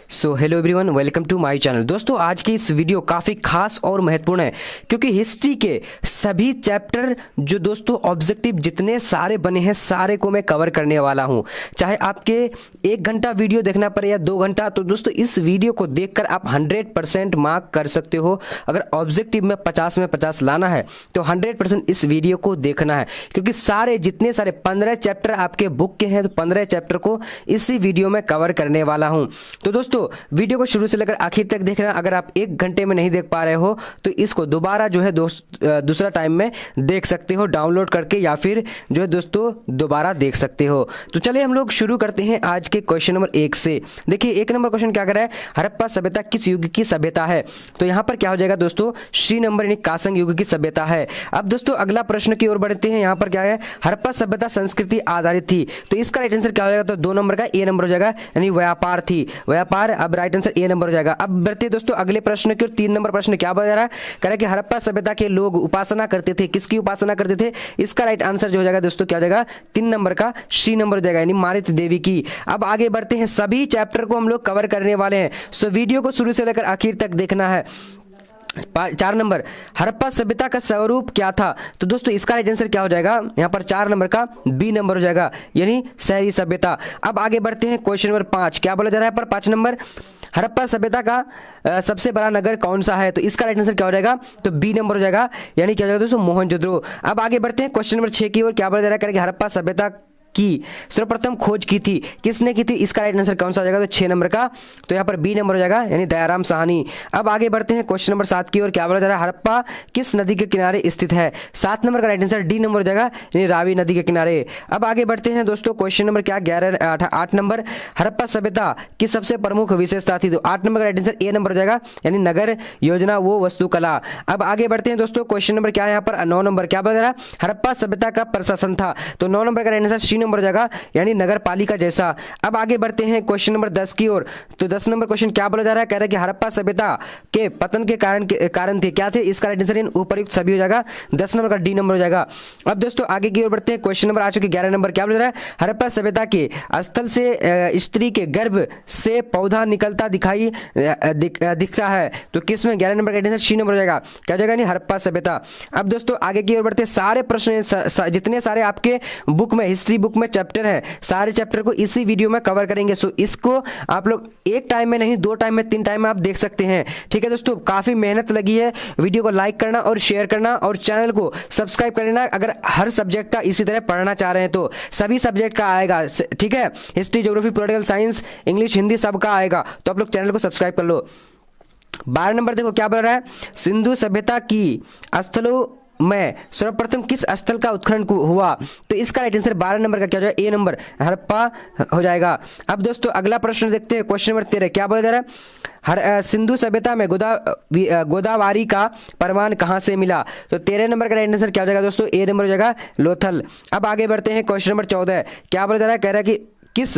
So hello everyone, welcome to my channel. दोस्तों, आज की इस वीडियो काफ़ी खास और महत्वपूर्ण है क्योंकि हिस्ट्री के सभी चैप्टर जो दोस्तों ऑब्जेक्टिव जितने सारे बने हैं सारे को मैं कवर करने वाला हूं। चाहे आपके 1 घंटा वीडियो देखना पड़े या 2 घंटा, तो दोस्तों इस वीडियो को देखकर आप 100% मार्क कर सकते हो। अगर ऑब्जेक्टिव में 50 में 50 लाना है तो 100% इस वीडियो को देखना है क्योंकि सारे जितने सारे 15 चैप्टर आपके बुक के हैं तो 15 चैप्टर को इसी वीडियो में कवर करने वाला हूं। तो दोस्तों वीडियो को शुरू से लेकर आखिर तक देखना। अगर आप 1 घंटे में नहीं देख पा रहे हो तो इसको दोबारा जो है दूसरा टाइम में देख सकते हो डाउनलोड करके, या फिर जो है दोस्तों दोबारा देख सकते हो। तो चलिए हम लोग शुरू करते हैं आज के क्वेश्चन नंबर 1 से। देखिए 1 नंबर क्वेश्चन क्या कर रहा है, हड़प्पा सभ्यता किस युग की सभ्यता है? तो यहां पर क्या हो जाएगा दोस्तों, सी नंबर यानी कांस्य युग की सभ्यता है। अब दोस्तों अगला प्रश्न की ओर बढ़ते हैं। यहां पर क्या है, हड़प्पा सभ्यता संस्कृति आधारित थी, तो इसका राइट आंसर क्या हो जाएगा, तो 2 नंबर का ए नंबर हो जाएगा, यानी व्यापार थी, व्यापार। अब राइट आंसर ए नंबर हो जाएगा। अब बढ़ते हैं दोस्तों अगले प्रश्न की ओर। 3 नंबर प्रश्न क्या बता रहा है, कह रहा है कि हड़प्पा सभ्यता के लोग उपासना करते थे, किसकी उपासना करते थे? इसका राइट आंसर जो हो जाएगा दोस्तों क्या हो जाएगा, 3 नंबर का सी नंबर हो जाएगा, यानी मारित देवी की। अब आगे बढ़ते हैं, सभी चैप्टर को हम लोग कवर करने वाले हैं, सो वीडियो को शुरू से लेकर आखिर तक देखना है। 4 नंबर, हड़प्पा सभ्यता का स्वरूप क्या था? तो दोस्तों इसका राइट आंसर क्या हो जाएगा, यहाँ पर 4 नंबर का बी नंबर हो जाएगा, यानी शहरी सभ्यता। अब आगे बढ़ते हैं क्वेश्चन नंबर 5, क्या बोला जा रहा है पर 5 नंबर, हड़प्पा सभ्यता का सबसे बड़ा नगर कौन सा है? तो इसका राइट आंसर क्या हो जाएगा, तो बी नंबर हो जाएगा, यानी क्या हो जाएगा दोस्तों मोहनजोदड़ो। अब आगे बढ़ते हैं क्वेश्चन नंबर 6 की ओर। क्या बोला जा रहा है कि हड़प्पा सभ्यता की सर्वप्रथम खोज की थी, किसने की थी? इसका राइट आंसर कौन सा हो जाएगा, तो 6 नंबर का, तो यहाँ पर बी नंबर हो जाएगा, यानी दयाराम साहनी। अब आगे बढ़ते हैं क्वेश्चन नंबर 7 की ओर। क्या बोला जा रहा है, हड़प्पा किस नदी के किनारे स्थित है? 7 नंबर का राइट आंसर डी नंबर हो जाएगा, यानी रावी नदी के किनारे। अब आगे बढ़ते हैं दोस्तों क्वेश्चन नंबर क्या 8 नंबर, हड़प्पा सभ्यता की सबसे प्रमुख विशेषता थी? तो 8 नंबर का राइट आंसर ए नंबर हो जाएगा, यानी नगर योजना वो वास्तुकला। अब आगे बढ़ते हैं दोस्तों क्वेश्चन नंबर क्या है यहाँ पर 9 नंबर, क्या बोला जा रहा है, हड़प्पा सभ्यता का प्रशासन था? तो 9 नंबर का राइट आंसर सी नंबर हो जाएगा, यानी नगर पालिका जैसा। अब आगे बढ़ते हैं क्वेश्चन नंबर 10 की ओर। तो 10 नंबर क्वेश्चन क्या बोला जा रहा है, कह रहा है कि हड़प्पा सभ्यता के पतन के कारण थे, क्या थे? इसका राइट आंसर उपयुक्त सभी हो जाएगा, 10 नंबर का डी नंबर हो जाएगा। अब दोस्तों आगे की ओर बढ़ते हैं, क्वेश्चन नंबर आ चुके 11 नंबर, क्या बोला जा रहा है, हड़प्पा सभ्यता के स्थल से स्त्री के गर्भ से पौधा निकलता दिखता है, तो किसमें? 11 नंबर का राइट आंसर सी नंबर हो जाएगा, क्या हो जाएगा, नहीं हड़प्पा सभ्यता। अब दोस्तों आगे की ओर बढ़ते हैं, सारे प्रश्न जितने सारे आपके बुक में हिस्ट्री बुक में चैप्टर है सारे चैप्टर को इसी वीडियो में कवर करेंगे। सो इसको आप लोग 1 टाइम में नहीं 2 टाइम में 3 टाइम में आप देख सकते हैं। ठीक है दोस्तों, काफी मेहनत लगी है, वीडियो को लाइक करना और शेयर करना और चैनल को सब्सक्राइब कर लेना। अगर हर सब्जेक्ट का इसी तरह पढ़ना चाह रहे हैं तो सभी सब्जेक्ट का आएगा, ठीक है, history, geography, political science, English, Hindi सबका आएगा, तो आप लोग चैनल को सब्सक्राइब कर लो। 12 नंबर देखो क्या बोल रहा है, सिंधु सभ्यता की स्थलों में सर्वप्रथम किस स्थल का उत्खनन हुआ? तो इसका राइट आंसर 12 नंबर का क्या हो जाएगा, ए नंबर हड़प्पा हो जाएगा। अब दोस्तों अगला प्रश्न देखते हैं, क्वेश्चन नंबर 13, क्या बोला जा रहा है, सिंधु सभ्यता में गोदावरी का प्रमाण कहां से मिला? तो 13 नंबर का राइट आंसर क्या हो जाएगा दोस्तों, ए नंबर हो जाएगा, लोथल। अब आगे बढ़ते हैं क्वेश्चन नंबर 14, क्या बोला जा रहा है, कह रहा है कि किस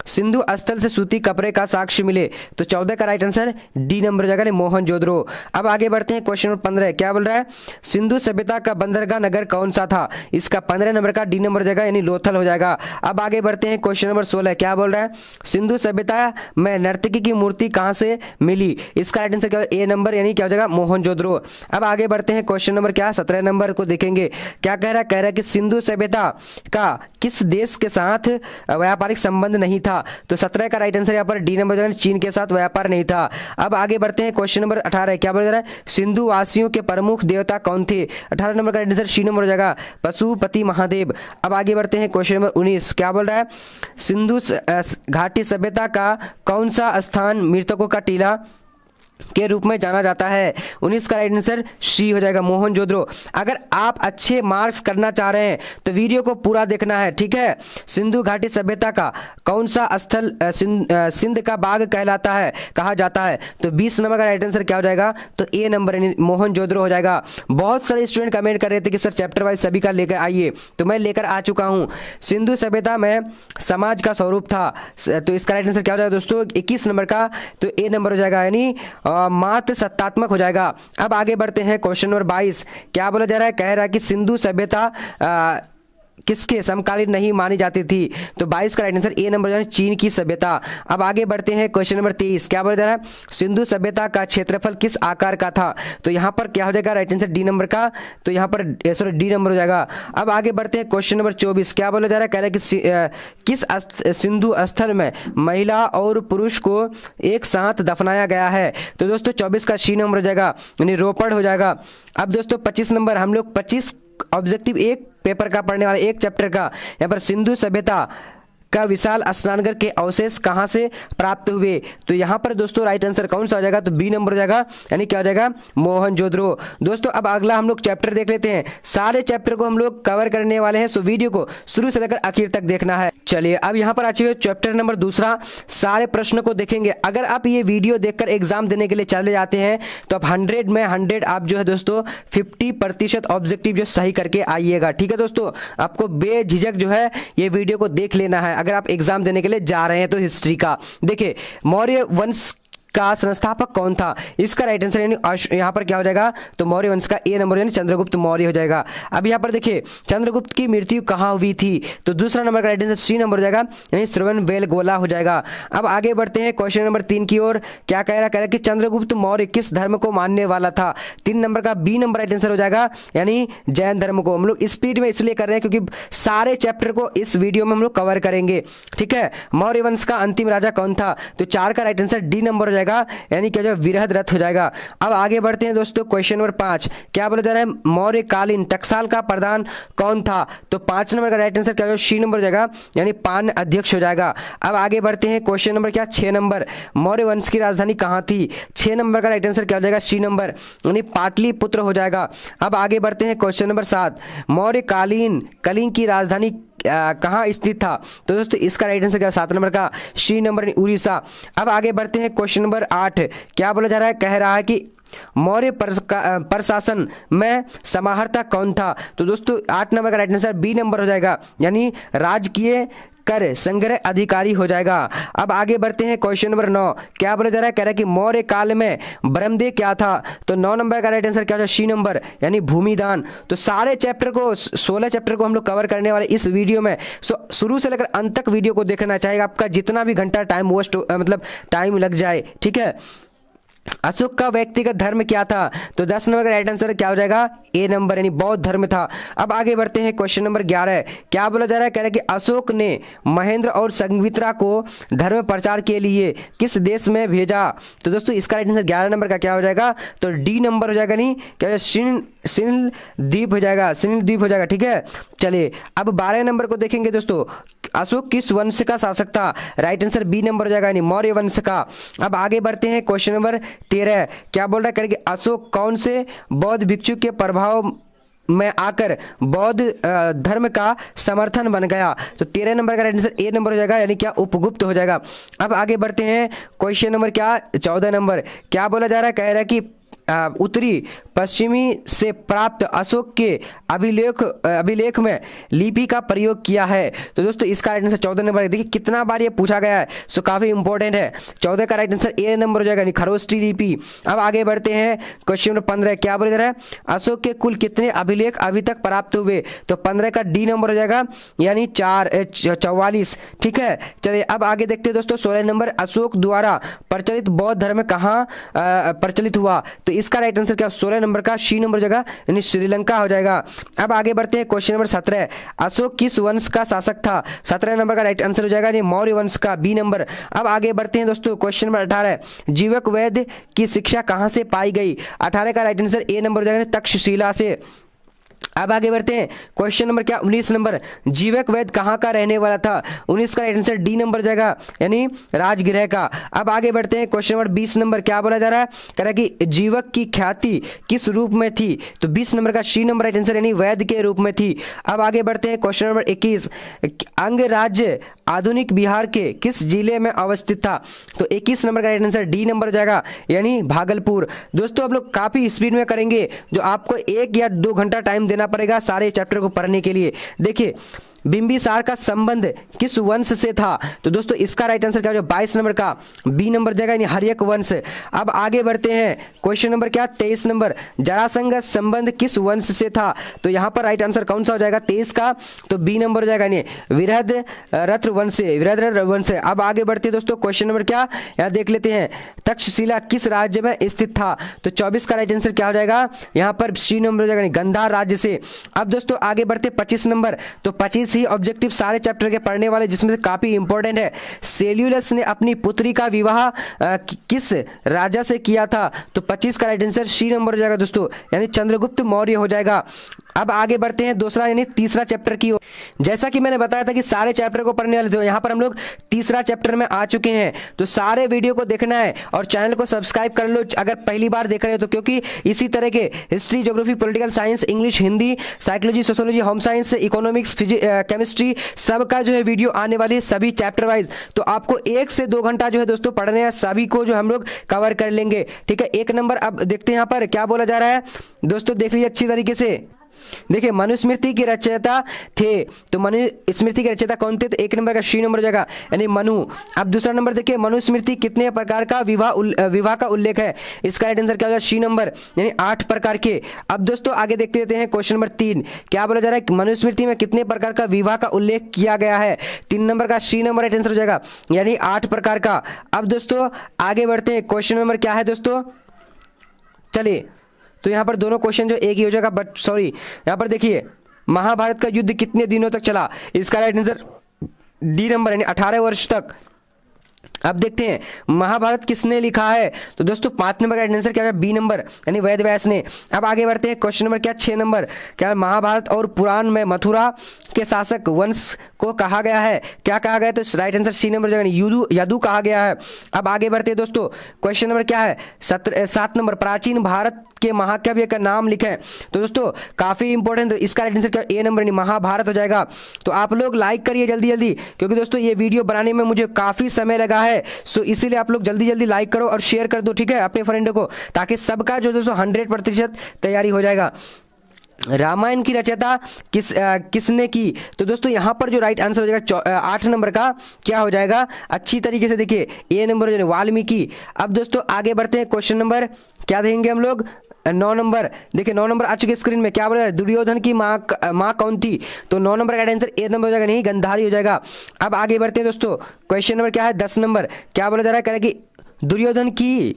सिंधु स्थल से सूती कपड़े का साक्ष्य मिले? तो 14 का राइट आंसर डी नंबर हो जाएगा, मोहनजोदड़ो। अब आगे बढ़ते हैं क्वेश्चन नंबर 15, क्या बोल रहा है, सिंधु सभ्यता का बंदरगाह नगर कौन सा था? इसका 15 नंबर का डी नंबर हो जाएगा, यानी लोथल हो जाएगा। अब आगे बढ़ते हैं क्वेश्चन नंबर 16, क्या बोल रहा है, सिंधु सभ्यता में नर्तकी की मूर्ति कहां से मिली? इसका राइट आंसर क्या है, ए नंबर, यानी क्या हो जाएगा, मोहनजोदड़ो। अब आगे बढ़ते हैं क्वेश्चन नंबर क्या 17 नंबर को देखेंगे। क्या कह रहा है कि सिंधु सभ्यता का किस देश के साथ व्यापारिक संबंध नहीं था? तो 17 का राइट आंसर यहाँ पर डी नंबर, चीन के साथ व्यापार नहीं था। अब आगे बढ़ते हैं क्वेश्चन नंबर 18, क्या बोल रहा है, सिंधु वासियों के प्रमुख देवता कौन थे? 18 नंबर का राइट आंसर सी नंबर हो जाएगा, पशुपति महादेव। अब आगे बढ़ते हैं क्वेश्चन नंबर 19, क्या बोल रहा है, सिंधु घाटी सभ्यता का कौन सा स्थान मृतकों का टीला के रूप में जाना जाता है? 19 का राइट आंसर सी हो जाएगा, मोहनजोदड़ो। अगर आप अच्छे मार्क्स करना चाह रहे हैं तो वीडियो को पूरा देखना है, ठीक है। सिंधु घाटी सभ्यता का कौन सा स्थल सिंध का बाग कहलाता है, कहा जाता है? तो 20 नंबर का राइट आंसर क्या हो जाएगा, तो ए नंबर मोहनजोदड़ो हो जाएगा। बहुत सारे स्टूडेंट कमेंट कर रहे थे कि सर चैप्टर वाइज सभी का लेकर आइए, तो मैं लेकर आ चुका हूं। सिंधु सभ्यता में समाज का स्वरूप था, तो इसका राइट आंसर क्या हो जाएगा दोस्तों, 21 नंबर का, तो ए नंबर हो जाएगा, यानी मात्र सत्तात्मक हो जाएगा। अब आगे बढ़ते हैं क्वेश्चन नंबर 22, क्या बोला जा रहा है, कह रहा है कि सिंधु सभ्यता किसके समकालीन नहीं मानी जाती थी? तो 22 का राइट आंसर ए नंबर जो है चीन की सभ्यता। अब आगे बढ़ते हैं क्वेश्चन नंबर 23, क्या बोला जा रहा है? सिंधु सभ्यता का क्षेत्रफल किस आकार का था? तो यहाँ पर क्या हो जाएगा राइट आंसर डी नंबर का, तो यहाँ पर सॉरी डी नंबर हो जाएगा। अब आगे बढ़ते हैं क्वेश्चन नंबर 24, क्या बोला जा रहा है? कह रहा है कि किस सिंधु स्थल में महिला और पुरुष को एक साथ दफनाया गया है? तो दोस्तों 24 का सी नंबर हो जाएगा, यानी रोपड़ हो जाएगा। अब दोस्तों 25 नंबर, हम लोग 25 ऑब्जेक्टिव एक पेपर का पढ़ने वाला, एक चैप्टर का। यहाँ पर सिंधु सभ्यता का विशाल स्नानघर के अवशेष कहां से प्राप्त हुए? तो यहां पर दोस्तों राइट आंसर कौन सा हो जाएगा? तो बी नंबर हो जाएगा, यानी क्या हो जाएगा? मोहनजोदड़ो। दोस्तों अब अगला हम लोग चैप्टर देख लेते हैं। सारे चैप्टर को हम लोग कवर करने वाले हैं, सो वीडियो को शुरू से लेकर आखिर तक देखना है। चलिए अब यहाँ पर आ चुके चैप्टर नंबर दूसरा, सारे प्रश्न को देखेंगे। अगर आप ये वीडियो देखकर एग्जाम देने के लिए चले जाते हैं तो आप 100 में 100 आप जो है दोस्तों 50% ऑब्जेक्टिव जो सही करके आइएगा। ठीक है दोस्तों, आपको बेझिझक जो है ये वीडियो को देख लेना है अगर आप एग्जाम देने के लिए जा रहे हैं। तो हिस्ट्री का देखिए, मौर्य वंश का संस्थापक कौन था? इसका राइट आंसर यानी यहाँ पर क्या हो जाएगा? तो मौर्य वंश का ए नंबर यानी चंद्रगुप्त मौर्य हो जाएगा। अब यहाँ पर देखिए चंद्रगुप्त की मृत्यु कहाँ हुई थी? तो दूसरा नंबर का राइट आंसर सी नंबर हो जाएगा, यानी श्रवणबेलगोला हो जाएगा। अब आगे बढ़ते हैं क्वेश्चन नंबर 3 की ओर। क्या कह रहा है कि चंद्रगुप्त मौर्य किस धर्म को मानने वाला था? 3 नंबर का बी नंबर राइट आंसर हो जाएगा, यानी जैन धर्म को। हम लोग स्पीड में इसलिए कर रहे हैं क्योंकि सारे चैप्टर को इस वीडियो में हम लोग कवर करेंगे। ठीक है, मौर्य वंश का अंतिम राजा कौन था? तो 4 का राइट आंसर डी नंबर हो जाएगा, यानी क्या जो विरहद्रथ हो जाएगा। अब आगे बढ़ते हैं दोस्तों क्वेश्चन नंबर 5, क्या बोला जा रहा है? मौर्य कालीन टकसाल का प्रधान कौन था? तो 5 नंबर का राइट आंसर क्या सी नंबर हो जाएगा, यानी पान अध्यक्ष हो जाएगा। अब आगे बढ़ते हैं क्वेश्चन नंबर क्या 6 नंबर, मौर्य वंश की राजधानी कहाँ थी? 6 नंबर का राइट आंसर क्या हो जाएगा? सी नंबर, यानी पाटलिपुत्र हो जाएगा। अब आगे बढ़ते हैं क्वेश्चन नंबर 7, मौर्य कालीन कलिंग की राजधानी कहाँ स्थित था? तो दोस्तों इसका राइट आंसर क्या 7 नंबर का सी नंबर उड़ीसा। अब आगे बढ़ते हैं क्वेश्चन नंबर 8, क्या बोला जा रहा है? कह रहा है कि मौर्य प्रशासन में समाहर्ता कौन था? तो दोस्तों 8 नंबर का राइट आंसर बी नंबर हो जाएगा, यानी राजकीय कर संग्रह अधिकारी हो जाएगा। अब आगे बढ़ते हैं क्वेश्चन नंबर 9, क्या बोला जा रहा है? कह रहा है कि मौर्य काल में ब्रह्मदेव क्या था? तो 9 नंबर का राइट आंसर क्या है? सी नंबर, यानी भूमिदान। तो सारे चैप्टर को 16 चैप्टर को हम लोग कवर करने वाले इस वीडियो में। शुरू से लेकर अंत तक वीडियो को देखना चाहिए, आपका जितना भी घंटा टाइम वेस्ट मतलब टाइम लग जाए। ठीक है, अशोक का व्यक्तिगत धर्म क्या था? तो 10 नंबर का राइट आंसर क्या हो जाएगा? ए नंबर, यानी बौद्ध धर्म था। अब आगे बढ़ते हैं क्वेश्चन नंबर 11, क्या बोला जा रहा है? कह रहा है कि अशोक ने महेंद्र और संघमित्रा को धर्म प्रचार के लिए किस देश में भेजा? तो दोस्तों इसका राइट आंसर 11 नंबर का क्या हो जाएगा? तो डी नंबर हो जाएगा, नहीं क्या सिंध द्वीप हो जाएगा, सिंध द्वीप हो जाएगा। ठीक है, चलिए अब 12 नंबर को देखेंगे दोस्तों, अशोक किस वंश का शासक था? राइट आंसर बी नंबर हो जाएगा, यानी मौर्य वंश का। अब आगे बढ़ते हैं क्वेश्चन नंबर 13, क्या बोल रहा है? करेंगे अशोक कौन से बौद्ध भिक्षु के प्रभाव में आकर बौद्ध धर्म का समर्थन बन गया? तो 13 नंबर का राइट आंसर ए नंबर हो जाएगा, यानी क्या उपगुप्त हो जाएगा। अब आगे बढ़ते हैं क्वेश्चन नंबर क्या 14 नंबर, क्या बोला जा रहा है? कह रहा है कि उत्तरी पश्चिमी से प्राप्त अशोक के अभिलेख में लिपि का प्रयोग किया है। तो दोस्तों इसका राइट आंसर 14 नंबर है। देखिए कितना बार ये पूछा गया है, सो काफी इंपॉर्टेंट है। 14 का राइट आंसर ए नंबर हो जाएगा, खरोष्टी लिपि। अब आगे बढ़ते हैं क्वेश्चन नंबर 15, क्या बोला जा रहा है? अशोक के कुल कितने अभिलेख अभी तक प्राप्त हुए? तो 15 का डी नंबर हो जाएगा, यानी 44। ठीक है, चलिए अब आगे देखते हैं दोस्तों 16 नंबर, अशोक द्वारा प्रचलित बौद्ध धर्म कहाँ प्रचलित हुआ? तो इसका राइट आंसर क्या 16 नंबर का सी नंबर जगह, यानी श्रीलंका हो जाएगा। अब आगे बढ़ते हैं क्वेश्चन नंबर 17, अशोक किस वंश का शासक था? 17 नंबर का राइट आंसर हो जाएगा, यानी मौर्य वंश का, बी नंबर। अब आगे बढ़ते हैं दोस्तों क्वेश्चन नंबर 18, जीवक वैद्य की शिक्षा कहां से पाई गई? 18 का राइट आंसर ए नंबर हो जाएगा, तक्षशिला से। अब आगे बढ़ते हैं क्वेश्चन नंबर क्या 19 नंबर, जीवक वैद्य कहाँ का रहने वाला था? 19 का राइट आंसर डी नंबर जाएगा, यानी राजगृह का। अब आगे बढ़ते हैं क्वेश्चन नंबर 20 नंबर, क्या बोला जा रहा है? कह रहा है कि जीवक की ख्याति किस रूप में थी? तो 20 नंबर का सी नंबर राइट आंसर, यानी वैद्य के रूप में थी। अब आगे बढ़ते हैं क्वेश्चन नंबर 21, अंग राज्य आधुनिक बिहार के किस जिले में अवस्थित था? तो 21 नंबर का राइट आंसर डी नंबर हो जाएगा, यानी भागलपुर। दोस्तों आप लोग काफी स्पीड में करेंगे, जो आपको 1 या 2 घंटा टाइम देना पड़ेगा सारे चैप्टर को पढ़ने के लिए। देखिए बिंबिसार का संबंध किस वंश से था? तो दोस्तों इसका राइट आंसर क्या हो जाएगा? 22 नंबर का बी नंबर जाएगा, यानी हर्यक वंश। अब आगे बढ़ते हैं, क्वेश्चन नंबर क्या? 23 नंबर, जरासंध संबंध किस वंश से था? तो यहाँ पर राइट आंसर कौन सा हो जाएगा 23 का? तो बी नंबर हो जाएगा, यानी विरहद्र वंश से, विरहद्र वंश से। अब आगे बढ़ते हैं दोस्तों, क्वेश्चन नंबर क्या यहाँ देख लेते हैं, तक्षशिला किस राज्य में स्थित था? तो 24 का राइट आंसर क्या हो जाएगा? यहाँ पर सी नंबर हो जाएगा, गांधार राज्य से। अब दोस्तों आगे बढ़ते 25 नंबर, तो 25 ही ऑब्जेक्टिव सारे चैप्टर के पढ़ने वाले, जिसमें से काफी इंपॉर्टेंट है। सेल्यूलस ने अपनी पुत्री का विवाह किस राजा से किया था? तो 25 का राइट आंसर सी नंबर हो जाएगा दोस्तों, यानी चंद्रगुप्त मौर्य हो जाएगा। अब आगे बढ़ते हैं दूसरा यानी तीसरा चैप्टर की ओर। जैसा कि मैंने बताया था कि सारे चैप्टर को पढ़ने वाले थे, यहाँ पर हम लोग तीसरा चैप्टर में आ चुके हैं। तो सारे वीडियो को देखना है और चैनल को सब्सक्राइब कर लो अगर पहली बार देख रहे हो तो, क्योंकि इसी तरह के history, geography, political science, English, Hindi, psychology, sociology, home science, economics, chemistry, सबका जो है वीडियो आने वाली है, सभी चैप्टर वाइज। तो आपको 1 से 2 घंटा जो है दोस्तों पढ़ने हैं, सभी को जो हम लोग कवर कर लेंगे, ठीक है। 1 नंबर अब देखते हैं यहाँ पर क्या बोला जा रहा है दोस्तों, देख लीजिए अच्छी तरीके से। देखिए मनुस्मृति के रचयिता थे, तो मनुस्मृति के रचयिता कौन थे? तो 1 नंबर का सी नंबर हो जाएगा, यानी मनु। अब दूसरा नंबर देखिए, मनुस्मृति कितने प्रकार का विवाह का उल्लेख है? इसका राइट आंसर क्या होगा? सी नंबर, यानी 8 प्रकार के। अब दोस्तों आगे देखते रहते हैं, क्वेश्चन नंबर 3 क्या बोला जा रहा है, मनुस्मृति में कितने प्रकार का विवाह का उल्लेख किया गया है? 3 नंबर का सी नंबर राइट आंसर हो जाएगा, यानी 8 प्रकार का। अब दोस्तों आगे बढ़ते हैं, क्वेश्चन नंबर क्या है दोस्तों, चलिए। तो यहाँ पर दोनों क्वेश्चन जो एक ही हो जाएगा, बट सॉरी यहाँ पर देखिए, महाभारत का युद्ध कितने दिनों तक चला? इसका राइट आंसर डी नंबर, यानी 18 वर्ष तक। अब देखते हैं महाभारत किसने लिखा है? तो दोस्तों 5 नंबर का आंसर क्या है? बी नंबर, यानी वेद व्यास ने। अब आगे बढ़ते हैं, क्वेश्चन नंबर क्या? 6 नंबर, क्या महाभारत और पुराण में मथुरा के शासक वंश को कहा गया है? क्या कहा गया है? तो राइट आंसर सी नंबर जाएगा, यदु कहा गया है। अब आगे बढ़ते हैं दोस्तों, क्वेश्चन नंबर क्या है? 7 नंबर, प्राचीन भारत के महाकाव्य का नाम लिखें। तो दोस्तों काफी इंपॉर्टेंट, तो इसका राइट आंसर क्या? ए नंबर, यानी महाभारत हो जाएगा। तो आप लोग लाइक करिए जल्दी जल्दी, क्योंकि दोस्तों ये वीडियो बनाने में मुझे काफी समय लगा है, सो इसीलिए आप लोग जल्दी जल्दी लाइक करो और शेयर कर दो, ठीक है, अपने फ्रेंडों को, ताकि सबका जो दोस्तों 100% तैयारी हो जाएगा। रामायण की रचयिता किसने की? तो दोस्तों यहाँ पर जो राइट आंसर हो जाएगा 8 नंबर का क्या हो जाएगा? अच्छी तरीके से देखिए, ए नंबर हो जाएगा वाल्मीकि। अब दोस्तों आगे बढ़ते हैं, क्वेश्चन नंबर क्या देंगे हम लोग? 9 नंबर। देखिए 9 नंबर आ चुके स्क्रीन में, क्या बोल रहा है? दुर्योधन की माँ कौन थी? तो 9 नंबर का आंसर ए नंबर हो जाएगा, नहीं गांधारी हो जाएगा। अब आगे बढ़ते हैं दोस्तों, क्वेश्चन नंबर क्या है? 10 नंबर, क्या बोला जा रहा है? कह रहा है कि दुर्योधन की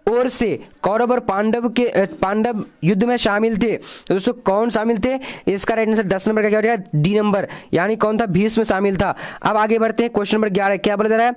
ओर से कौरव और पांडव युद्ध में शामिल थे। तो दोस्तों कौन शामिल थे? इसका राइट आंसर 10 नंबर का क्या हो जाएगा? डी नंबर, यानी कौन था? भीष्म शामिल था। अब आगे बढ़ते हैं, क्वेश्चन नंबर 11 क्या बोला जा रहा है?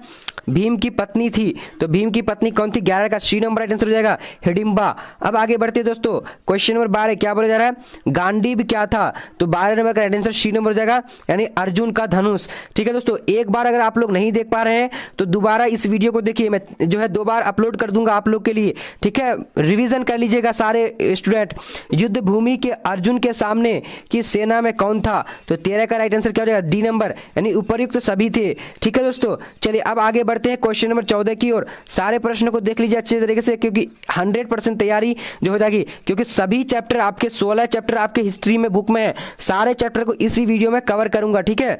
भीम की पत्नी थी, तो भीम की पत्नी कौन थी? 11 का सी नंबर राइट आंसर हो जाएगा, हिडिंबा। अब आगे बढ़ते हैं दोस्तों, क्वेश्चन नंबर 12 क्या बोला जा रहा है? गांडीव क्या था? तो 12 नंबर का राइट आंसर सी नंबर हो जाएगा, यानी अर्जुन का धनुष। ठीक है दोस्तों, एक बार अगर आप लोग नहीं देख पा रहे हैं तो दोबारा इस वीडियो को देखिए, मैं जो है 2 बार अपलोड कर दूंगा आप लोग के लिए, ठीक है, रिवीजन कर लीजिएगा सारे स्टूडेंट। युद्ध भूमि के अर्जुन के सामने की सेना में कौन था? तो 13 का राइट आंसर क्या हो जाएगा? डी नंबर, यानी उपयुक्त सभी थे। ठीक है दोस्तों, चलिए अब आगे बढ़ते हैं क्वेश्चन नंबर 14 की ओर। सारे प्रश्न को देख लीजिए अच्छे तरीके से, क्योंकि 100% तैयारी जो हो जाएगी, क्योंकि सभी चैप्टर आपके 16 चैप्टर आपके हिस्ट्री में बुक में है, सारे चैप्टर को इसी वीडियो में कवर करूंगा। ठीक है,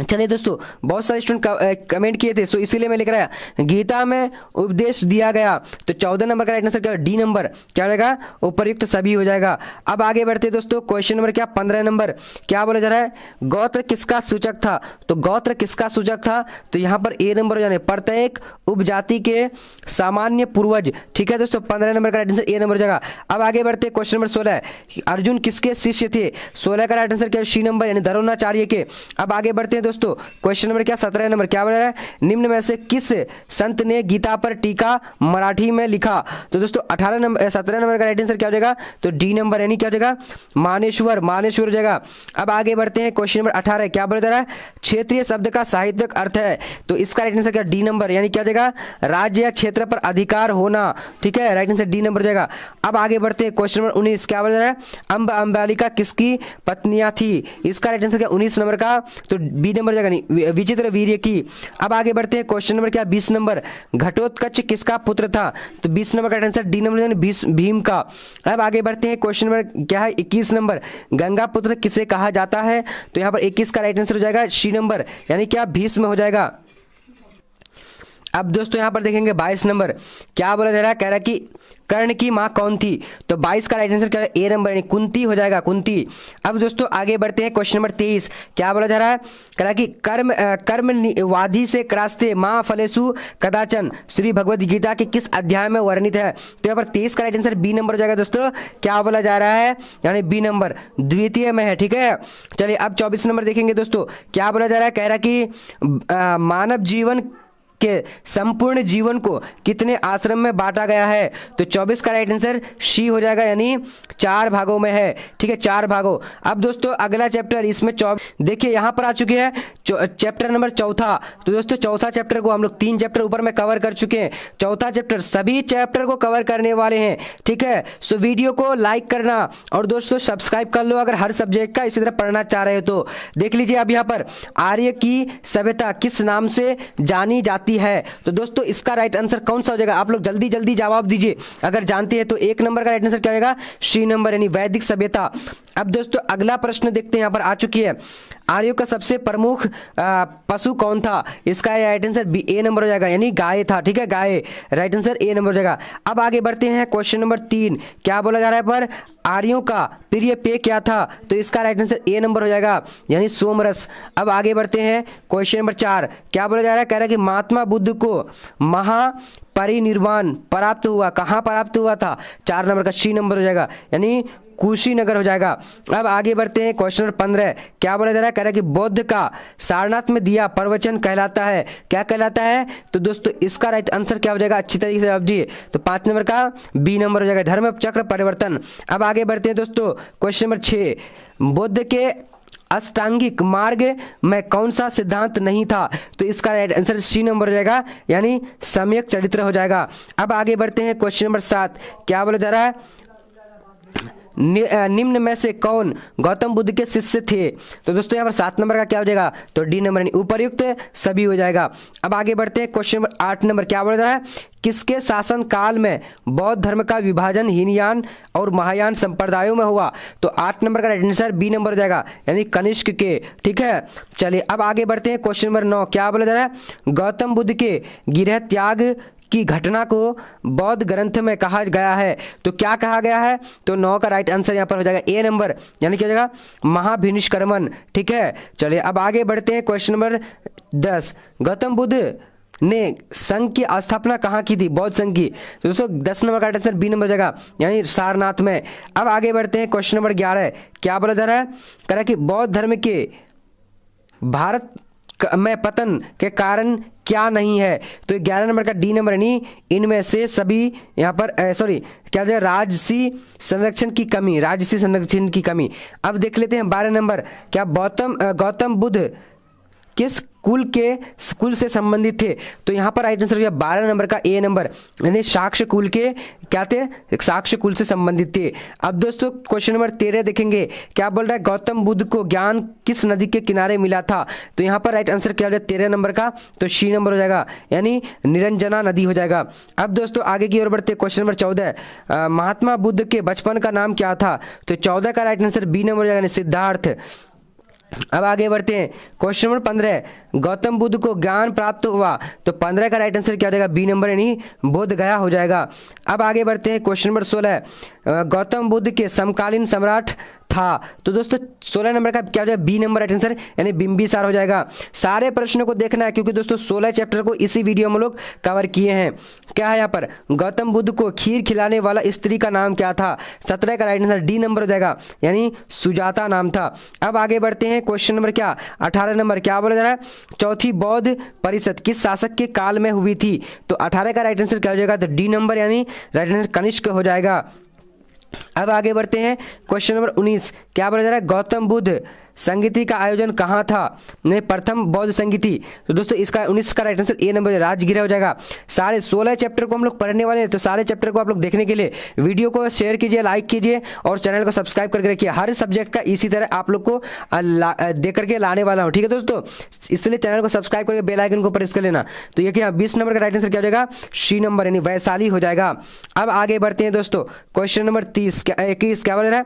चलिए दोस्तों, बहुत सारे स्टूडेंट कमेंट किए थे, सो इसीलिए मैं लिख रहा है गीता में उपदेश दिया गया। तो 14 नंबर का राइट आंसर क्या? डी नंबर, क्या हो जाएगा? उपयुक्त सभी हो जाएगा। अब आगे बढ़ते दोस्तों, क्वेश्चन नंबर क्या? 15 नंबर, क्या बोला जा रहा है? गोत्र किसका सूचक था? तो गोत्र किसका सूचक था? तो यहाँ पर ए नंबर हो जाने, प्रत्येक उपजाति के सामान्य पूर्वज। ठीक है दोस्तों, 15 नंबर का राइट आंसर ए नंबर हो जाएगा। अब आगे बढ़ते क्वेश्चन नंबर 16, अर्जुन किसके शिष्य थे? 16 का राइट आंसर क्या? सी नंबर, यानी द्रोणाचार्य के। अब आगे बढ़ते दोस्तों, क्वेश्चन नंबर क्या? 17 नंबर, क्या बोल रहा है? निम्न में से किस संत ने गीता पर टीका मराठी में लिखा? तो दोस्तों 17 नंबर का राइट आंसर क्या हो जाएगा? तो डी नंबर, यानी क्या हो जाएगा? मानेश्वर हो जाएगा। अब आगे बढ़ते हैं, क्वेश्चन नंबर 18 क्या बोला जा रहा है? क्षेत्रीय शब्द का साहित्यिक अर्थ है। तो इसका राइट आंसर क्या? डी नंबर, यानी क्या हो जाएगा? राज्य या क्षेत्र पर अधिकार होना। ठीक है, राइट आंसर डी नंबर हो जाएगा। अब आगे बढ़ते हैं, क्वेश्चन नंबर 19 क्या बोला जा रहा है? अंबालिका किसकी पत्नियां थी? इसका राइट आंसर क्या? 19 नंबर का, तो बी बी नंबर हो जाएगा, नहीं विचित्र वीर्य की। अब आगे बढ़ते हैं क्वेश्चन नंबर क्या 20 नंबर, घटोत्कच किसका पुत्र था? तो 20 नंबर का आंसर डी नंबर भीम का। अब आगे बढ़ते हैं क्वेश्चन नंबर क्या है 21 नंबर, गंगा पुत्र किसे कहा जाता है? तो यहाँ पर 21 का राइट आंसर हो जाएगा सी नंबर, यानी क्या भीष्म हो जाएगा। अब दोस्तों यहाँ पर देखेंगे 22 नंबर, क्या बोला जा रहा है, कह रहा है कि कर्ण की माँ कौन थी? तो 22 का राइट आंसर क्या है ए नंबर, यानी कुंती हो जाएगा, कुंती। अब दोस्तों आगे बढ़ते हैं क्वेश्चन नंबर 23, क्या बोला जा रहा है, कह रहा है कि कर्मवाधि से क्रास्ते माँ फलेसु कदाचन श्री भगवद गीता के किस अध्याय में वर्णित है? तो यहाँ पर 23 का राइट आंसर बी नंबर हो जाएगा दोस्तों, क्या बोला जा रहा है, यानी बी नंबर द्वितीय में है, ठीक है। चलिए अब 24 नंबर देखेंगे दोस्तों, क्या बोला जा रहा है, कह रहा है कि मानव जीवन के संपूर्ण जीवन को कितने आश्रम में बांटा गया है? तो 24 का राइट आंसर सी हो जाएगा, यानी 4 भागों में है, ठीक है, 4 भागों। अब दोस्तों अगला चैप्टर इसमें देखिए यहाँ पर आ चुके हैं चैप्टर नंबर चौथा। तो दोस्तों चौथा चैप्टर को हम लोग 3 चैप्टर ऊपर में कवर कर चुके हैं, चौथा चैप्टर सभी चैप्टर को कवर करने वाले हैं, ठीक है। सो वीडियो को लाइक करना और दोस्तों सब्सक्राइब कर लो अगर हर सब्जेक्ट का इसी तरह पढ़ना चाह रहे हो तो। देख लीजिए अब यहाँ पर आर्य की सभ्यता किस नाम से जानी जाती है? तो दोस्तों इसका राइट आंसर कौन सा हो जाएगा? आप लोग जल्दी जल्दी जवाब दीजिए, अगर जानते हैं तो 1 नंबर का राइट आंसर क्या होगा, सी नंबर, यानी वैदिक सभ्यता। अब दोस्तों अगला प्रश्न देखते हैं, यहाँ पर आ चुकी है, आर्यों का सबसे प्रमुख पशु कौन था? इसका राइट आंसर बी ए नंबर हो जाएगा, यानी गाय था, ठीक है, गाय, राइट आंसर ए नंबर हो जाएगा। अब आगे बढ़ते हैं क्वेश्चन नंबर 3, क्या बोला जा रहा है पर आर्यों का प्रिय पेय क्या था? तो इसका राइट आंसर ए नंबर हो जाएगा, यानी सोमरस। अब आगे बढ़ते हैं क्वेश्चन नंबर 4, क्या बोला जा रहा है, कह रहा है कि महात्मा बुद्ध को महापरिनिर्वाण प्राप्त हुआ, कहाँ प्राप्त हुआ था? 4 नंबर का सी नंबर हो जाएगा, यानी कुशीनगर हो जाएगा। अब आगे बढ़ते हैं क्वेश्चन नंबर 15, क्या बोला जा रहा है, कह रहा है कि बौद्ध का सारनाथ में दिया प्रवचन कहलाता है, क्या कहलाता है? तो दोस्तों इसका राइट आंसर क्या हो जाएगा, अच्छी तरीके से आप जी, तो 5 नंबर का बी नंबर हो जाएगा, धर्म चक्र परिवर्तन। अब आगे बढ़ते हैं दोस्तों क्वेश्चन नंबर 6, बुद्ध के अष्टांगिक मार्ग में कौन सा सिद्धांत नहीं था? तो इसका राइट आंसर सी नंबर हो जाएगा, यानी सम्यक चरित्र हो जाएगा। अब आगे बढ़ते हैं क्वेश्चन नंबर 7, क्या बोला जा रहा है, निम्न में से कौन गौतम बुद्ध के शिष्य थे? तो दोस्तों यहाँ पर 7 नंबर का क्या हो जाएगा, तो डी नंबर, यानी उपर्युक्त सभी हो जाएगा। अब आगे बढ़ते हैं क्वेश्चन नंबर 8 नंबर, क्या बोला जा रहा है, किसके शासन काल में बौद्ध धर्म का विभाजन हीनयान और महायान संप्रदायों में हुआ? तो 8 नंबर का राइट आंसर बी नंबर हो जाएगा, यानी कनिष्क के, ठीक है। चलिए अब आगे बढ़ते हैं क्वेश्चन नंबर 9, क्या बोला जा रहा है, गौतम बुद्ध के गृह त्याग की घटना को बौद्ध ग्रंथ में कहा गया है, तो क्या कहा गया है? तो 9 का राइट आंसर यहाँ पर हो जाएगा ए नंबर, यानी क्या हो जाएगा, महाभिनिष्क्रमण, ठीक है। चलिए अब आगे बढ़ते हैं क्वेश्चन नंबर 10, गौतम बुद्ध ने संघ की स्थापना कहाँ की थी? बौद्ध संघ की। तो दोस्तों 10 नंबर का राइट आंसर बी नंबर हो जाएगा, यानी सारनाथ में। अब आगे बढ़ते हैं क्वेश्चन नंबर 11, क्या बोला जा रहा है, कह रहा है कि बौद्ध धर्म के भारत में पतन के कारण क्या नहीं है? तो 11 नंबर का डी नंबर, यानी इनमें से सभी यहाँ पर सॉरी क्या हो राजसी संरक्षण की कमी, राजसी संरक्षण की कमी। अब देख लेते हैं 12 नंबर, क्या गौतम बुद्ध किस कुल से संबंधित थे? तो यहाँ पर राइट आंसर 12 नंबर का ए नंबर, यानी साक्ष्य कुल के क्या थे, साक्ष्य कुल से संबंधित थे। अब दोस्तों क्वेश्चन नंबर 13 देखेंगे, क्या बोल रहा है, गौतम बुद्ध को ज्ञान किस नदी के किनारे मिला था? तो यहाँ पर राइट आंसर क्या हो जाए 13 नंबर का, तो सी नंबर हो जाएगा, यानी निरंजना नदी हो जाएगा। अब दोस्तों आगे की ओर बढ़ते क्वेश्चन नंबर 14, महात्मा बुद्ध के बचपन का नाम क्या था? तो 14 का राइट आंसर बी नंबर हो जाएगा, सिद्धार्थ। अब आगे बढ़ते हैं क्वेश्चन नंबर 15, गौतम बुद्ध को ज्ञान प्राप्त हुआ, तो 15 का राइट आंसर क्या हो जाएगा, बी नंबर, यानी बोध गया हो जाएगा। अब आगे बढ़ते हैं क्वेश्चन नंबर 16, गौतम बुद्ध के समकालीन सम्राट था, तो दोस्तों 16 नंबर का क्या हो जाएगा, बी नंबर राइट आंसर, यानी बिंबिसार हो जाएगा। सारे प्रश्नों को देखना है क्योंकि दोस्तों 16 चैप्टर को इसी वीडियो में लोग कवर किए हैं। क्या है यहाँ पर, गौतम बुद्ध को खीर खिलाने वाला स्त्री का नाम क्या था? 17 का राइट आंसर डी नंबर हो जाएगा, यानी सुजाता नाम था। अब आगे बढ़ते हैं क्वेश्चन नंबर क्या 18 नंबर, क्या बोला जा रहा है, चौथी बौद्ध परिषद किस शासक के काल में हुई थी? तो 18 का राइट आंसर क्या हो जाएगा, तो डी नंबर, यानी राइट आंसर कनिष्क हो जाएगा। अब आगे बढ़ते हैं क्वेश्चन नंबर 19, क्या बोला जा रहा है, गौतम बुद्ध संगीति का आयोजन कहाँ था? नहीं, प्रथम बौद्ध संगीति। तो दोस्तों इसका 19 का right answer A number Rajgriha हो जाएगा। सारे 16 चैप्टर को हम लोग पढ़ने वाले हैं, तो सारे चैप्टर को आप लोग देखने के लिए वीडियो को शेयर कीजिए, लाइक कीजिए और चैनल को सब्सक्राइब करके रखिए। हर सब्जेक्ट का इसी तरह आप लोग को दे करके लाने वाला हूँ, ठीक है दोस्तों। इसलिए चैनल को सब्सक्राइब करके बेल आइकन को प्रेस कर लेना। तो ये क्या 20 नंबर का राइट आंसर क्या हो जाएगा? सी नंबर यानी वैशाली हो जाएगा। अब आगे बढ़ते हैं दोस्तों, क्वेश्चन नंबर 21 क्या बोल रहा है?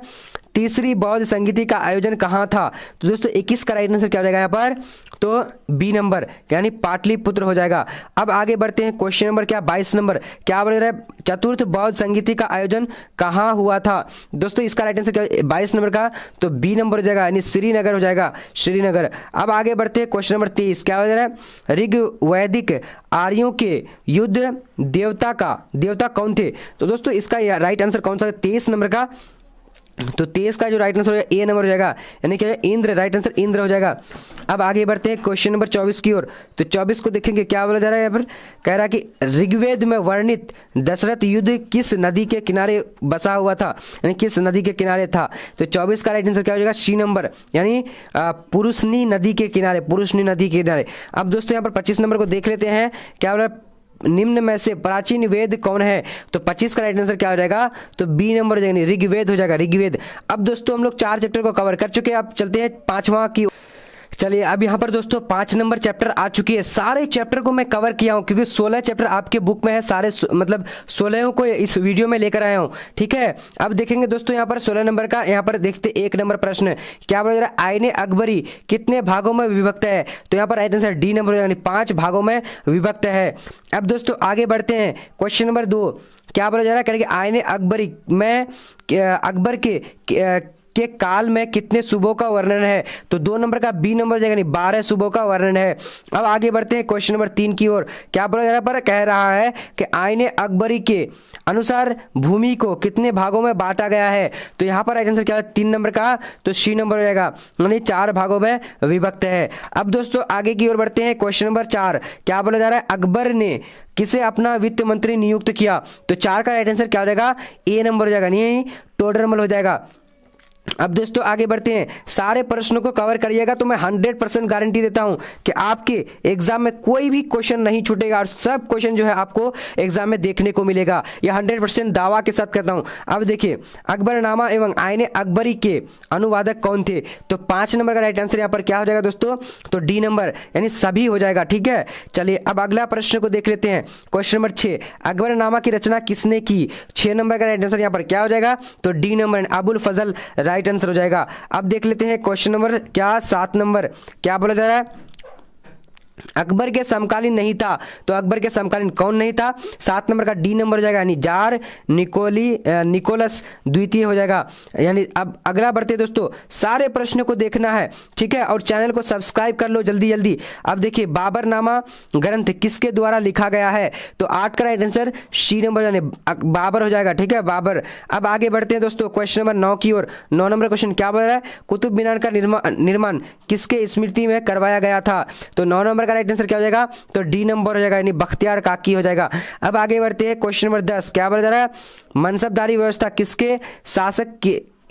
तीसरी बौद्ध संगीति का आयोजन कहाँ था? तो दोस्तों 21 का राइट आंसर क्या हो जाएगा यहाँ पर? तो बी नंबर यानी पाटलिपुत्र हो जाएगा। अब आगे बढ़ते हैं, क्वेश्चन नंबर क्या 22 नंबर क्या बोल रहा है? चतुर्थ बौद्ध संगीति का आयोजन कहाँ हुआ था? दोस्तों इसका राइट आंसर क्या 22 नंबर का? तो बी नंबर हो जाएगा यानी श्रीनगर हो जाएगा, श्रीनगर। अब आगे बढ़ते हैं, क्वेश्चन नंबर 23 क्या हो रहा है? ऋग्वैदिक आर्यों के युद्ध देवता कौन थे? तो दोस्तों इसका राइट आंसर कौन सा है 23 नंबर का? तो 23 का जो राइट आंसर हो जाएगा ए नंबर हो जाएगा, यानी क्या है? इंद्र, राइट आंसर इंद्र हो जाएगा। अब आगे बढ़ते हैं क्वेश्चन नंबर 24 की ओर। तो 24 को देखेंगे क्या बोला जा रहा है यहाँ पर? कह रहा है कि ऋग्वेद में वर्णित दशरथ युद्ध किस नदी के किनारे बसा हुआ था, यानी किस नदी के किनारे था? तो 24 का राइट आंसर क्या हो जाएगा? सी नंबर यानी पुरुषनी नदी के किनारे, पुरुषनी नदी के किनारे। अब दोस्तों यहाँ पर 25 नंबर को देख लेते हैं, क्या बोला? निम्न में से प्राचीन वेद कौन है? तो 25 का राइट आंसर क्या हो जाएगा? तो बी नंबर हो जाएगा, ऋग्वेद हो जाएगा, ऋग्वेद। अब दोस्तों हम लोग 4 चैप्टर को कवर कर चुके हैं, अब चलते हैं 5वां की। चलिए अब यहाँ पर दोस्तों 5 नंबर चैप्टर आ चुकी है। सारे चैप्टर को मैं कवर किया हूँ क्योंकि 16 चैप्टर आपके बुक में है, सारे मतलब 16 को इस वीडियो में लेकर आया हूँ, ठीक है। अब देखेंगे दोस्तों यहाँ पर 16 नंबर का, यहाँ पर देखते 1 नंबर प्रश्न क्या बोल रहा है? आईने अकबरी कितने भागों में विभक्त है? तो यहाँ पर राइट आंसर डी नंबर यानी 5 भागों में विभक्त है। अब दोस्तों आगे बढ़ते हैं, क्वेश्चन नंबर 2 क्या बोला जा रहा है? करेंगे आईने अकबरी में अकबर के काल में कितने सूबों का वर्णन है? तो 2 नंबर का बी नंबर जाएगा, नहीं 12 सूबों का वर्णन है। अब आगे बढ़ते हैं क्वेश्चन नंबर 3 की ओर। क्या बोला जा रहा है? कह रहा है कि आईने अकबरी के अनुसार भूमि को कितने भागों में बांटा गया है? तो यहाँ पर राइट आंसर क्या है? 3 नंबर का, तो सी नंबर हो जाएगा, यानी 4 भागों में विभक्त है। अब दोस्तों आगे की ओर बढ़ते हैं, क्वेश्चन नंबर 4 क्या बोला जा रहा है? अकबर ने किसे अपना वित्त मंत्री नियुक्त किया? तो 4 का राइट आंसर क्या हो जाएगा? ए नंबर हो जाएगा, नहीं टोडरमल हो जाएगा। अब दोस्तों आगे बढ़ते हैं, सारे प्रश्नों को कवर करिएगा तो मैं 100% गारंटी देता हूं कि आपके एग्जाम में कोई भी क्वेश्चन नहीं छूटेगा और सब क्वेश्चन जो है आपको एग्जाम में देखने को मिलेगा, यह 100% दावा के साथ कहता हूं। अब देखिए, अकबरनामा एवं आईने अकबरी के अनुवादक कौन थे? तो 5 नंबर का राइट आंसर यहाँ पर क्या हो जाएगा दोस्तों? तो डी नंबर यानी सभी हो जाएगा, ठीक है। चलिए अब अगला प्रश्न को देख लेते हैं, क्वेश्चन नंबर 6 अकबरनामा की रचना किसने की? 6 नंबर का राइट आंसर यहाँ पर क्या हो जाएगा? तो डी नंबर अबुल फजल राइट आंसर हो जाएगा। अब देख लेते हैं क्वेश्चन नंबर क्या 7 नंबर क्या बोला जा रहा है? अकबर के समकालीन नहीं था, तो अकबर के समकालीन कौन नहीं था? 7 नंबर का डी नंबर हो जाएगा, यानी जार निकोलस द्वितीय हो जाएगा। यानी अब अगला बढ़ते दोस्तों, सारे प्रश्नों को देखना है, ठीक है, और चैनल को सब्सक्राइब कर लो जल्दी जल्दी। अब देखिए, बाबरनामा ग्रंथ किसके द्वारा लिखा गया है? तो 8 का राइट आंसर सी नंबर यानी बाबर हो जाएगा, ठीक है, बाबर। अब आगे बढ़ते हैं दोस्तों क्वेश्चन नंबर 9 की ओर। 9 नंबर क्वेश्चन क्या बोल रहा है? कुतुब मीनार का निर्माण किसके स्मृति में करवाया गया था? तो 9 नंबर का राइट आंसर क्या हो जाएगा? तो डी नंबर हो जाएगा, यानी बख्तियार काकी हो जाएगा। अब आगे बढ़ते हैं क्वेश्चन नंबर 10 क्या बोला जा रहा है? मनसबदारी व्यवस्था किसके शासक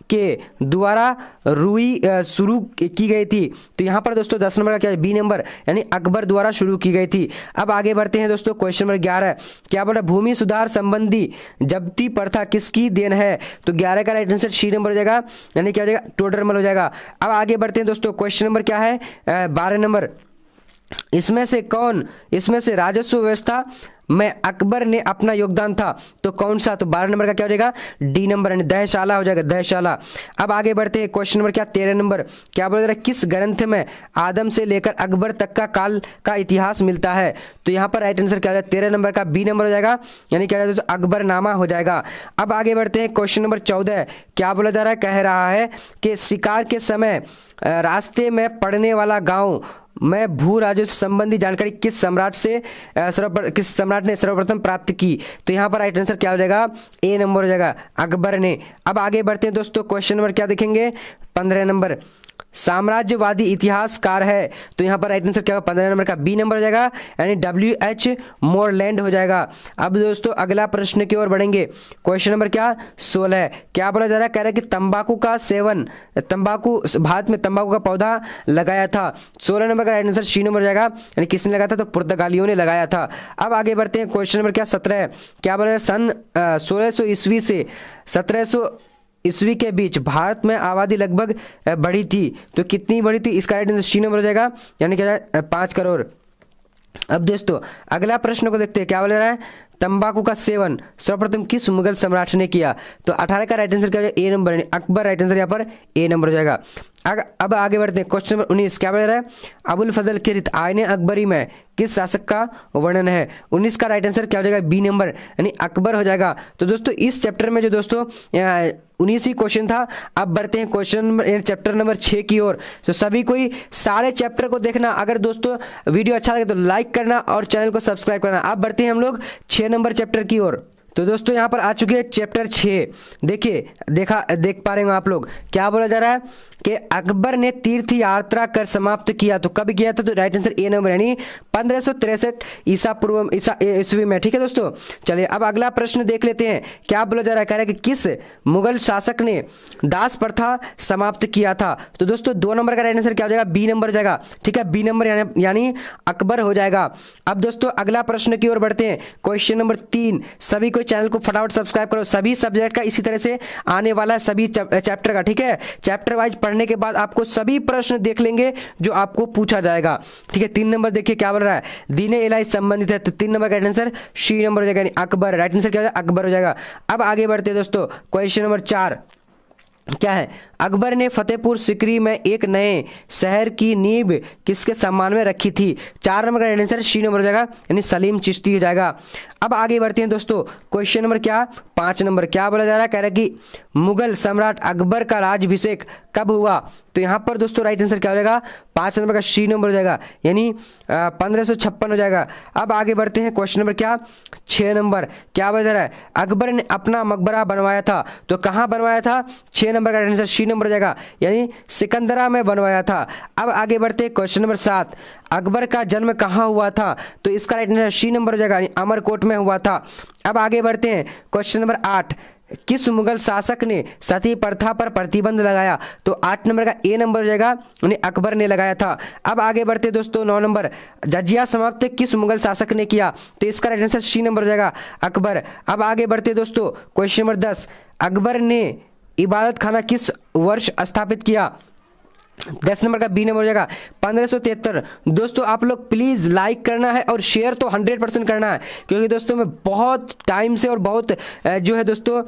के द्वारा शुरू की गई थी? तो यहाँ पर दोस्तों 10 नंबर का क्या है? बी नंबर यानी अकबर द्वारा शुरू की गई थी। अब आगे बढ़ते हैं दोस्तों क्वेश्चन नंबर 11 क्या बोला? भूमि सुधार संबंधी जब्ती प्रथा किसकी देन है? तो 11 का राइट आंसर सी नंबर हो जाएगा, यानी क्या हो जाएगा? टोडरमल हो जाएगा। अब आगे बढ़ते हैं दोस्तों, क्वेश्चन नंबर क्या है? 12 नंबर इसमें से राजस्व व्यवस्था में अकबर ने अपना योगदान था, तो कौन सा? तो 12 नंबर का क्या हो जाएगा? डी नंबर यानी दहशाला हो जाएगा, दहशाला। अब आगे बढ़ते हैं क्वेश्चन नंबर क्या 13 नंबर क्या बोल रहा है? किस ग्रंथ में आदम से लेकर अकबर तक का काल का इतिहास मिलता है? तो यहाँ पर राइट आंसर क्या हो जाएगा? 13 नंबर का बी नंबर हो जाएगा, यानी क्या तो अकबरनामा हो जाएगा। अब आगे बढ़ते हैं क्वेश्चन नंबर 14 क्या बोला जा रहा है? कह रहा है कि शिकार के समय रास्ते में पड़ने वाला गाँव में भू राजस्व संबंधी जानकारी किस सम्राट ने सर्वप्रथम प्राप्त की? तो यहाँ पर राइट आंसर क्या हो जाएगा? ए नंबर हो जाएगा, अकबर ने। अब आगे बढ़ते हैं दोस्तों, क्वेश्चन नंबर क्या देखेंगे? 15 नंबर साम्राज्यवादी इतिहासकार है? तो यहाँ पर राइट आंसर क्या होगा? 15 नंबर का बी नंबर हो जाएगा, यानी WH मोरलैंड हो जाएगा। अब दोस्तों अगला प्रश्न की ओर बढ़ेंगे। क्वेश्चन नंबर क्या? 16 क्या बोला जा रहा है? कह रहा है कि तंबाकू का सेवन, तंबाकू, भारत में तंबाकू का पौधा लगाया था। 16 नंबर का राइट आंसर सी नंबर हो जाएगा, यानी किसने लगाया था? तो पुर्तगालियों ने लगाया था। अब आगे बढ़ते हैं। क्वेश्चन नंबर क्या? 17 क्या बोला? सन 1600 ईस्वी से 1700 ईस्वी के बीच भारत में आबादी लगभग बढ़ी थी। तो कितनी बढ़ी थी? इसका राइट आंसर सी नंबर हो जाएगा, यानी क्या 5 करोड़। अब दोस्तों अगला प्रश्न को देखते हैं। क्या बोल रहा है? तंबाकू का सेवन सर्वप्रथम किस मुगल सम्राट ने किया? तो 18 का राइट आंसर क्या हो जाएगा? ए नंबर, यानी अकबर राइट आंसर यहाँ पर ए नंबर हो जाएगा। अब आगे बढ़ते हैं। क्वेश्चन नंबर 19 क्या बोल रहा है? अबुल फजल किरित आईने अकबरी में किस शासक का वर्णन है? 19 का राइट आंसर क्या हो जाएगा? बी नंबर, यानी अकबर हो जाएगा। तो दोस्तों इस चैप्टर में जो दोस्तों 19 ही क्वेश्चन था। अब बढ़ते हैं क्वेश्चन नंबर चैप्टर नंबर 6 की ओर। तो सभी कोई सारे चैप्टर को देखना। अगर दोस्तों वीडियो अच्छा लगे तो लाइक करना और चैनल को सब्सक्राइब करना। अब बढ़ते हैं हम लोग 6 नंबर चैप्टर की ओर। तो दोस्तों यहाँ पर आ चुके हैं चैप्टर 6। देखिए देख पा रहे हो आप लोग। क्या बोला जा रहा है कि अकबर ने तीर्थ यात्रा कर समाप्त किया। तो कब किया था? तो राइट आंसर ए नंबर, यानी 1563 ईस्वी में। ठीक है दोस्तों, चलिए अब अगला प्रश्न देख लेते हैं। क्या बोला जा रहा है? कह रहा है कि किस मुगल शासक ने दास प्रथा समाप्त किया था? तो दोस्तों 2 नंबर का राइट आंसर क्या हो जाएगा? बी नंबर हो जाएगा। ठीक है, बी नंबर यानी अकबर हो जाएगा। अब दोस्तों अगला प्रश्न की ओर बढ़ते हैं। Question number 3। सभी को चैनल को फटाफट सब्सक्राइब करो। सभी सब्जेक्ट का इसी तरह से आने वाला है, सभी चैप्टर का। ठीक है, चैप्टर वाइज पढ़ने के बाद आपको सभी प्रश्न देख लेंगे जो आपको पूछा जाएगा। ठीक है, 3 नंबर देखिए क्या बोल रहा है? दीन इलाही संबंधित है। तो 3 नंबर का राइट आंसर सी नंबर हो जाएगा, यानी अकबर। राइट आंसर क्या हो जाएगा? अकबर हो जाएगा। अब आगे बढ़ते हैं दोस्तों। क्वेश्चन नंबर 4 क्या है? अकबर ने फतेहपुर सिकरी में एक नए शहर की नींव किसके सम्मान में रखी थी? 4 नंबर का राइट आंसर सी नंबर हो जाएगा, यानी सलीम चिश्ती हो जाएगा। अब आगे बढ़ते हैं दोस्तों। क्वेश्चन नंबर क्या? 5 नंबर क्या बोला जा रहा है? कह रहा है कि मुगल सम्राट अकबर का राज्याभिषेक कब हुआ? तो यहाँ पर दोस्तों राइट आंसर क्या हो जाएगा? 5 नंबर का सी नंबर हो जाएगा, यानी 1556 हो जाएगा। अब आगे बढ़ते हैं। क्वेश्चन नंबर क्या? 6 नंबर क्या बोला जा रहा है? अकबर ने अपना मकबरा बनवाया था। तो कहाँ बनवाया था? 6 नंबर का आंसर सी नंबर हो जाएगा, यानी सिकंदरा में बनवाया था। अब आगे बढ़ते हैं। क्वेश्चन नंबर 7 अकबर का जन्म कहाँ हुआ था? तो इसका राइट आंसर सी नंबर हो जाएगा, यानी अमरकोट में हुआ था। अब आगे बढ़ते हैं। क्वेश्चन नंबर 8 किस मुगल शासक ने सती प्रथा पर प्रतिबंध लगाया? तो 8 नंबर का ए नंबर हो जाएगा, यानी अकबर ने लगाया था। अब आगे बढ़ते हैं दोस्तों। 9 नंबर जजिया समाप्त किस मुगल शासक ने किया? तो इसका राइट आंसर सी नंबर हो जाएगा, अकबर। अब आगे बढ़ते हैं दोस्तों। क्वेश्चन नंबर 10 अकबर ने इबादत खाना किस वर्ष स्थापित किया? 10 नंबर का बी नंबर हो जाएगा, 1573। दोस्तों आप लोग प्लीज लाइक करना है और शेयर तो 100% करना है, क्योंकि दोस्तों मैं बहुत टाइम से और बहुत जो है दोस्तों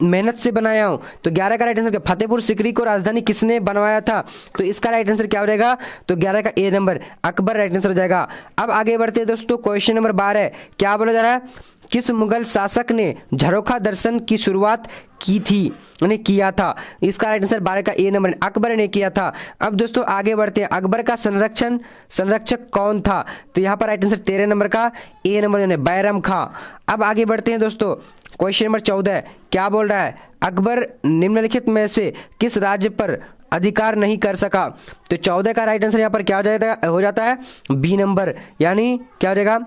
मेहनत से बनाया हूं। तो 11 का राइट आंसर फतेहपुर सिकरी को राजधानी किसने बनवाया था? तो इसका राइट आंसर क्या हो जाएगा? तो 11 का ए नंबर अकबर राइट आंसर हो जाएगा। अब आगे बढ़ते हैं दोस्तों। क्वेश्चन नंबर 12 क्या बोला जा रहा है? किस मुगल शासक ने झरोखा दर्शन की शुरुआत की थी, यानी किया था? इसका राइट आंसर 12 का ए नंबर अकबर ने किया था। अब दोस्तों आगे बढ़ते हैं। अकबर का संरक्षक कौन था? तो यहाँ पर राइट आंसर 13 नंबर का ए नंबर, यानी बैरम खां। अब आगे बढ़ते हैं दोस्तों। क्वेश्चन नंबर 14 क्या बोल रहा है? अकबर निम्नलिखित में से किस राज्य पर अधिकार नहीं कर सका? तो 14 का राइट आंसर यहाँ पर क्या हो जाता है? बी नंबर, यानी क्या हो जाएगा?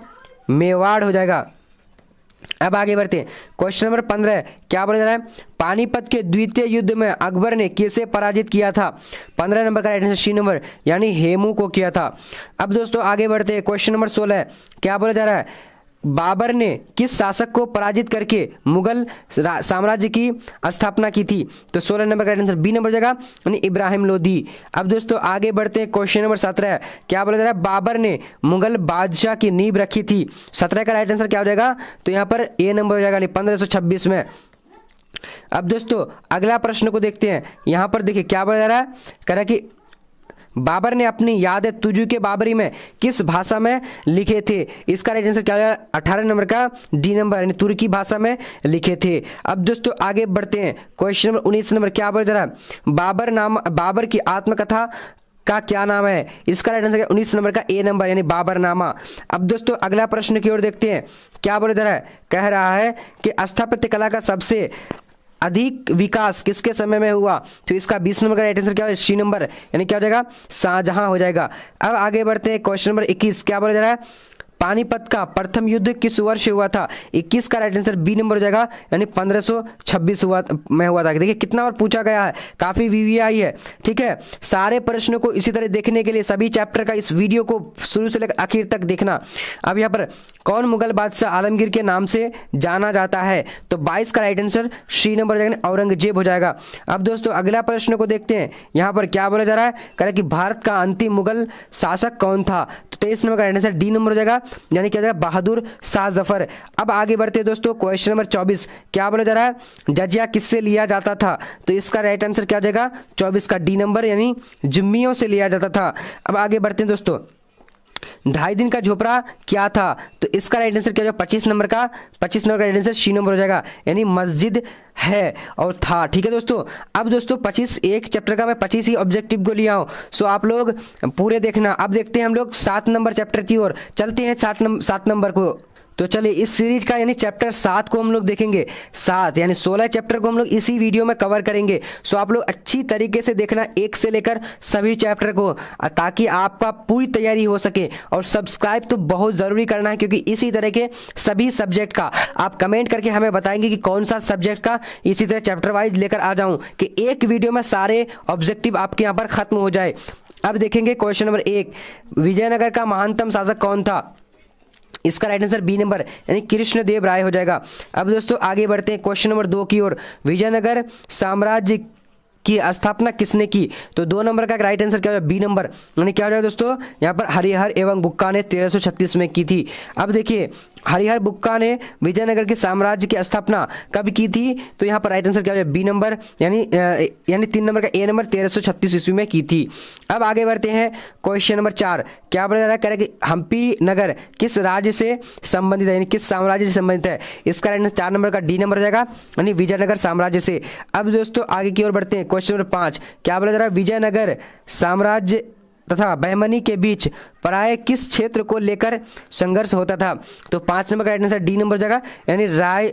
मेवाड़ हो जाएगा। अब आगे बढ़ते हैं। क्वेश्चन नंबर 15 क्या बोला जा रहा है? पानीपत के द्वितीय युद्ध में अकबर ने किसे पराजित किया था? 15 नंबर का राइट आंसर सी नंबर, यानी हेमू को किया था। अब दोस्तों आगे बढ़ते हैं। क्वेश्चन नंबर 16 क्या बोला जा रहा है? बाबर ने किस शासक को पराजित करके मुगल साम्राज्य की स्थापना की थी? तो 16 नंबर का आंसर बी नंबर हो जाएगा, यानी इब्राहिम लोदी। अब दोस्तों आगे बढ़ते हैं। क्वेश्चन नंबर 17 क्या बोला जा रहा है? बाबर ने मुगल बादशाह की नींव रखी थी। 17 का राइट आंसर क्या हो जाएगा? तो यहाँ पर ए नंबर हो जाएगा, यानी 1526 में। अब दोस्तों अगला प्रश्न को देखते हैं। यहाँ पर देखिए क्या बोला जा रहा है? कह रहा है कि बाबर ने अपनी यादें तुजू के बाबरी में किस भाषा में लिखे थे? इसका राइट आंसर क्या है? 18 नंबर का डी नंबर, यानी तुर्की भाषा में लिखे थे। अब दोस्तों आगे बढ़ते हैं। क्वेश्चन नंबर 19 नंबर क्या बोल रहा है? बाबर की आत्मकथा का क्या नाम है? इसका राइट आंसर 19 नंबर का ए नंबर, यानी बाबरनामा। अब दोस्तों अगला प्रश्न की ओर देखते हैं। क्या बोल रहा है? कह रहा है कि स्थापत्य कला का सबसे अधिक विकास किसके समय में हुआ? तो इसका 20 नंबर का राइट आंसर क्या है? सी नंबर, यानी क्या हो जाएगा? शाहजहां हो जाएगा। अब आगे बढ़ते हैं क्वेश्चन नंबर 21। क्या बोला जा रहा है? पानीपत का प्रथम युद्ध किस वर्ष हुआ था? 21 का राइट आंसर बी नंबर हो जाएगा, यानी 1526 में हुआ था। देखिए कितना और पूछा गया है, काफी वीवीआई है। ठीक है, सारे प्रश्नों को इसी तरह देखने के लिए सभी चैप्टर का इस वीडियो को शुरू से लेकर आखिर तक देखना। अब यहाँ पर कौन मुगल बादशाह आलमगीर के नाम से जाना जाता है? तो 22 का राइट आंसर सी नंबर हो जाएगा, औरंगजेब हो जाएगा। अब दोस्तों अगला प्रश्न को देखते हैं। यहाँ पर क्या बोला जा रहा है? कह रहा है कि भारत का अंतिम मुगल शासक कौन था? तो 23 नंबर का राइट आंसर डी नंबर हो जाएगा, यानी क्या जाएगा? बहादुर शाह जफर। अब आगे बढ़ते हैं दोस्तों, क्वेश्चन नंबर 24। क्या बोला जा रहा है? जजिया किससे लिया जाता था? तो इसका राइट आंसर क्या हो जाएगा? 24 का डी नंबर, यानी जिम्मियों से लिया जाता था। अब आगे बढ़ते हैं दोस्तों, 2.5 दिन का झोपड़ा क्या था? तो इसका राइट आंसर क्या हो जाएगा? 25 नंबर का राइट आंसर सी नंबर हो जाएगा, यानी मस्जिद है और था। ठीक है दोस्तों, अब दोस्तों 25 एक चैप्टर का मैं 25 ही ऑब्जेक्टिव को लिया हूं, सो आप लोग पूरे देखना। अब देखते हैं हम लोग 7 नंबर चैप्टर की ओर चलते हैं। 7 नंबर को, तो चलिए इस सीरीज का यानी चैप्टर 7 को हम लोग देखेंगे। 7 यानी 16 चैप्टर को हम लोग इसी वीडियो में कवर करेंगे। सो आप लोग अच्छी तरीके से देखना, एक से लेकर सभी चैप्टर को, ताकि आपका पूरी तैयारी हो सके। और सब्सक्राइब तो बहुत ज़रूरी करना है, क्योंकि इसी तरह के सभी सब्जेक्ट का आप कमेंट करके हमें बताएंगे कि कौन सा सब्जेक्ट का इसी तरह चैप्टर वाइज लेकर आ जाऊँ, कि एक वीडियो में सारे ऑब्जेक्टिव आपके यहाँ पर खत्म हो जाए। अब देखेंगे क्वेश्चन नंबर 1, विजयनगर का महानतम शासक कौन था? इसका राइट आंसर बी नंबर, यानी कृष्णदेव राय हो जाएगा। अब दोस्तों आगे बढ़ते हैं क्वेश्चन नंबर 2 की ओर। विजयनगर साम्राज्य की स्थापना किसने की? तो 2 नंबर का राइट आंसर क्या हो जाएगा? बी नंबर, यानी क्या हो जाएगा दोस्तों? यहाँ पर हरिहर एवं बुक्का ने 1336 में की थी। अब देखिए हरिहर बुक्का ने विजयनगर के साम्राज्य की स्थापना कब की थी? तो यहाँ पर राइट आंसर क्या हो जाएगा? बी नंबर, यानी 3 नंबर का ए नंबर 1336 ईस्वी में की थी। अब आगे बढ़ते हैं क्वेश्चन नंबर 4। क्या बोला जा रहा है? कह रहा है कि हम्पी नगर किस राज्य से संबंधित है, यानी किस साम्राज्य से संबंधित है? इसका राइट आंसर 4 नंबर का डी नंबर हो जाएगा, यानी विजयनगर साम्राज्य से। अब दोस्तों आगे की ओर बढ़ते हैं। Question number 5। क्या बोला जा रहा है? विजयनगर साम्राज्य तथा बहमनी के बीच प्राय किस क्षेत्र को लेकर संघर्ष होता था? तो 5 नंबर का राइट आंसर डी नंबर हो जाएगा, यानी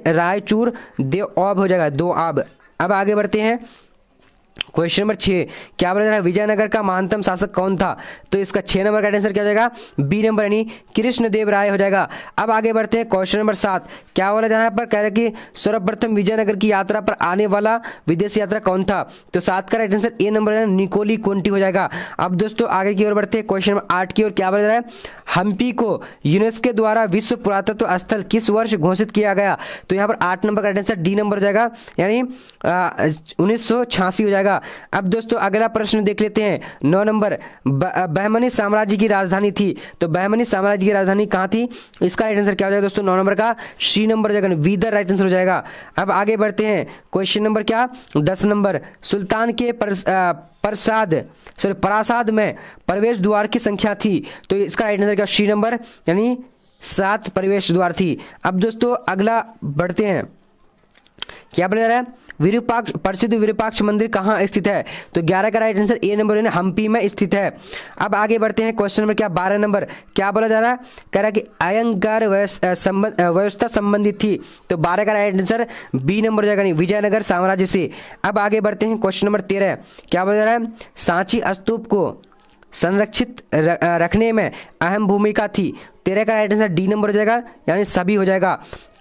रायचूर देवआब हो जाएगा, दोआब। अब आगे बढ़ते हैं क्वेश्चन नंबर 6। क्या बोला जा रहा है? विजयनगर का महानतम शासक कौन था? तो इसका 6 नंबर का आंसर क्या हो जाएगा? बी नंबर, यानी कृष्णदेव राय हो जाएगा। अब आगे बढ़ते हैं क्वेश्चन नंबर 7। क्या बोला जा रहा है? पर कह रहे कि सर्वप्रथम विजयनगर की यात्रा पर आने वाला विदेशी यात्रा कौन था? तो 7 का right answer A number, Nicolo Conti हो जाएगा। अब दोस्तों आगे की ओर बढ़ते हैं क्वेश्चन नंबर 8 की ओर। क्या बोला जा रहा है? हम्पी को यूनेस्को द्वारा विश्व पुरातत्व स्थल किस वर्ष घोषित किया गया? तो यहाँ पर 8 नंबर का आंसर डी नंबर हो जाएगा, यानी 1986 हो जाएगा। अब दोस्तों अगला प्रश्न देख लेते हैं। 9 नंबर, बहमनी साम्राज्य की राजधानी थी। तो बहमनी साम्राज्य की राजधानी कहाँ थी? इसका राइट आंसर क्या हो जाएगा दोस्तों? 9 नंबर का सी नंबर हो जाएगा, बीदर राइट आंसर हो जाएगा। अब आगे बढ़ते हैं क्वेश्चन नंबर क्या? 10 नंबर, सुल्तान के प्रासाद में प्रवेश द्वार की संख्या थी। तो इसका राइट आंसर क्या? सी नंबर, यानी 7 प्रवेश द्वार थी। अब दोस्तों अगला बढ़ते हैं। क्या बोला जा रहा है? विरूपाक्ष, प्रसिद्ध विरूपाक्ष मंदिर कहाँ स्थित है? तो 11 का राइट आंसर ए नंबर, यानी हम्पी में स्थित है। अब आगे बढ़ते हैं क्वेश्चन नंबर क्या? 12 नंबर। क्या बोला जा रहा है? कह रहा है कि अयंगार व्यवस्था संबंधित थी। तो 12 का राइट आंसर बी नंबर हो जाएगा, नहीं विजयनगर साम्राज्य से। अब आगे बढ़ते हैं क्वेश्चन नंबर 13। क्या बोला जा रहा है? सांची स्तूप को संरक्षित रखने में अहम भूमिका थी। 13 का राइट आंसर डी नंबर हो जाएगा, यानी सभी हो जाएगा।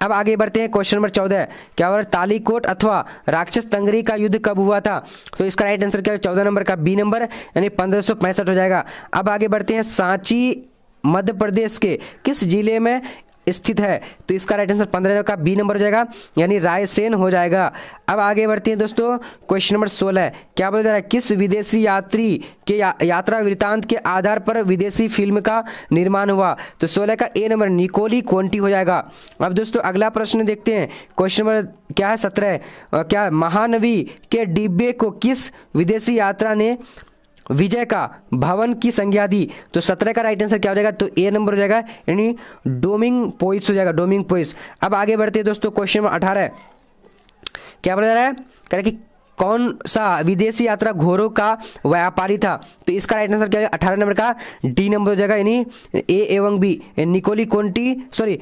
अब आगे बढ़ते हैं क्वेश्चन नंबर 14। क्या बोला? तालीकोट अथवा राक्षस तंगरी का युद्ध कब हुआ था? तो इसका राइट आंसर क्या है? 14 नंबर का बी नंबर, यानी 1565 हो जाएगा। अब आगे बढ़ते हैं। सांची मध्य प्रदेश के किस जिले में स्थित है? तो इसका राइट आंसर 15 का बी नंबर हो जाएगा, यानी रायसेन हो जाएगा। अब आगे बढ़ते हैं दोस्तों क्वेश्चन नंबर 16। क्या बोला जा रहा है? किस विदेशी यात्री के यात्रा वृत्तांत के आधार पर विदेशी फिल्म का निर्माण हुआ? तो 16 का ए नंबर, निकोली कोंटी हो जाएगा। अब दोस्तों अगला प्रश्न देखते हैं। क्वेश्चन नंबर क्या है? 17। क्या महानवी के डिब्बे को किस विदेशी यात्रा ने विजय का भवन की संज्ञा दी? तो 17 का राइट आंसर क्या हो जाएगा? तो ए नंबर हो जाएगा, यानी डोमिंग पोइस हो जाएगा, डोमिंग पोइस। अब आगे बढ़ते हैं दोस्तों क्वेश्चन नंबर 18। क्या बोला जा रहा है? कह रहा है कि कौन सा विदेशी यात्रा घोड़ों का व्यापारी था? तो इसका राइट आंसर क्या है? 18 नंबर का डी नंबर हो जाएगा, यानी ए एवं बी, निकोली कोंटी, सॉरी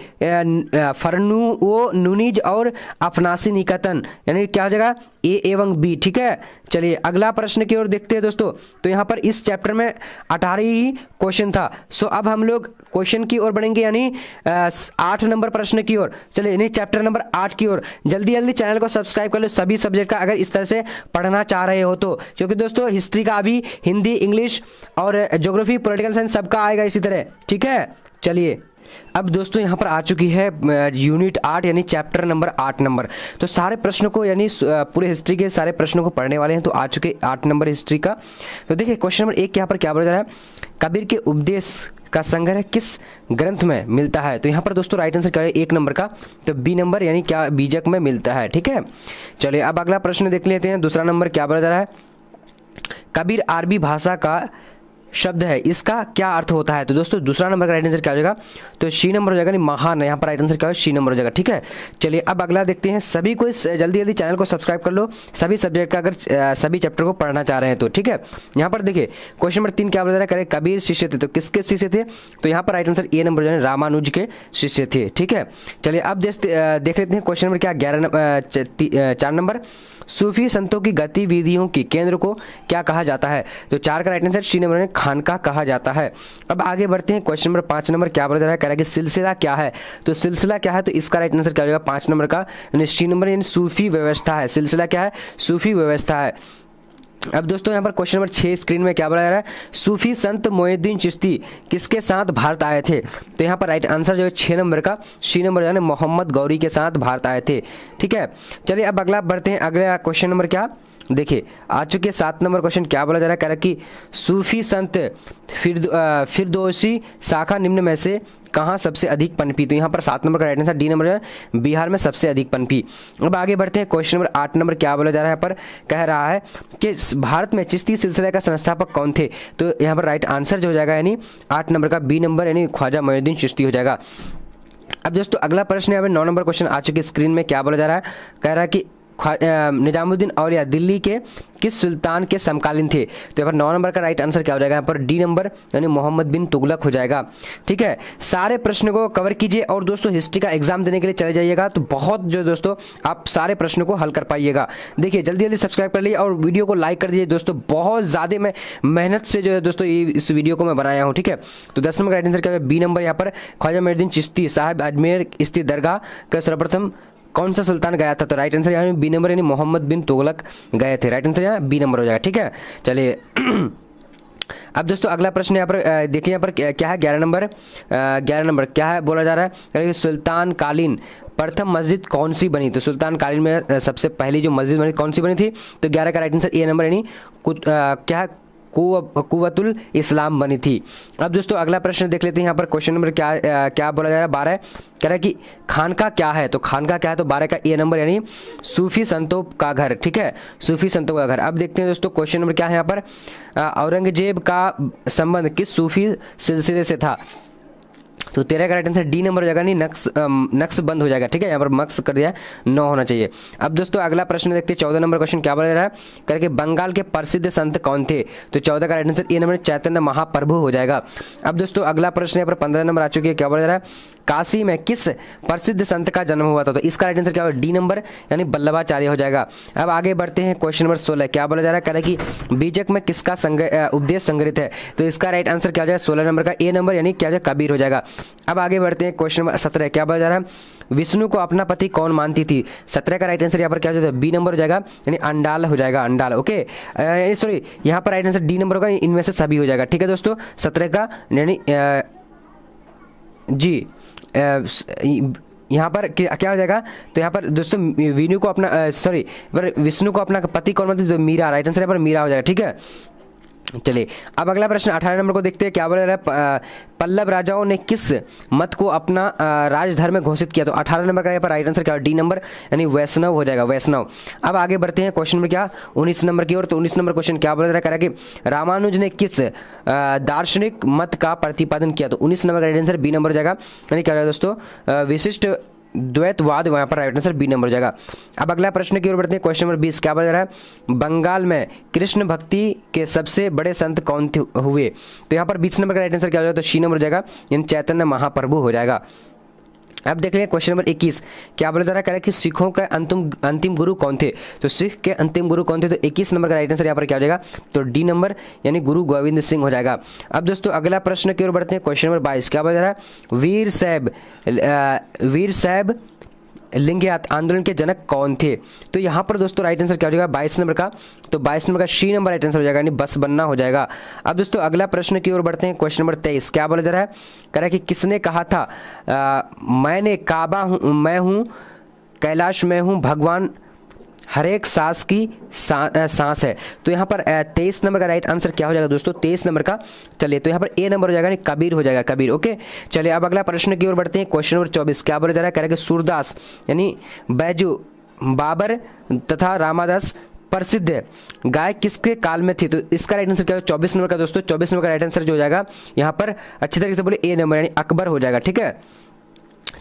फर्नुओ नुनीज और अफनासी निकतन, यानी क्या हो जाएगा? ए एवं बी। ठीक है, चलिए अगला प्रश्न की ओर देखते हैं दोस्तों। तो यहाँ पर इस चैप्टर में 18 ही क्वेश्चन था। सो अब हम लोग क्वेश्चन की ओर बढ़ेंगे, यानी 8 नंबर प्रश्न की ओर। चलिए यानी चैप्टर नंबर 8 की ओर। जल्दी जल्दी चैनल को सब्सक्राइब कर लो सभी सब्जेक्ट का, अगर इस तरह से पढ़ना चाह रहे हो तो, क्योंकि दोस्तों हिस्ट्री का अभी हिंदी, इंग्लिश और ज्योग्राफी, पॉलिटिकल साइंस सबका आएगा इसी तरह। ठीक है, चलिए अब दोस्तों यहाँ पर आ चुकी है यूनिट 8 यानी चैप्टर नंबर 8 नंबर। तो सारे प्रश्नों को, यानी पूरे हिस्ट्री के सारे प्रश्नों को पढ़ने वाले हैं। तो आ चुके 8 नंबर हिस्ट्री का। तो देखिए क्वेश्चन नंबर 1 यहाँ पर क्या बोला जा रहा है? कबीर के उपदेश का संग्रह किस ग्रंथ में मिलता है? तो यहाँ पर दोस्तों राइट आंसर क्या है? 1 नंबर का, तो बी नंबर यानी क्या, बीजक में मिलता है। ठीक है, चलिए अब अगला प्रश्न देख लेते हैं। दूसरा नंबर क्या बोला जा रहा है? कबीर अरबी भाषा का शब्द है, इसका क्या अर्थ होता है? तो दोस्तों दूसरा नंबर का राइट आंसर क्या हो जाएगा? तो सी नंबर हो जाएगा, नहीं महान। यहाँ पर राइट आंसर क्या है? सी नंबर हो जाएगा। ठीक है, चलिए अब अगला देखते हैं। सभी को जल्दी जल्दी चैनल को सब्सक्राइब कर लो सभी सब्जेक्ट का, अगर सभी चैप्टर को पढ़ना चाह रहे हैं तो। ठीक है, यहाँ पर देखिए क्वेश्चन नंबर 3 क्या बोला जा रहा है? कबीर शिष्य थे, तो किसके शिष्य थे? तो यहाँ पर राइट आंसर ए नंबर, यानी रामानुज के शिष्य थे। ठीक है, चलिए अब देख लेते हैं क्वेश्चन नंबर क्या, 4 नंबर। सूफी संतों की गतिविधियों की केंद्र को क्या कहा जाता है? तो 4 का राइट आंसर सी नंबर में खानका कहा जाता है। अब आगे बढ़ते हैं। क्वेश्चन नंबर 5 नंबर क्या बोला जा रहा है? कह रहा है कि सिलसिला क्या है? तो सिलसिला क्या है? तो इसका राइट आंसर क्या हो जाएगा? 5 नंबर का, यानी सी नंबर, यानी सूफी व्यवस्था है। सिलसिला क्या है? सूफी व्यवस्था है। अब दोस्तों यहाँ पर क्वेश्चन नंबर 6 स्क्रीन में क्या बोला जा रहा है? सूफी संत मोइनुद्दीन चिश्ती किसके साथ भारत आए थे? तो यहाँ पर राइट आंसर जो है 6 नंबर का, सी नंबर, यानी मोहम्मद गौरी के साथ भारत आए थे। ठीक है, चलिए अब अगला बढ़ते हैं। अगला क्वेश्चन नंबर क्या, देखिए आ चुके 7 नंबर क्वेश्चन। क्या बोला जा रहा है? कह रहा है कि सूफी संत फिरदौसी शाखा निम्न में से कहाँ सबसे अधिक पनपी? तो यहाँ पर 7 नंबर का राइट आंसर डी नंबर है, बिहार में सबसे अधिक पनपी। अब आगे बढ़ते हैं। क्वेश्चन नंबर 8 नंबर क्या बोला जा रहा है? यहाँ पर कह रहा है कि भारत में चिश्ती सिलसिले का संस्थापक कौन थे? तो यहाँ पर राइट आंसर जो हो जाएगा, यानी 8 नंबर का बी नंबर, यानी ख्वाजा मोइनुद्दीन चिश्ती हो जाएगा। अब दोस्तों अगला प्रश्न यहाँ पर 9 नंबर क्वेश्चन आ चुके स्क्रीन में। क्या बोला जा रहा है? कह रहा है कि निजामुद्दीन औलिया दिल्ली के किस सुल्तान के समकालीन थे? तो यहाँ पर 9 नंबर का राइट आंसर क्या हो जाएगा? यहाँ पर डी नंबर, यानी मोहम्मद बिन तुगलक हो जाएगा। ठीक है, सारे प्रश्न को कवर कीजिए और दोस्तों हिस्ट्री का एग्जाम देने के लिए चले जाइएगा, तो बहुत जो दोस्तों आप सारे प्रश्नों को हल कर पाइएगा। देखिए जल्दी जल्दी सब्सक्राइब कर लीजिए और वीडियो को लाइक कर दीजिए दोस्तों। बहुत ज़्यादा मैं मेहनत से जो है दोस्तों इस वीडियो को मैं बनाया हूँ। ठीक है, तो 10 नंबर का राइट आंसर क्या है? B number. यहाँ पर ख्वाजा मोइनुद्दीन चिश्ती साहब अजमेर स्थित दरगाह का सर्वप्रथम कौन सा सुल्तान गया था? तो राइट आंसर यहाँ बी नंबर, यानी मोहम्मद बिन तुगलक गए थे। राइट आंसर यहाँ बी नंबर हो जाएगा। ठीक है, चलिए अब दोस्तों अगला प्रश्न यहाँ पर देखिए, यहाँ पर क्या है? 11 नंबर। 11 नंबर क्या है बोला जा रहा है? सुल्तान कालीन प्रथम मस्जिद कौन सी बनी? तो सुल्तान कालीन में सबसे पहली जो मस्जिद बनी कौन सी बनी थी? तो 11 का राइट आंसर ए नंबर, यानी क्या है? कुव्वतुल इस्लाम बनी थी। अब दोस्तों अगला प्रश्न देख लेते हैं। यहाँ पर क्वेश्चन नंबर क्या बोला जा रहा है? 12 कह रहा है कि खानका क्या है? तो खानका क्या है? तो 12 का ए नंबर, यानी सूफी संतों का घर। ठीक है, सूफी संतों का घर। अब देखते हैं दोस्तों क्वेश्चन नंबर क्या है यहाँ पर? औरंगजेब का संबंध किस सूफी सिलसिले से था? तो 13 का राइट आंसर डी नंबर हो जाएगा, नहीं नक्श बंद हो जाएगा। ठीक है, यहाँ पर मक्स कर दिया, 9 होना चाहिए। अब दोस्तों अगला प्रश्न देखते हैं। 14 नंबर क्वेश्चन क्या बोला जा रहा है? करके बंगाल के प्रसिद्ध संत कौन थे? तो 14 का right answer A number, Chaitanya Mahaprabhu हो जाएगा। अब दोस्तों अगला प्रश्न यहाँ पर 15 नंबर आ चुकी है। क्या बोला जा रहा है? काशी में किस प्रसिद्ध संत का जन्म हुआ था? तो इसका राइट आंसर क्या होगा? डी नंबर, यानी वल्लभाचार्य हो जाएगा। अब आगे बढ़ते हैं। क्वेश्चन नंबर 16 क्या बोला जा रहा है? कह रहा है कि बीजक में किसका उपदेश संग्रहित है? तो इसका राइट आंसर क्या हो जाएगा? 16 नंबर का ए नंबर, यानी क्या हो जाएगा? कबीर हो जाएगा। अब आगे बढ़ते हैं। क्वेश्चन नंबर 17 क्या बोला जा रहा है? विष्णु को अपना पति कौन मानती थी? 17 का राइट आंसर यहाँ पर क्या हो जाएगा? बी नंबर हो जाएगा, यानी अंडाल हो जाएगा, अंडाल। ओके, सॉरी यहाँ पर राइट आंसर डी नंबर होगा, इनमें से सभी हो जाएगा। ठीक है दोस्तों, 17 का, यानी जी यहाँ पर क्या हो जाएगा? तो यहाँ पर दोस्तों विष्णु को अपना विष्णु को अपना पति कौन मानती थी? तो मीरा। राइट आंसर यहाँ पर मीरा हो जाएगा। ठीक है, चलिए अब अगला प्रश्न 18 नंबर को देखते हैं। क्या बोल रहा है? पल्लव राजाओं ने किस मत को अपना राजधर्म घोषित किया? तो 18 नंबर का यहाँ पर राइट आंसर क्या? डी नंबर, यानी वैष्णव हो जाएगा, वैष्णव। अब आगे बढ़ते हैं क्वेश्चन में क्या 19 नंबर की ओर। तो 19 नंबर क्वेश्चन क्या बोल रहा है? कि रामानुज ने किस दार्शनिक मत का प्रतिपादन किया? तो 19 नंबर का राइट आंसर बी नंबर हो जाएगा, यानी क्या दोस्तों विशिष्ट द्वैतवाद, वहाँ पर राइट आंसर बी नंबर हो जाएगा। अब अगला प्रश्न की ओर बढ़ते हैं। क्वेश्चन नंबर 20 क्या बता रहा है, बंगाल में कृष्ण भक्ति के सबसे बड़े संत कौन हुए? तो यहाँ पर 20 नंबर का राइट आंसर क्या हो जाएगा? तो सी नंबर हो जाएगा, यानी चैतन्य महाप्रभु हो जाएगा। अब देख लें क्वेश्चन नंबर 21 क्या बोला जा रहा है कि सिखों का अंतिम गुरु कौन थे? तो सिख के अंतिम गुरु कौन थे? तो 21 नंबर का राइट आंसर यहाँ पर क्या हो जाएगा? तो डी नंबर, यानी गुरु गोविंद सिंह हो जाएगा। अब दोस्तों अगला प्रश्न की ओर बढ़ते हैं। क्वेश्चन नंबर 22 क्या बोला जा रहा है, वीर साहब लिंगायत आंदोलन के जनक कौन थे? तो यहाँ पर दोस्तों राइट आंसर क्या हो जाएगा? 22 नंबर का, तो 22 नंबर का सी नंबर राइट आंसर हो जाएगा, यानी बस बनना हो जाएगा। अब दोस्तों अगला प्रश्न की ओर बढ़ते हैं। क्वेश्चन नंबर 23 क्या बोला जा रहा है, कह रहा है कि किसने कहा था मैंने काबा हूँ, मैं हूँ कैलाश में हूँ भगवान, हर एक सांस की सांस है? तो यहाँ पर 23 नंबर का राइट आंसर क्या हो जाएगा दोस्तों? 23 नंबर का, चलिए तो यहाँ पर ए नंबर हो जाएगा, कबीर हो जाएगा, कबीर। ओके, चलिए अब अगला प्रश्न की ओर बढ़ते हैं। क्वेश्चन नंबर 24 क्या बोला जा रहा है, कह रहा है कि सूरदास यानी बैजू, बाबर तथा रामादास प्रसिद्ध गायक किसके काल में थी? तो इसका राइट आंसर क्या है? 24 नंबर का दोस्तों, 24 नंबर का राइट आंसर जो हो जाएगा यहाँ पर अच्छी तरीके से बोले ए नंबर, यानी अकबर हो जाएगा। ठीक है,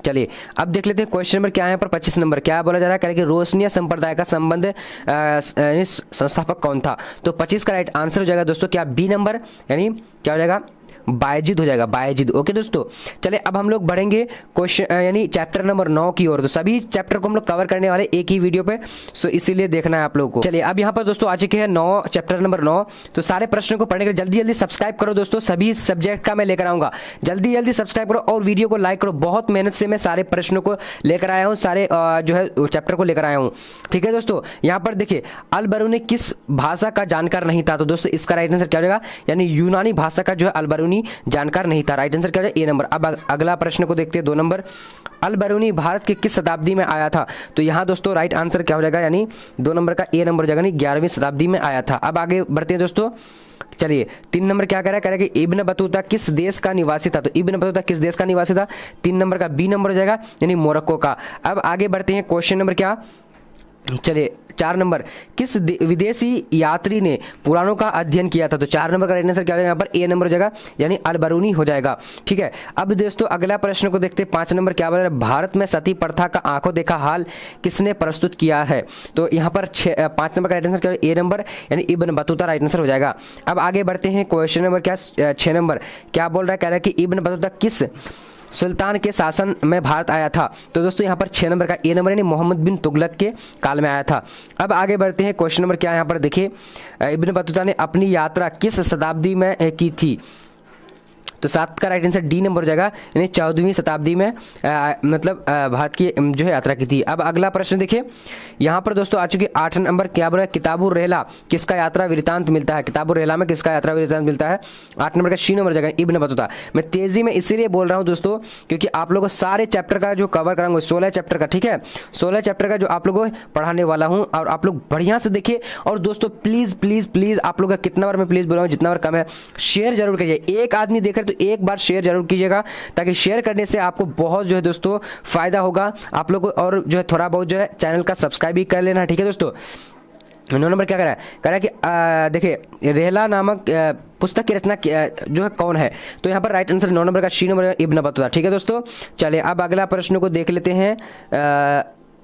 चलिए अब देख लेते हैं क्वेश्चन नंबर क्या है यहाँ पर 25 नंबर क्या बोला जा रहा है, कह रहे कि रोशनिया संप्रदाय का संबंध संस्थापक कौन था? तो 25 का राइट आंसर हो जाएगा दोस्तों क्या? बी नंबर, यानी क्या हो जाएगा? बायजिद हो जाएगा, बायजिद। ओके दोस्तों, चले अब हम लोग बढ़ेंगे क्वेश्चन यानी चैप्टर नंबर 9 की ओर। तो सभी चैप्टर को हम लोग कवर करने वाले एक ही वीडियो पे, सो इसीलिए देखना है आप लोगों को। चलिए अब यहाँ पर दोस्तों आ चुके हैं 9 चैप्टर नंबर 9। तो सारे प्रश्नों को पढ़ने के लिए जल्दी जल्दी सब्सक्राइब करो दोस्तों, सभी सब्जेक्ट का मैं लेकर आऊंगा, जल्दी जल्दी सब्सक्राइब करो और वीडियो को लाइक करो। बहुत मेहनत से मैं सारे प्रश्नों को लेकर आया हूँ, सारे जो है चैप्टर को लेकर आया हूँ। ठीक है दोस्तों, यहाँ पर देखिए अल बरूनी किस भाषा का जानकार नहीं था? तो दोस्तों इसका राइट आंसर क्या हो जाएगा? यानी यूनानी भाषा का जो है अल बरूनी जानकार नहीं था। राइट आंसर क्या हो जाएगा? ए नंबर। अब अगला प्रश्न को देखते हैं 2 नंबर, अल बरूनी भारत के किस शताब्दी में आया था? तो यहाँ दोस्तों राइट आंसर क्या हो जाएगा? यानी 2 नंबर का ए नंबर हो जाएगा, यानी 11वीं शताब्दी में आया था। अब आगे बढ़ते हैं दोस्तों, चलिए 3 नंबर क्या कह रहा है कि इब्न बतूता किस देश का निवासी था? तो इब्न बतूता किस देश का निवासी था? 3 नंबर का बी नंबर हो जाएगा, यानी मोरक्को का। अब आगे बढ़ते हैं क्वेश्चन नंबर क्या, चलिए 4 नंबर, किस विदेशी यात्री ने पुराणों का अध्ययन किया था? तो 4 नंबर का राइट आंसर क्या हो जाएगा? यहाँ पर ए नंबर हो जाएगा, यानी अल बरूनी हो जाएगा। ठीक है, अब दोस्तों अगला प्रश्न को देखते हैं 5 नंबर क्या बोल रहा है, भारत में सती प्रथा का आंखों देखा हाल किसने प्रस्तुत किया है? तो यहाँ पर 5 नंबर का राइट आंसर क्या है? ए नंबर, यानी इब्न बतूता राइट आंसर हो जाएगा। अब आगे बढ़ते हैं क्वेश्चन नंबर क्या 6 नंबर क्या बोल रहा है, कह रहा है कि इब्न बतूता किस सुल्तान के शासन में भारत आया था? तो दोस्तों यहाँ पर 6 नंबर का ए नंबर, यानी मोहम्मद बिन तुगलक के काल में आया था। अब आगे बढ़ते हैं क्वेश्चन नंबर क्या है यहाँ पर देखिए, इब्न बतूता ने अपनी यात्रा किस शताब्दी में की थी? तो 7 का राइट आंसर डी नंबर हो जाएगा, यानी 14वीं शताब्दी में मतलब भारत की जो है यात्रा की थी। अब अगला प्रश्न देखिए, यहाँ पर दोस्तों आ चुकी 8 नंबर क्या बोला है, किताबुर रहला किसका यात्रा वृतांत मिलता है? किताबुर रहला में किसका यात्रा वृतांत मिलता है? 8 नंबर का सी नंबर हो जाएगा, इब्न बतूता। मैं तेजी में इसीलिए बोल रहा हूँ दोस्तों क्योंकि आप लोगों को सारे चैप्टर का जो कवर कराऊंगा 16 चैप्टर का, ठीक है 16 चैप्टर का जो आप लोगों को पढ़ाने वाला हूँ, और आप लोग बढ़िया से देखिए। और दोस्तों प्लीज प्लीज प्लीज आप लोग का कितना बार मैं प्लीज बोल रहा हूँ, जितना बार कम है, शेयर जरूर कीजिए। एक आदमी देख रहे तो एक बार शेयर जरूर कीजिएगा, ताकि शेयर करने से आपको बहुत जो है दोस्तों फायदा होगा आप लोगों को, और जो है थोड़ा बहुत जो है चैनल का सब्सक्राइब भी कर लेना। ठीक है दोस्तों, 9 नंबर क्या कह रहा है कि देखिए रहला नामक पुस्तक की रचना जो है कौन है? तो यहाँ पर राइट आंसर 9 नंबर का सी नंबर इब्न बतूता। ठीक है दोस्तों, चलिए अब अगला प्रश्न को देख लेते हैं।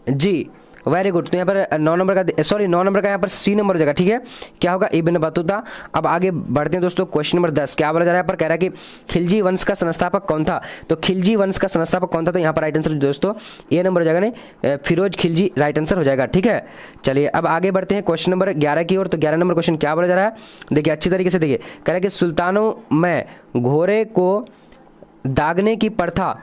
जी वेरी गुड, तो यहाँ पर 9 नंबर का यहाँ पर सी नंबर हो जाएगा। ठीक है, क्या होगा? Ibn Battuta. अब आगे बढ़ते हैं दोस्तों, क्वेश्चन नंबर 10 क्या बोला जा रहा है, पर कह रहा है कि खिलजी वंश का संस्थापक कौन था? तो खिलजी वंश का संस्थापक कौन था? तो यहाँ पर राइट आंसर दोस्तों ए नंबर हो जाएगा, नहीं फिरोज खिलजी राइट आंसर हो जाएगा। ठीक है, चलिए अब आगे बढ़ते हैं क्वेश्चन नंबर 11 की ओर। तो 11 नंबर क्वेश्चन क्या बोला जा रहा है, देखिए अच्छी तरीके से देखिए, कह रहा है कि सुल्तानों में घोड़े को दागने की प्रथा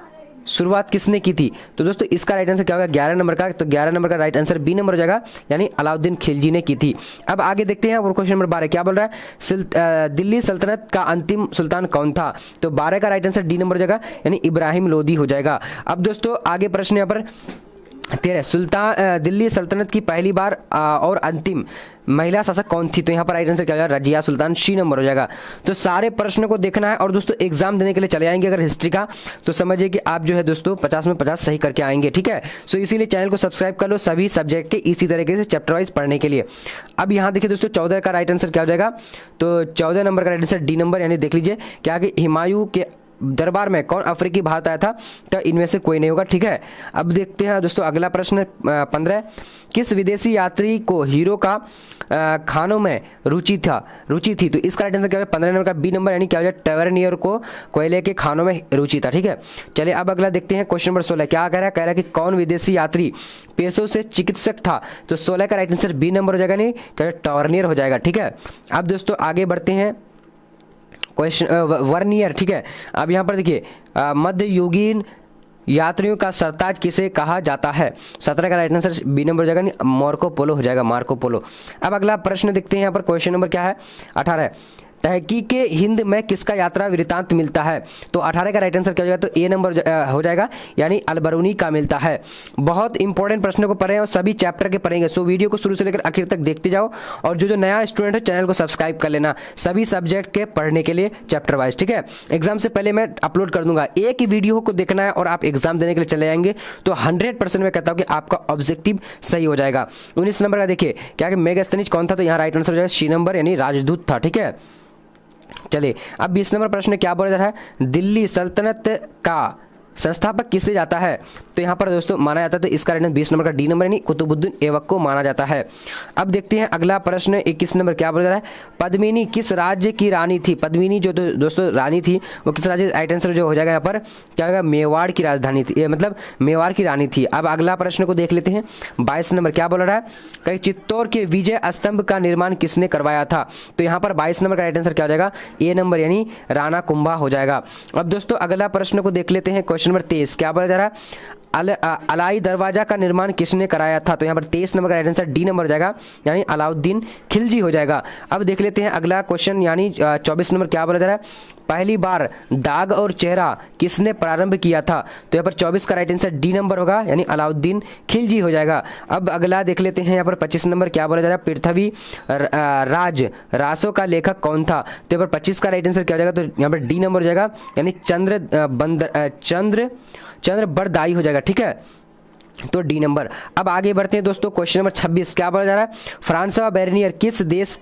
शुरुआत किसने की थी? तो दोस्तों इसका राइट आंसर क्या होगा? 11 नंबर का। तो 11 नंबर का राइट आंसर बी नंबर हो जाएगा, यानी अलाउद्दीन खिलजी ने की थी। अब आगे देखते हैं और क्वेश्चन नंबर 12 क्या बोल रहा है, दिल्ली सल्तनत का अंतिम सुल्तान कौन था? तो 12 का राइट आंसर डी नंबर हो जाएगा, यानी इब्राहिम लोदी हो जाएगा। अब दोस्तों आगे प्रश्न यहाँ पर 13 दिल्ली सल्तनत की पहली बार और अंतिम महिला शासक कौन थी? तो यहाँ पर राइट आंसर क्या होगा? रजिया सुल्तान, सी नंबर हो जाएगा। तो सारे प्रश्नों को देखना है, और दोस्तों एग्जाम देने के लिए चले आएंगे अगर हिस्ट्री का, तो समझिए कि आप जो है दोस्तों 50 में 50 सही करके आएंगे। ठीक है, सो इसीलिए चैनल को सब्सक्राइब कर लो सभी सब्जेक्ट के इसी तरीके से चैप्टर वाइज पढ़ने के लिए। अब यहाँ देखिए दोस्तों 14 का राइट आंसर क्या हो जाएगा? तो 14 नंबर का राइट आंसर डी नंबर, यानी देख लीजिए क्या कि हुमायूं के दरबार में कौन अफ्रीकी भारत आया था? तो इनमें से कोई नहीं होगा, ठीक है। अब देखते हैं दोस्तों अगला प्रश्न 15, किस विदेशी यात्री को हीरो का खानों में रुचि थी? तो इसका राइट आंसर क्या है? 15 नंबर का बी नंबर, यानी क्या हो जाए, टैवर्नियर को कोयले के खानों में रुचि था, ठीक है। चलिए अब अगला देखते हैं क्वेश्चन नंबर 16, क्या कह रहा है कि कौन विदेशी यात्री पेशों से चिकित्सक था? तो 16 का राइट आंसर बी नंबर हो जाएगा, नहीं क्या टॉर्नियर हो जाएगा, ठीक है। अब दोस्तों आगे बढ़ते हैं क्वेश्चन वर्नियर, ठीक है। अब यहाँ पर देखिए मध्ययुगीन यात्रियों का सरताज किसे कहा जाता है? 17 का राइट आंसर बी नंबर हो जाएगा, मार्को पोलो हो जाएगा, मार्को पोलो। अब अगला प्रश्न देखते हैं, यहाँ पर क्वेश्चन नंबर क्या है? 18, तहकीके हिंद में किसका यात्रा वृत्तांत मिलता है? तो 18 का राइट आंसर क्या हो जाएगा? तो ए नंबर हो जाएगा, यानी अलबरूनी का मिलता है। बहुत इंपॉर्टेंट प्रश्नों को पढ़ें और सभी चैप्टर के पढ़ेंगे, सो वीडियो को शुरू से लेकर आखिर तक देखते जाओ। और जो नया स्टूडेंट है चैनल को सब्सक्राइब कर लेना सभी सब्जेक्ट के पढ़ने के लिए चैप्टर वाइज, ठीक है। एग्जाम से पहले मैं अपलोड कर दूंगा, एक ही वीडियो को देखना है और आप एग्जाम देने के लिए चले जाएंगे तो 100% मैं कहता हूँ कि आपका ऑब्जेक्टिव सही हो जाएगा। 19 नंबर का देखिए क्या कि मेगास्थनीज कौन था? तो यहाँ राइट आंसर हो जाएगा सी नंबर, यानी राजदूत था, ठीक है। चलिए अब 20 नंबर प्रश्न क्या बोला जा रहा है? दिल्ली सल्तनत का संस्थापक किसे जाता है? तो यहाँ पर दोस्तों माना जाता है, तो इसका राइट 20 नंबर का डी नंबर, यानी कुतुबुद्दीन ऐबक को माना जाता है। अब देखते हैं अगला प्रश्न 21 नंबर क्या बोला जा रहा है? पद्मिनी किस राज्य की रानी थी? पद्मिनी जो दोस्तों रानी थी वो किस राज्य? राइट आंसर जो हो जाएगा यहाँ पर क्या होगा? मेवाड़ की राजधानी थी, मतलब मेवाड़ की रानी थी। अब अगला प्रश्न को देख लेते हैं, 22 नंबर क्या बोल रहा है? कहीं चित्तौड़ के विजय स्तंभ का निर्माण किसने करवाया था? तो यहाँ पर 22 नंबर का राइट आंसर क्या हो जाएगा? ए नंबर, यानी राणा कुंभा हो जाएगा। अब दोस्तों अगला प्रश्न को देख लेते हैं, क्वेश्चन नंबर 23 क्या बोला जा रहा है? अलाई दरवाजा का निर्माण किसने कराया था? तो यहाँ पर 23 नंबर का राइट आंसर डी नंबर हो जाएगा, यानी अलाउद्दीन खिलजी हो जाएगा। अब देख लेते हैं अगला क्वेश्चन, यानी 24 नंबर क्या बोला जा रहा है? पहली बार दाग और चेहरा किसने प्रारंभ किया था? तो यहाँ पर 24 का राइट आंसर डी नंबर होगा, यानी अलाउद्दीन खिलजी हो जाएगा। अब अगला देख लेते हैं, यहाँ पर 25 नंबर क्या बोला जा रहा है? पृथ्वी राज रासों का लेखक कौन था? तो यहाँ पर 25 का राइट आंसर क्या हो जाएगा? तो यहाँ पर डी नंबर हो जाएगा, यानी चंद्र बरदाई हो जाएगा, ठीक है, तो डी नंबर। अब आगे बढ़ते हैं दोस्तों, क्वेश्चन नंबर 26 क्या बोला जा रहा है? फ्रांसवा बेरनियर किस देश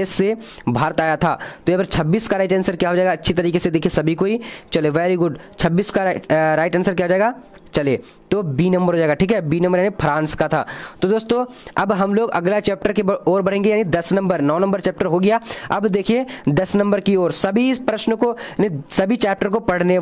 से भारत आया था? तो यहाँ पर 26 का राइट आंसर क्या हो जाएगा? अच्छी तरीके से देखिए सभी कोई, चले वेरी गुड। 26 का राइट आंसर क्या हो जाएगा? चलिए तो बी नंबर हो जाएगा, ठीक है, बी नंबर यानी फ्रांस का था। तो दोस्तों अब हम लोग अगला चैप्टर की ओर बढ़ेंगे, यानी 10 नंबर 9 नंबर चैप्टर हो गया। अब देखिए 10 नंबर की ओर, सभी प्रश्नों को सभी चैप्टर को पढ़ने।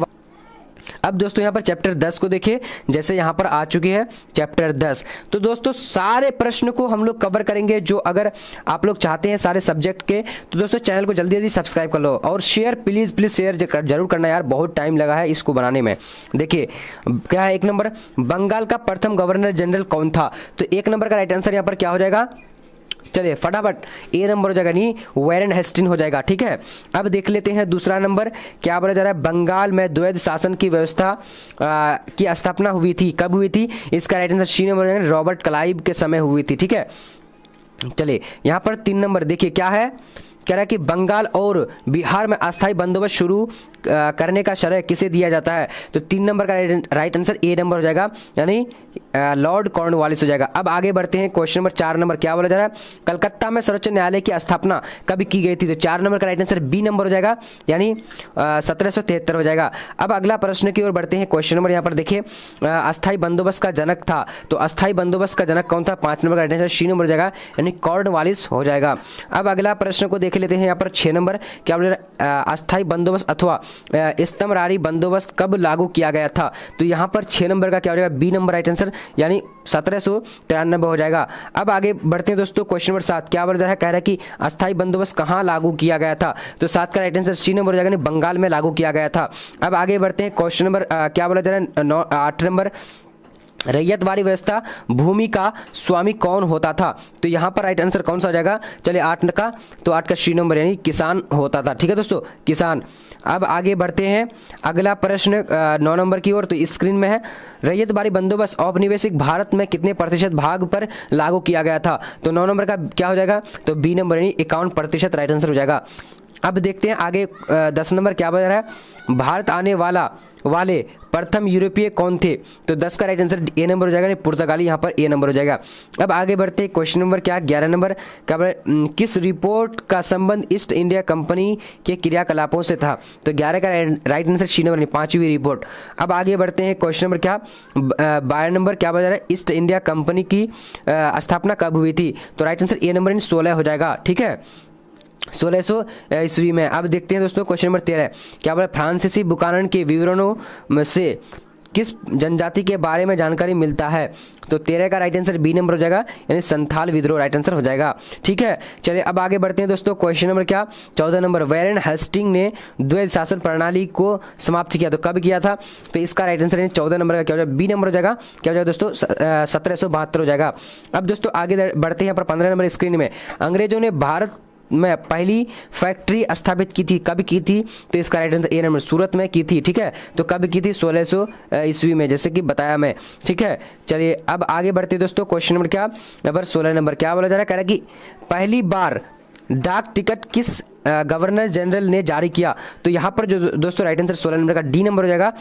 अब दोस्तों यहाँ पर चैप्टर 10 को देखिए, जैसे यहाँ पर आ चुकी है चैप्टर 10। तो दोस्तों सारे प्रश्न को हम लोग कवर करेंगे, जो अगर आप लोग चाहते हैं सारे सब्जेक्ट के, तो दोस्तों चैनल को जल्दी जल्दी सब्सक्राइब कर लो और शेयर प्लीज शेयर जरूर करना यार, बहुत टाइम लगा है इसको बनाने में। देखिए क्या है, 1 नंबर बंगाल का प्रथम गवर्नर जनरल कौन था? तो 1 नंबर का राइट आंसर यहाँ पर क्या हो जाएगा? चलिए फटाफट ए नंबर हो जाएगा, नहीं वैरन हेस्टिंग हो जाएगा, ठीक है। अब देख लेते हैं दूसरा नंबर क्या बोला जा रहा है? बंगाल में द्वैध शासन की व्यवस्था की स्थापना हुई थी, कब हुई थी? इसका राइट आंसर सी नंबर हो जाएगा, रॉबर्ट क्लाइव के समय हुई थी, ठीक है। चलिए यहाँ पर 3 नंबर देखिए क्या है, कह रहा है कि बंगाल और बिहार में अस्थायी बंदोबस्त शुरू करने का श्रेय किसे दिया जाता है? तो 3 नंबर का राइट आंसर ए नंबर हो जाएगा, यानी लॉर्ड कॉर्नवालिस हो जाएगा। अब आगे बढ़ते हैं, क्वेश्चन नंबर 4 नंबर क्या बोला जा रहा है? कलकत्ता में सर्वोच्च न्यायालय की स्थापना कब की गई थी? तो 4 नंबर का राइट आंसर बी नंबर हो जाएगा, यानी 1773 हो जाएगा। अब अगला प्रश्न की ओर बढ़ते हैं, क्वेश्चन नंबर यहाँ पर देखिए अस्थायी बंदोबस्त का जनक था, तो अस्थायी बंदोबस्त का जनक कौन था? 5 नंबर का राइट आंसर सी नंबर हो जाएगा, यानी कॉर्नवालिस हो जाएगा। अब अगला प्रश्न को देख लेते हैं, यहाँ पर 6 नंबर क्या बोल रहा है? अस्थायी बंदोबस्त अथवा इस्तमरारी बंदोबस्त कब लागू किया गया था? तो यहाँ पर 6 नंबर का क्या हो जाएगा? बी नंबर राइट आंसर, यानी 1793 हो जाएगा। अब आगे बढ़ते हैं दोस्तों, क्वेश्चन नंबर 7 क्या बोल रहा है? कह रहा है कि अस्थायी बंदोबस्त कहाँ लागू किया गया था? तो 7 का राइट आंसर सी नंबर हो जाएगा, बंगाल में लागू किया गया था। अब आगे बढ़ते हैं, क्वेश्चन नंबर क्या बोला जा रहा है? 8 नंबर रैयतवाड़ी व्यवस्था भूमि का स्वामी कौन होता था? तो यहाँ पर राइट आंसर कौन सा हो जाएगा? चलिए 8 का, तो 8 का सी नंबर, यानी किसान होता था, ठीक है दोस्तों, किसान। अब आगे बढ़ते हैं, अगला प्रश्न 9 नंबर की ओर, तो स्क्रीन में है, रैयतवाड़ी बंदोबस्त औपनिवेशिक भारत में कितने प्रतिशत भाग पर लागू किया गया था? तो 9 नंबर का क्या हो जाएगा? तो बी नंबर, यानी 51% राइट आंसर हो जाएगा। अब देखते हैं आगे 10 नंबर क्या बता रहा है? भारत आने वाले प्रथम यूरोपीय कौन थे? तो 10 का राइट आंसर ए नंबर हो जाएगा, नहीं पुर्तगाली यहाँ पर ए नंबर हो जाएगा। अब आगे बढ़ते हैं, क्वेश्चन नंबर क्या 11 नंबर क्या किस रिपोर्ट का संबंध ईस्ट इंडिया कंपनी के क्रियाकलापों से था? तो 11 का राइट आंसर सी नंबर, नहीं 5वीं रिपोर्ट। अब आगे बढ़ते हैं, क्वेश्चन नंबर क्या 12 नंबर क्या बता रहा है? ईस्ट इंडिया कंपनी की स्थापना कब हुई थी? तो राइट आंसर ए नंबर 16 हो जाएगा, ठीक है, 1600 ईस्वी में। अब देखते हैं दोस्तों क्वेश्चन नंबर 13 क्या बोला? फ्रांसीसी बुकानन के विवरणों में से किस जनजाति के बारे में जानकारी मिलता है? तो 13 का राइट आंसर बी नंबर हो जाएगा, यानी संथाल विद्रोह राइट आंसर हो जाएगा, ठीक है। चलिए अब आगे बढ़ते हैं दोस्तों, क्वेश्चन नंबर क्या 14 नंबर वैरेन हेस्टिंग ने द्वैध शासन प्रणाली को समाप्त किया, तो कब किया था? तो इसका राइट आंसर 14 नंबर का क्या हो जाएगा? बी नंबर हो जाएगा, क्या हो जाएगा दोस्तों? 1772 हो जाएगा। अब दोस्तों आगे बढ़ते हैं, यहाँ पर 15 नंबर स्क्रीन में अंग्रेजों ने भारत में पहली फैक्ट्री स्थापित की थी, कब की थी? तो इसका राइट आंसर ए नंबर सूरत में की थी, ठीक है। तो कब की थी? 1600 ईस्वी में, जैसे कि बताया मैं, ठीक है। चलिए अब आगे बढ़ते दोस्तों, क्वेश्चन नंबर क्या नंबर 16 नंबर क्या बोला जा रहा है? कह रहा है कि पहली बार डाक टिकट किस गवर्नर जनरल ने जारी किया? तो यहाँ पर जो दोस्तों राइट आंसर 16 नंबर का डी नंबर हो जाएगा,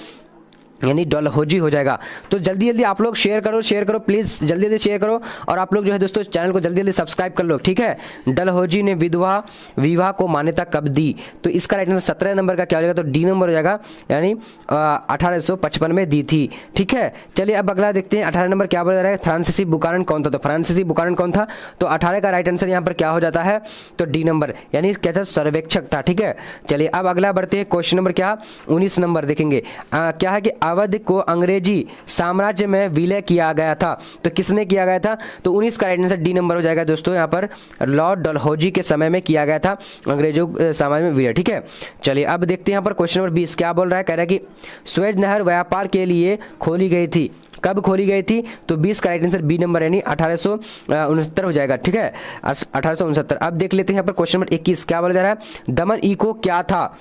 यानी डलहौजी हो जाएगा। तो जल्दी जल्दी आप लोग शेयर करो प्लीज़, जल्दी जल्दी शेयर करो, और आप लोग जो है दोस्तों चैनल को जल्दी जल्दी सब्सक्राइब कर लो, ठीक है। डलहौजी ने विवाह को मान्यता कब दी? तो इसका राइट आंसर 17 नंबर का क्या हो जाएगा? तो डी नंबर हो जाएगा, यानी 1855 में दी थी, ठीक है। चलिए अब अगला देखते हैं, 18 नंबर क्या बोला जा रहा है? फ्रांसीसी बुकानन कौन था? तो फ्रांसीसी बुकानन कौन था? तो 18 का राइट आंसर यहाँ पर क्या हो जाता है? तो डी नंबर, यानी क्या था? सर्वेक्षक था, ठीक है। चलिए अब अगला बढ़ते हैं, क्वेश्चन नंबर क्या 19 नंबर देखेंगे, क्या है कि अवध को अंग्रेजी साम्राज्य में विलय किया गया था, तो किसने किया गया था? तो 19 का राइट आंसर डी नंबर हो जाएगा दोस्तों, यहाँ पर लॉर्ड डलहौजी के समय में किया गया था अंग्रेजों साम्राज्य में विलय, ठीक है। चलिए अब देखते हैं यहाँ पर क्वेश्चन नंबर 20 क्या बोल रहा है? कह रहा है कि स्वेज नहर व्यापार के लिए खोली गई थी, कब खोली गई थी? तो 20 का राइट आंसर बी नंबर, यानी 1869 हो जाएगा, ठीक है, 1869। अब देख लेते हैं यहाँ पर क्वेश्चन नंबर 21 क्या बोला जा रहा है? दमन इको क्या था?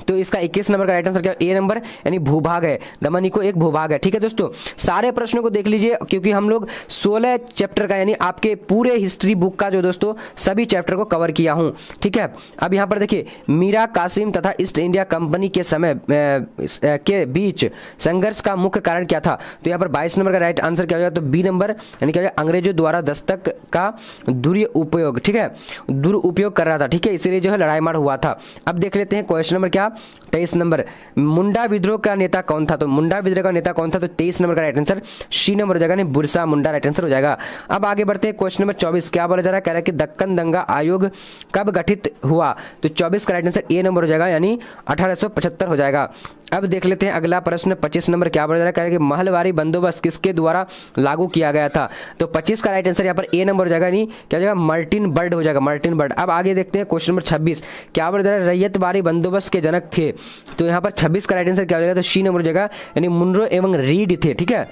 तो इसका 21 नंबर का राइट आंसर क्या? ए नंबर, यानी भूभाग है, दमन इको एक भूभाग है, ठीक है दोस्तों। सारे प्रश्नों को देख लीजिए, क्योंकि हम लोग 16 चैप्टर का, यानी आपके पूरे हिस्ट्री बुक का जो दोस्तों सभी चैप्टर को कवर किया हूं, ठीक है। अब यहाँ पर देखिए, मीरा कासिम तथा ईस्ट इंडिया कंपनी के समय के बीच संघर्ष का मुख्य कारण क्या था? तो यहाँ पर 22 नंबर का राइट आंसर क्या हो जाएगा? तो बी नंबर, यानी क्या हो जाएगा? अंग्रेजों द्वारा दस्तक का दुरुपयोग, ठीक है, दुरुपयोग कर रहा था, ठीक है, इसीलिए जो है लड़ाई मार हुआ था। अब देख लेते हैं क्वेश्चन नंबर 23 नंबर, मुंडा विद्रोह का नेता कौन था? तो मुंडा विद्रोह का नेता कौन था? तो 23 नंबर का राइट आंसर सी नंबर हो जाएगा, नहीं बुरसा मुंडा राइट आंसर हो जाएगा। अब आगे बढ़ते हैं, क्वेश्चन नंबर 24 क्या बोला जा रहा है? कह रहा है कि दक्कन दंगा आयोग कब गठित हुआ? तो 24 का राइट आंसर ए नंबर हो जाएगा, यानी 1875 हो जाएगा। अब देख लेते हैं अगला प्रश्न 25 नंबर क्या बोला जा रहा है? कह रहा है कि महलवारी बंदोबस्त किसके द्वारा लागू किया गया था? तो 25 का राइट आंसर यहाँ पर ए नंबर हो जाएगा, नहीं क्या हो जाएगा? मार्टिन बर्ड हो जाएगा, मार्टिन बर्ड। अब आगे देखते हैं क्वेश्चन नंबर 26 क्या बोला जा रहा है? रैयतवारी बंदोबस्त के जनक थे, तो यहाँ पर 26 का राइट आंसर क्या हो जाएगा? तो सी नंबर हो जाएगा, यानी मुनरो एवं रीड थे, ठीक है।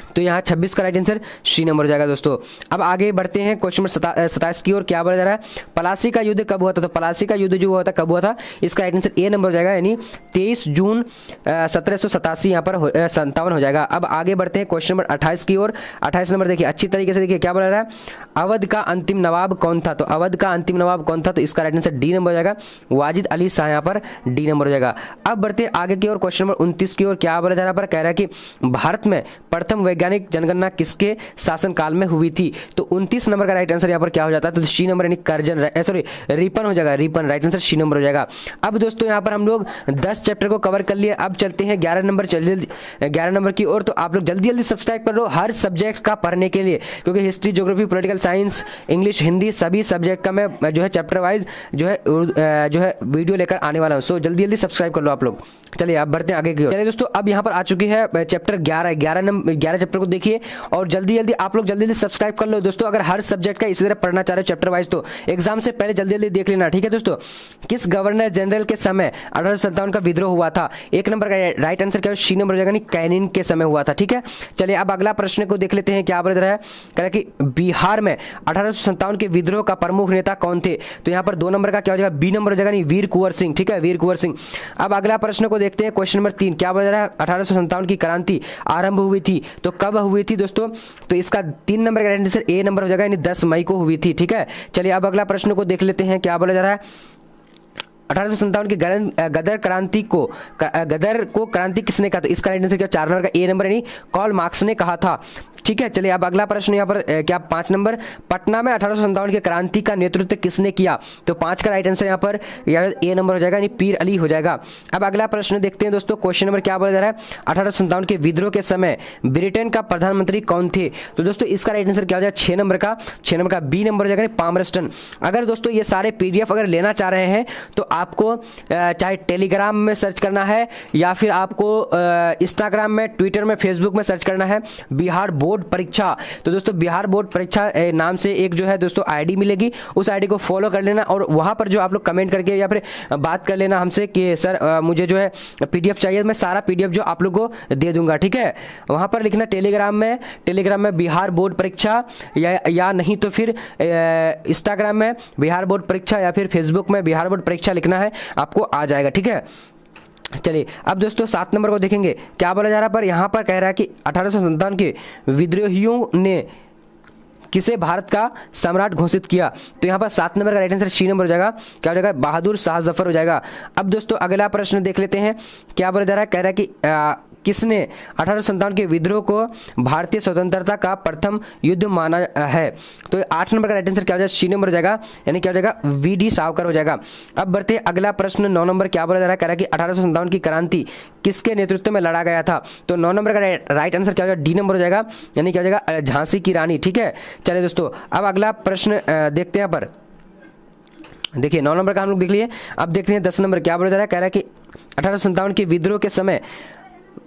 तो यहाँ 26 का राइट आंसर सी नंबर हो जाएगा दोस्तों। अब आगे बढ़ते हैं क्वेश्चन नंबर 27 की ओर क्या बोला जा रहा है? पलासी का युद्ध कब हुआ था? तो पलासी का युद्ध जो हुआ था कब हुआ था? इसका राइट आंसर ए नंबर हो जाएगा, यानी 23 जून 1787 यहाँ पर 57 हो जाएगा। अब आगे बढ़ते हैं क्वेश्चन नंबर 28 की ओर। 28 नंबर देखिए अच्छी तरीके से, देखिए क्या बोला रहा है? अवध का अंतिम नवाब कौन था? तो अवध का अंतिम नवाब कौन था? तो इसका राइट आंसर डी नंबर हो जाएगा, वाजिद अली शाह, यहाँ पर डी नंबर हो जाएगा। अब बढ़ते हैं आगे की ओर, क्वेश्चन नंबर 29 की ओर क्या बोला जा रहा है? कह रहा है कि भारत में प्रथम वैज्ञानिक जनगणना किसके शासनकाल में हुई थी? तो 29 नंबर का राइट आंसर यहाँ पर क्या हो जाता है? तो सी नंबर, यानी कर्जन, सॉरी रिपन हो जाएगा, Ripon right answer C number हो जाएगा। अब दोस्तों यहाँ पर हम लोग 10 चैप्टर को कवर कर लिए। अब चलते हैं 11 नंबर, 11 नंबर की ओर। तो आप लोग जल्दी जल्दी सब्सक्राइब कर लो हर सब्जेक्ट का पढ़ने के लिए, क्योंकि history, geography, political science, English, Hindi सभी सब्जेक्ट का मैं जो है चैप्टर वाइज जो है वीडियो लेकर आने वाला हूँ। सो जल्दी जल्दी सब्सक्राइब कर लो आप लोग। चलिए अब बढ़ते हैं आगे की ओर। चलिए दोस्तों अब यहाँ पर आ चुकी है चैप्टर 11 चैप्टर को देखिए, और जल्दी जल्दी आप लोग जल्दी जल्दी सब्सक्राइब कर लो दोस्तों। अगर हर सब्जेक्ट का इसी तरह पढ़ना चाह रहे हो चैप्टर वाइज, तो एग्जाम से पहले जल्दी जल्दी देख लेना, ठीक है दोस्तों। किस गवर्नर जनरल के समय 1857 का विद्रोह हुआ था? एक नंबर का राइट आंसर क्या है? सी नंबर हो जाएगा, नहीं कैनिन के समय हुआ था, ठीक है। चलिए अब अगला प्रश्न को देख लेते हैं क्या बोल रहा है? कह रहा है कि बिहार में 1857 के विद्रोह का प्रमुख नेता कौन थे? तो यहाँ पर 2 नंबर का क्या हो जाएगा? बी नंबर हो जाएगा, नहीं वीर कुंवर सिंह, ठीक है, वीर कुंवर सिंह। अब अगला प्रश्न को देखते हैं, क्वेश्चन नंबर 3 क्या बोल रहा है? 1857 की क्रांति आरंभ हुई थी, तो कब हुई थी दोस्तों? तो इसका 3 नंबर का आंसर ए नंबर हो जाएगा, यानी 10 मई को हुई थी, ठीक है। चलिए अब अगला प्रश्न को देख लेते हैं क्या बोला जा रहा है? 1857 की गदर को क्रांति किसने कहा? तो इसका राइट आंसर क्या? 4 नंबर का ए नंबर यानी कार्ल मार्क्स ने कहा था। ठीक है, चलिए अब अगला प्रश्न यहाँ पर क्या 5 नंबर, पटना में 1857 की क्रांति का नेतृत्व किसने किया? तो 5 का राइट आंसर यहाँ पर ए नंबर हो जाएगा यानी पीर अली हो जाएगा। अब अगला प्रश्न देखते हैं दोस्तों, क्वेश्चन नंबर क्या बोला जा रहा है? 1857 के विद्रोह के समय ब्रिटेन का प्रधानमंत्री कौन थे? तो दोस्तों इसका राइट आंसर क्या हो जाएगा? 6 नंबर का बी नंबर हो जाएगा पामरस्टन। अगर दोस्तों ये सारे पीडीएफ अगर लेना चाह रहे हैं तो आपको चाहे टेलीग्राम में सर्च करना है या फिर आपको इंस्टाग्राम में, ट्विटर में, फेसबुक में सर्च करना है बिहार बोर्ड परीक्षा। तो दोस्तों बिहार बोर्ड परीक्षा नाम से एक जो है दोस्तों आईडी मिलेगी, उस आईडी को फॉलो कर लेना और वहां पर जो आप लोग कमेंट करके या फिर बात कर लेना हमसे कि सर मुझे जो है पीडीएफ चाहिए, मैं सारा पीडीएफ जो आप लोग को दे दूंगा। ठीक है, वहां पर लिखना टेलीग्राम में बिहार बोर्ड परीक्षा या नहीं तो फिर इंस्टाग्राम में बिहार बोर्ड परीक्षा या फिर फेसबुक में बिहार बोर्ड परीक्षा लिखना है, आपको आ जाएगा। ठीक है, चलिए अब दोस्तों 7 नंबर को देखेंगे, क्या बोला जा रहा है? पर यहाँ पर कह रहा है कि 1857 के विद्रोहियों ने किसे भारत का सम्राट घोषित किया? तो यहाँ पर 7 नंबर का राइट आंसर सी नंबर हो जाएगा, क्या हो जाएगा? बहादुर शाह जफर हो जाएगा। अब दोस्तों अगला प्रश्न देख लेते हैं, क्या बोला जा रहा है? कह रहा है कि किसने 1857 के विद्रोह को भारतीय स्वतंत्रता का प्रथम युद्ध माना है? तो 8 नंबर का राइट आंसर क्या हो जाएगा? सी नंबर हो जाएगा, यानी क्या हो जाएगा? वी.डी. सावरकर हो जाएगा। अब बढ़ते हैं अगला प्रश्न 9 नंबर, क्या बोला जा रहा है? कह रहा है कि 1857 की क्रांति किसके नेतृत्व में लड़ा गया था? तो 9 नंबर का राइट आंसर क्या हो जाएगा? डी नंबर हो जाएगा, यानी क्या हो जाएगा? झांसी की रानी। ठीक है, चलिए दोस्तों अब अगला प्रश्न देखते हैं। यहाँ पर देखिए 9 नंबर का हम लोग देख लिए। अब देखते हैं 10 नंबर, क्या बोला जा रहा है? कह रहा है कि 1857 के विद्रोह के समय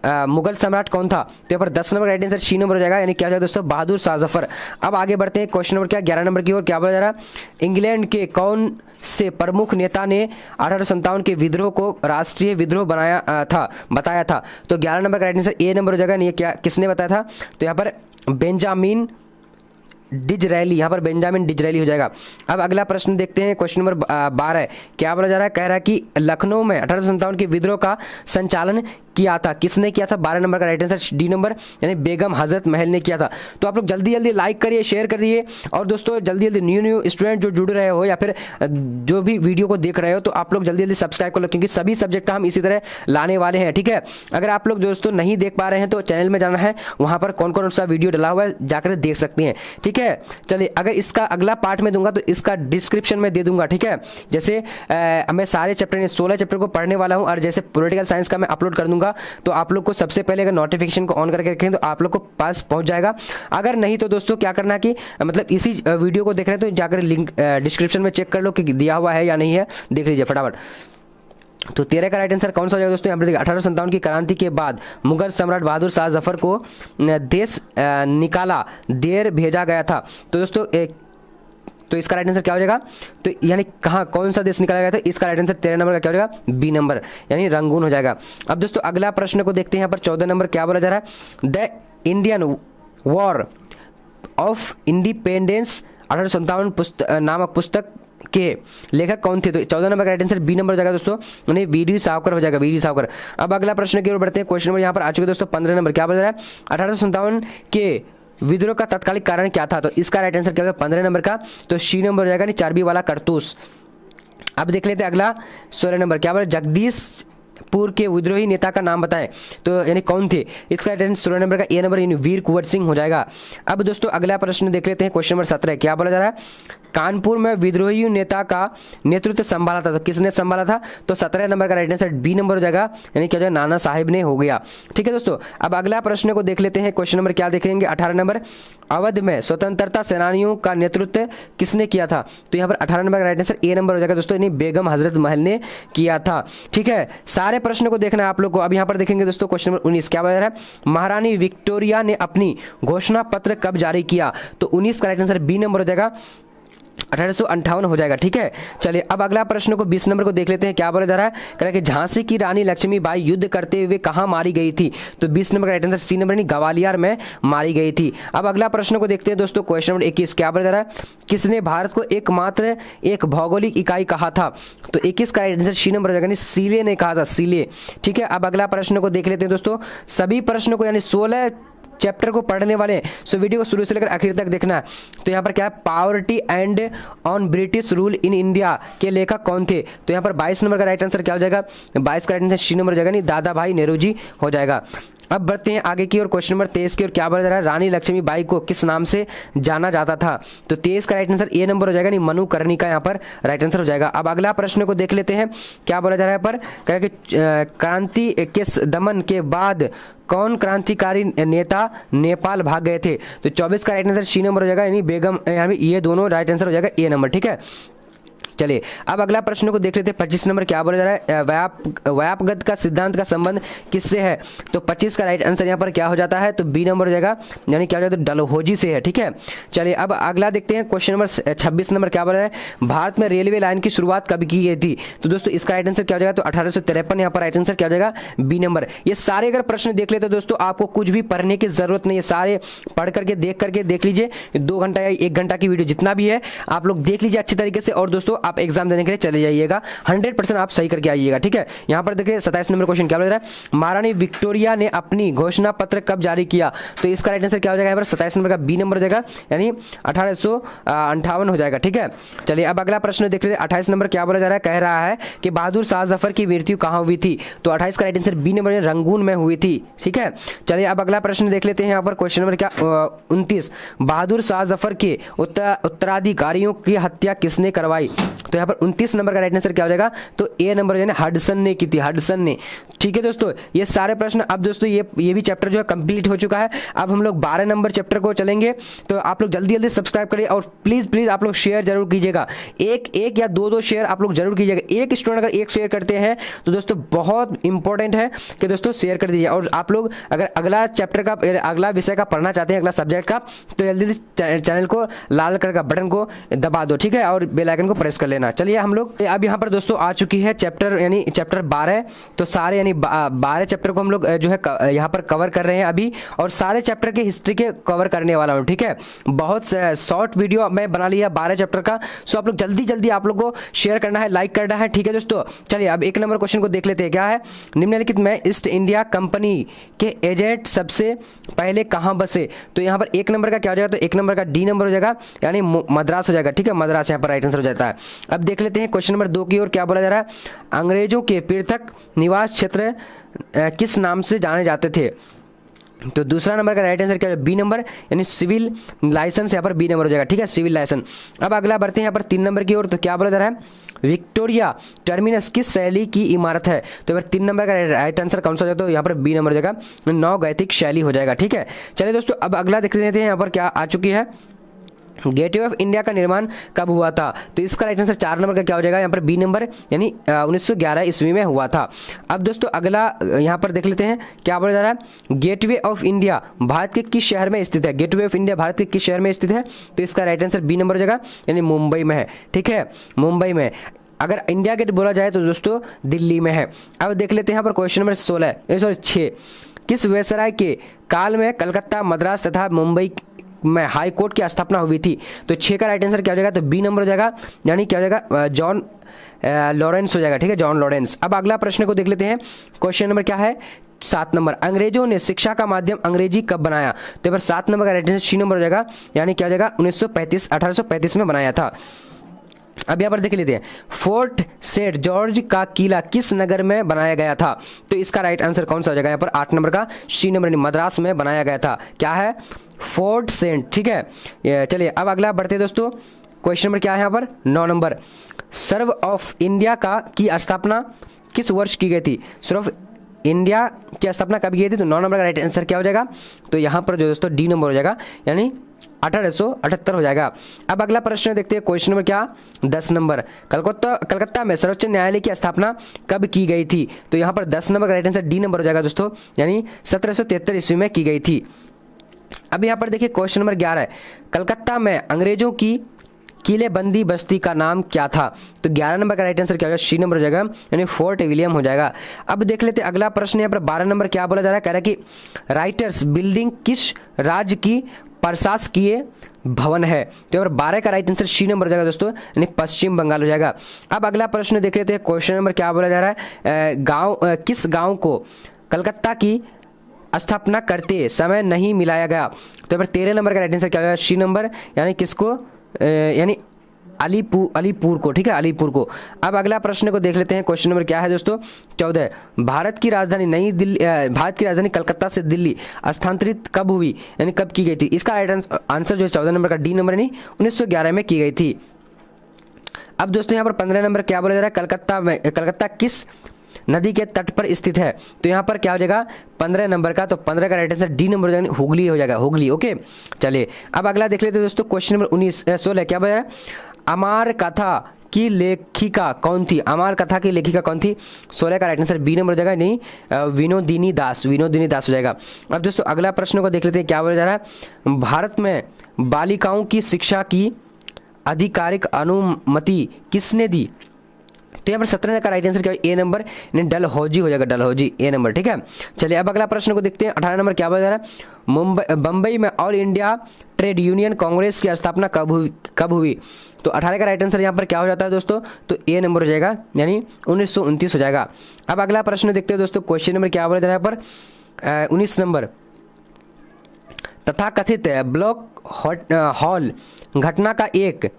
मुगल सम्राट कौन था? तो यहाँ पर 10 number right answer C number हो जाएगा, यानी क्या हो जाएगा दोस्तों? बहादुर शाह जफर। अब आगे बढ़ते हैं क्वेश्चन नंबर क्या 11 नंबर की ओर, क्या बोला जा रहा है? इंग्लैंड के कौन से प्रमुख नेता ने 1857 के विद्रोह को राष्ट्रीय विद्रोह बताया था? तो 11 नंबर का राइट आंसर ए नंबर हो जाएगा, नहीं क्या किसने बताया था? तो यहाँ पर बेंजामिन डिजरैली, यहाँ पर बेंजामिन डिजरैली हो जाएगा। अब अगला प्रश्न देखते हैं, क्वेश्चन नंबर 12, क्या बोला जा रहा है? कह रहा है कि लखनऊ में 1857 के विद्रोह का संचालन किया था, किसने किया था? 12 नंबर का राइट आंसर डी नंबर, यानी बेगम हजरत महल ने किया था। तो आप लोग जल्दी जल्दी लाइक करिए, शेयर करिए और दोस्तों जल्दी जल्दी न्यू स्टूडेंट जो जुड़ रहे हो या फिर जो भी वीडियो को देख रहे हो तो आप लोग जल्दी जल्दी सब्सक्राइब कर लो, क्योंकि सभी सब्जेक्ट का हम इसी तरह लाने वाले हैं। ठीक है, अगर आप लोग दोस्तों नहीं देख पा रहे हैं तो चैनल में जाना है, वहां पर कौन कौन सा वीडियो डला हुआ है जाकर देख सकते हैं। ठीक है, चलिए अगर इसका अगला पार्ट में दूंगा तो इसका डिस्क्रिप्शन में दे दूंगा। ठीक है, जैसे मैं सारे चैप्टर 16 चैप्टर को पढ़ने वाला हूं और जैसे पॉलिटिकल साइंस का मैं अपलोड कर दूंगा तो आप लोग को सबसे पहले अगर नोटिफिकेशन को ऑन करके रखें तो आप लोग को पास पहुंच जाएगा। अगर नहीं तो दोस्तों क्या करना कि मतलब इसी वीडियो को देख रहे हैं तो जाकर लिंक डिस्क्रिप्शन में चेक कर लो कि दिया हुआ है या नहीं है, देख लीजिए फटाफट। तो 13 का राइट आंसर कौन सा हो जाएगा दोस्तों? यहाँ पर देखिए 1857 की क्रांति के बाद मुगल सम्राट बहादुर शाह जफर को देश निकाला देर भेजा गया था। तो दोस्तों तो इसका राइट आंसर क्या हो जाएगा? तो यानी कहाँ कौन सा देश निकाला गया था? इसका राइट आंसर 13 नंबर का क्या हो जाएगा? बी नंबर, यानी रंगून हो जाएगा। अब दोस्तों अगला प्रश्न को देखते हैं, यहाँ पर 14 नंबर, क्या बोला जा रहा है? The Indian war of independence 1857 नामक पुस्तक के लेखक कौन थे? तो 14 नंबर का राइट आंसर बी नंबर हो जाएगा दोस्तों, यानी वी.डी. सावरकर हो जाएगा, वी.डी. सावरकर। अब अगला प्रश्न की ओर बढ़ते हैं, क्वेश्चन नंबर यहाँ पर आ चुके दोस्तों 15 नंबर, क्या बोला जा रहा है? 1857 के विद्रोह का तत्कालिक कारण क्या था? तो इसका राइट आंसर क्या होगा? 15 नंबर का, तो सी नंबर हो जाएगा, नहीं चारबी वाला करतूस। अब देख लेते हैं अगला 16 नंबर, क्या बोला? जगदीशपुर के विद्रोही नेता का नाम बताएं, तो यानी कौन थे? इसका राइट आंसर 16 नंबर का ए नंबर, यानी वीर कुंवर सिंह हो जाएगा। अब दोस्तों अगला प्रश्न देख लेते हैं, क्वेश्चन नंबर 17, क्या बोला जा रहा है? कानपुर में विद्रोही नेता का नेतृत्व संभाला था, तो किसने संभाला था? तो 17 नंबर का राइट आंसर बी नंबर हो जाएगा, यानी क्या हो जाएगा? नाना साहिब ने हो गया। ठीक है दोस्तों, अब अगला प्रश्न को देख लेते हैं, क्वेश्चन नंबर क्या देखेंगे? 18 नंबर, अवध में स्वतंत्रता सेनानियों का नेतृत्व किसने किया था? तो यहाँ पर 18 नंबर का राइट आंसर ए नंबर हो जाएगा दोस्तों, यानी बेगम हजरत महल ने किया था। ठीक है, सारे प्रश्न को देखना है आप लोग को। अब यहाँ पर देखेंगे दोस्तों क्वेश्चन नंबर 19, क्या बोल रहा है? महारानी विक्टोरिया ने अपनी घोषणा पत्र कब जारी किया? तो 19 का राइट आंसर बी नंबर हो जाएगा, 1858 हो जाएगा। ठीक है, चलिए अब अगला प्रश्न को 20 नंबर को देख लेते हैं, क्या बोला जा रहा है? कह रहा है कि झांसी की रानी लक्ष्मीबाई युद्ध करते हुए कहां मारी गई थी? तो 20 नंबर का राइट आंसर सी नंबर, यानी ग्वालियर में मारी गई थी। अब अगला प्रश्न को देखते हैं दोस्तों, क्वेश्चन नंबर 21, क्या बोला जा रहा है? किसने भारत को एकमात्र एक भौगोलिक इकाई कहा था? तो 21 का राइट आंसर सी नंबर हो जाएगा, यानी सीले ने कहा था, सीले। ठीक है, अब अगला प्रश्न को देख लेते हैं दोस्तों, सभी प्रश्नों को यानी 16 चैप्टर को पढ़ने वाले हैं सो वीडियो को शुरू से लेकर आखिर तक देखना है। तो यहाँ पर क्या है, poverty and on British rule in India के लेखक कौन थे? तो यहाँ पर 22 नंबर का राइट आंसर क्या हो जाएगा? 22 का राइट आंसर सी नंबर हो जाएगा, नहीं दादा भाई नेहरू हो जाएगा। अब बढ़ते हैं आगे की और क्वेश्चन नंबर 23 की ओर। क्या बोला जा रहा है, रानी लक्ष्मीबाई को किस नाम से जाना जाता था? तो 23 का राइट आंसर ए नंबर हो जाएगा, नहीं मनुकर्णी का यहाँ पर राइट आंसर हो जाएगा। अब अगला प्रश्न को देख लेते हैं, क्या बोला जा रहा है पर क्या कि क्रांति के दमन के बाद कौन क्रांतिकारी नेता नेपाल भाग गए थे? तो 24 का राइट आंसर सी नंबर हो जाएगा, यानी बेगम, यानी ये दोनों राइट आंसर हो जाएगा ए नंबर। ठीक है, चलिए अब अगला प्रश्न को देख लेते हैं। 25 नंबर क्या बोला जा रहा है, व्यापगत का सिद्धांत का संबंध किससे है? तो 25 का राइट आंसर यहाँ पर क्या हो जाता है? तो बी नंबर हो जाएगा, यानी क्या हो जाता है, डलहौजी से है। ठीक है, चलिए अब अगला देखते हैं। क्वेश्चन नंबर 26 नंबर क्या बोला जा रहा है, भारत में रेलवे लाइन की शुरुआत कब की गई थी? तो दोस्तों इसका राइट आंसर क्या हो जाएगा? तो 1853, यहाँ पर राइट आंसर क्या हो जाएगा? B number. ये सारे अगर प्रश्न देख लेते दोस्तों, आपको कुछ भी पढ़ने की जरूरत नहीं है, सारे पढ़ करके देख लीजिए। 2 घंटा या 1 घंटा की वीडियो जितना भी है आप लोग देख लीजिए अच्छी तरीके से, और दोस्तों आप एग्जाम देने के लिए चले जाइएगा, 100% आप सही करके आइएगा। ठीक है, यहाँ पर देखिए 27 नंबर क्वेश्चन क्या बोल रहा है, महारानी विक्टोरिया ने अपनी घोषणा पत्र कब जारी किया? तो इसका राइट आंसर क्या हो जाएगा? यहाँ पर 27 नंबर का बी नंबर हो जाएगा, यानी 1858 हो जाएगा। ठीक है, चलिए अब अगला प्रश्न देख लेते हैं। 28 नंबर क्या बोला जा रहा है, कह रहा है कि बहादुर शाह जफर की मृत्यु कहाँ हुई थी? तो 28 का right answer B number, Rangoon में हुई थी। ठीक है, चलिए अब अगला प्रश्न देख लेते हैं। यहाँ पर क्वेश्चन नंबर क्या 29, बहादुर शाह जफर के उत्तराधिकारियों की हत्या किसने करवाई? तो यहाँ पर 29 नंबर का राइट आंसर क्या हो जाएगा? तो ए नंबर यानी हडसन ने की थी, हडसन ने। ठीक है दोस्तों, ये सारे प्रश्न अब दोस्तों ये भी चैप्टर जो है कंप्लीट हो चुका है। अब हम लोग 12 नंबर चैप्टर को चलेंगे, तो आप लोग जल्दी जल्दी सब्सक्राइब करिए और प्लीज आप लोग शेयर जरूर कीजिएगा। एक या दो शेयर आप लोग जरूर कीजिएगा। एक स्टूडेंट अगर एक शेयर करते हैं तो दोस्तों बहुत इंपॉर्टेंट है कि दोस्तों शेयर कर दीजिए। और आप लोग अगर अगला चैप्टर का, अगला विषय का पढ़ना चाहते हैं, अगला सब्जेक्ट का, तो जल्दी चैनल को लाल कलर का बटन को दबा दो। ठीक है, और बेल आइकन को प्रेस कर लेना। चलिए हम लोग अब यहाँ पर दोस्तों आ चुकी है चैप्टर, यानी चैप्टर 12। तो सारे यानी 12 चैप्टर को हम लोग जो है यहाँ पर कवर कर रहे हैं अभी, और सारे चैप्टर के हिस्ट्री के कवर करने वाला हूँ। ठीक है, बहुत शॉर्ट वीडियो मैं बना लिया 12 चैप्टर का। सो आप लोग जल्दी आप लोग को शेयर करना है, लाइक करना है। ठीक है दोस्तों, चलिए अब 1 नंबर क्वेश्चन को देख लेते हैं। क्या है, निम्नलिखित में ईस्ट इंडिया कंपनी के एजेंट सबसे पहले कहाँ बसे? तो यहाँ पर 1 नंबर का क्या हो जाएगा? तो 1 नंबर का डी नंबर हो जाएगा, यानी मद्रास हो जाएगा। ठीक है, मद्रास यहाँ पर राइट आंसर हो जाता है। अब देख लेते हैं क्वेश्चन नंबर 2 की ओर। क्या बोला जा रहा है, अंग्रेजों के पृथक निवास क्षेत्र किस नाम से जाने जाते थे? तो दूसरा नंबर का राइट आंसर क्या है? बी नंबर, यानी सिविल लाइसेंस, यहाँ पर बी नंबर हो जाएगा। ठीक है, सिविल लाइसेंस। अब अगला बढ़ते हैं यहाँ पर 3 नंबर की ओर। तो क्या बोला जा रहा है, विक्टोरिया टर्मिनस किस शैली की इमारत है? तो यहाँ पर 3 नंबर का राइट आंसर कौन सा हो जाएगा? तो यहाँ पर बी नंबर हो जाएगा, नवगैतिक शैली हो जाएगा। ठीक है, चलिए दोस्तों अब अगला देख लेते हैं। यहाँ पर क्या आ चुकी है, गेटवे ऑफ इंडिया का निर्माण कब हुआ था? तो इसका राइट आंसर 4 नंबर का क्या हो जाएगा? यहाँ पर बी नंबर, यानी 1911 ईस्वी में हुआ था। अब दोस्तों अगला यहाँ पर देख लेते हैं। क्या बोला जा रहा है, गेटवे ऑफ इंडिया भारत के किस शहर में स्थित है? गेटवे ऑफ इंडिया भारत के किस शहर में स्थित है? तो इसका राइट आंसर बी नंबर हो जाएगा, यानी मुंबई में है। ठीक है, मुंबई में। अगर इंडिया गेट बोला जाए तो दोस्तों दिल्ली में है। अब देख लेते हैं यहाँ पर क्वेश्चन नंबर 6, किस वायसराय के काल में कलकत्ता, मद्रास तथा मुंबई में हाई कोर्ट की स्थापना हुई थी? तो 6 का राइट आंसर क्या हो जाएगा? तो बी नंबर हो जाएगा, यानी क्या हो जाएगा? जॉन लॉरेंस हो जाएगा। ठीक है, जॉन लॉरेंस। अब अगला प्रश्न को देख लेते हैं। क्वेश्चन नंबर क्या है, 7 नंबर, अंग्रेजों ने शिक्षा का माध्यम अंग्रेजी कब बनाया? तो यहाँ पर 7 नंबर का राइट आंसर सी नंबर हो जाएगा, यानी क्या हो जाएगा? 1835 में बनाया था। अब यहाँ पर देख लेते हैं, फोर्ट सेंट जॉर्ज का किला किस नगर में बनाया गया था? तो इसका राइट आंसर कौन सा हो जाएगा? यहाँ पर 8 नंबर का सी नंबर, मद्रास में बनाया गया था। क्या है? Fort saint. ठीक है, चलिए अब अगला बढ़ते दोस्तों। क्वेश्चन नंबर क्या है यहाँ पर? 9 नंबर, सर्व ऑफ इंडिया की स्थापना किस वर्ष की गई थी? सर्व ऑफ इंडिया की स्थापना कब की गई थी? तो 9 नंबर का राइट आंसर क्या हो जाएगा? तो यहाँ पर जो दोस्तों डी नंबर हो जाएगा, यानी 1878 हो जाएगा। अब अगला प्रश्न देखते हैं। क्वेश्चन नंबर क्या? 10 नंबर, कलकत्ता में सर्वोच्च न्यायालय की स्थापना कब की गई थी? तो यहाँ पर 10 नंबर का राइट आंसर डी नंबर हो जाएगा दोस्तों, यानी 1773 ईस्वी में की गई थी। अब यहाँ पर देखिए क्वेश्चन नंबर 11 है, कलकत्ता में अंग्रेजों की किलेबंदी बस्ती का नाम क्या था? तो 11 नंबर का राइट आंसर क्या होगा? सी नंबर हो जाएगा, यानी फोर्ट विलियम हो जाएगा। अब देख लेते हैं अगला प्रश्न। यहाँ पर 12 नंबर क्या बोला जा रहा है? कह रहा है कि राइटर्स बिल्डिंग किस राज्य की प्रशासकीय भवन है? तो यहाँ पर 12 का राइट आंसर सी नंबर हो जाएगा दोस्तों, यानी पश्चिम बंगाल हो जाएगा। अब अगला प्रश्न देख लेते हैं। क्वेश्चन नंबर क्या बोला जा रहा है? किस गाँव को कलकत्ता की स्थापना करते समय नहीं मिलाया गया। तो यहाँ पर 13 नंबर का राइट आंसर क्या होगा, सी नंबर, यानी किसको, यानी अलीपुर को, ठीक है, अलीपुर को। अब अगला प्रश्न को देख लेते हैं। क्वेश्चन नंबर क्या है दोस्तों, 14। भारत की राजधानी कलकत्ता से दिल्ली स्थानांतरित कब हुई, यानी कब की गई थी। इसका राइट आंसर जो है 14 नंबर का डी नंबर, यानी 1911 में की गई थी। अब दोस्तों यहाँ पर 15 नंबर क्या बोला जा रहा है, कलकत्ता किस नदी के तट पर स्थित है। तो यहाँ पर क्या हो जाएगा 15 नंबर का, तो 15 का राइट आंसर डी नंबर यानी हुगली हो जाएगा, हुगली। ओके, चलिए अब अगला देख लेते हैं दोस्तों। क्वेश्चन नंबर 16 क्या बोला, अमर कथा की लेखिका कौन थी। अमर कथा की लेखिका कौन थी। 16 का राइट आंसर बी नंबर हो जाएगा, नहीं विनोदिनी दास हो जाएगा। अब दोस्तों अगला प्रश्न को देख लेते हैं। क्या बोला जा रहा है, भारत में बालिकाओं की शिक्षा की आधिकारिक अनुमति किसने दी। तो यहाँ पर 17 का राइट आंसर क्या है, ए नंबर, यानी डलहौजी हो जाएगा, डलहौजी, ए नंबर, ठीक है। चलिए अब अगला प्रश्न को देखते हैं। 18 नंबर क्या बोला जा रहा है, बम्बई में all India trade union Congress की स्थापना कब हुई। तो 18 का राइट आंसर यहाँ पर क्या हो जाता है दोस्तों, तो ए नंबर हो जाएगा, यानी 1929 हो जाएगा। अब अगला प्रश्न देखते हैं दोस्तों। क्वेश्चन नंबर क्या बोला जा रहा है यहाँ पर 19 नंबर, तथाकथित ब्लॉक हॉल घटना का एक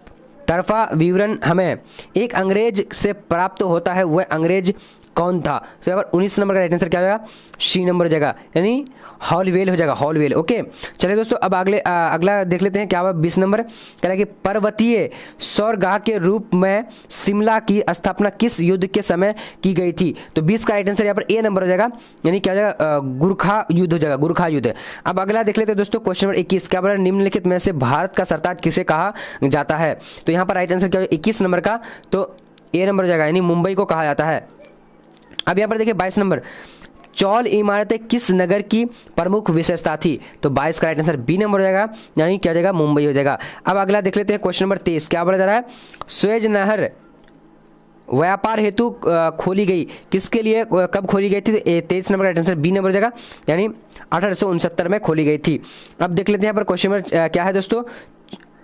तरफा विवरण हमें एक अंग्रेज से प्राप्त होता है, वह अंग्रेज कौन था। तो यहाँ पर 19 नंबर का राइट आंसर क्या होगा, सी नंबर हो जाएगा, यानी हॉलवेल हो जाएगा, हॉलवेल। ओके, चलिए दोस्तों अब अगला देख लेते हैं। क्या हुआ 20 नंबर, कह रहा है कि पर्वतीय सौरगाह के रूप में शिमला की स्थापना किस युद्ध के समय की गई थी। तो 20 का राइट आंसर यहाँ पर ए नंबर हो जाएगा, यानी क्या हो जाएगा, गुरखा युद्ध हो जाएगा, गुरखा युद्ध। अब अगला देख लेते हैं दोस्तों। क्वेश्चन नंबर 21 क्या बोला, निम्नलिखित में से भारत का सरताज किसे कहा जाता है। तो यहाँ पर राइट आंसर क्या होगा 21 नंबर का, तो ए नंबर हो जाएगा, यानी मुंबई को कहा जाता है। अब यहाँ पर देखिए 22 नंबर, चौल इमारतें किस नगर की प्रमुख विशेषता थी। तो 22 का राइट आंसर बी नंबर हो जाएगा, यानी क्या हो जाएगा, मुंबई हो जाएगा। अब अगला देख लेते हैं। क्वेश्चन नंबर 23 क्या बोला जा रहा है, स्वेज नहर व्यापार हेतु खोली गई, किसके लिए, कब खोली गई थी। 23 नंबर का राइट आंसर बी नंबर हो जाएगा, यानी 1869 में खोली गई थी। अब देख लेते हैं यहाँ पर क्वेश्चन नंबर क्या है दोस्तों,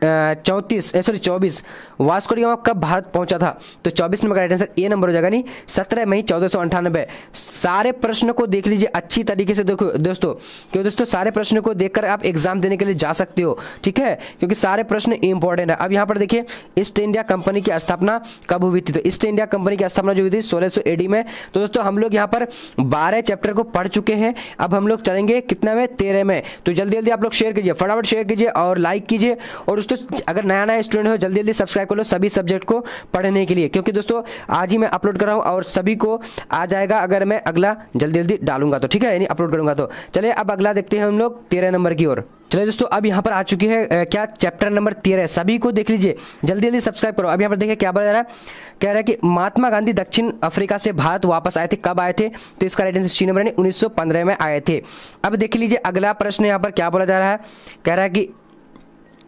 24 वास्को डी गामा कब भारत पहुंचा था। तो 24 नंबर का राइट आंसर ए नंबर हो जाएगा, नहीं 17 मई 1498। सारे प्रश्न को देख लीजिए अच्छी तरीके से, देखो दोस्तों, क्यों दोस्तों सारे प्रश्न को देखकर आप एग्जाम देने के लिए जा सकते हो, ठीक है, क्योंकि सारे प्रश्न इंपॉर्टेंट है। अब यहाँ पर देखिए ईस्ट इंडिया कंपनी की स्थापना कब हुई थी। तो ईस्ट इंडिया कंपनी की स्थापना जो हुई थी 1600 एडी में। तो दोस्तों हम लोग यहाँ पर 12 चैप्टर को पढ़ चुके हैं, अब हम लोग चलेंगे कितना में, 13 में। तो जल्दी जल्दी आप लोग शेयर कीजिए, फटाफट शेयर कीजिए और लाइक कीजिए। और दोस्तों अगर नया स्टूडेंट हो जल्दी जल्दी सब्सक्राइब कर लो सभी सब्जेक्ट को पढ़ने के लिए, क्योंकि दोस्तों आज ही मैं अपलोड कर रहा हूं और सभी को आ जाएगा अगर मैं अगला जल्दी जल्दी डालूंगा तो, ठीक है, यानी अपलोड करूंगा तो। चलिए अब अगला देखते हैं हम लोग 13 नंबर की ओर। चलिए दोस्तों अब यहाँ पर आ चुकी है क्या, चैप्टर नंबर 13, सभी को देख लीजिए, जल्दी जल्दी सब्सक्राइब करो। अब यहाँ पर देखिए क्या बोला जा रहा है, कह रहा है कि महात्मा गांधी दक्षिण अफ्रीका से भारत वापस आए थे, कब आए थे। तो इसका राइट आंसर सी नंबर, यानी 1915 में आए थे। अब देख लीजिए अगला प्रश्न यहाँ पर क्या बोला जा रहा है, कह रहा है कि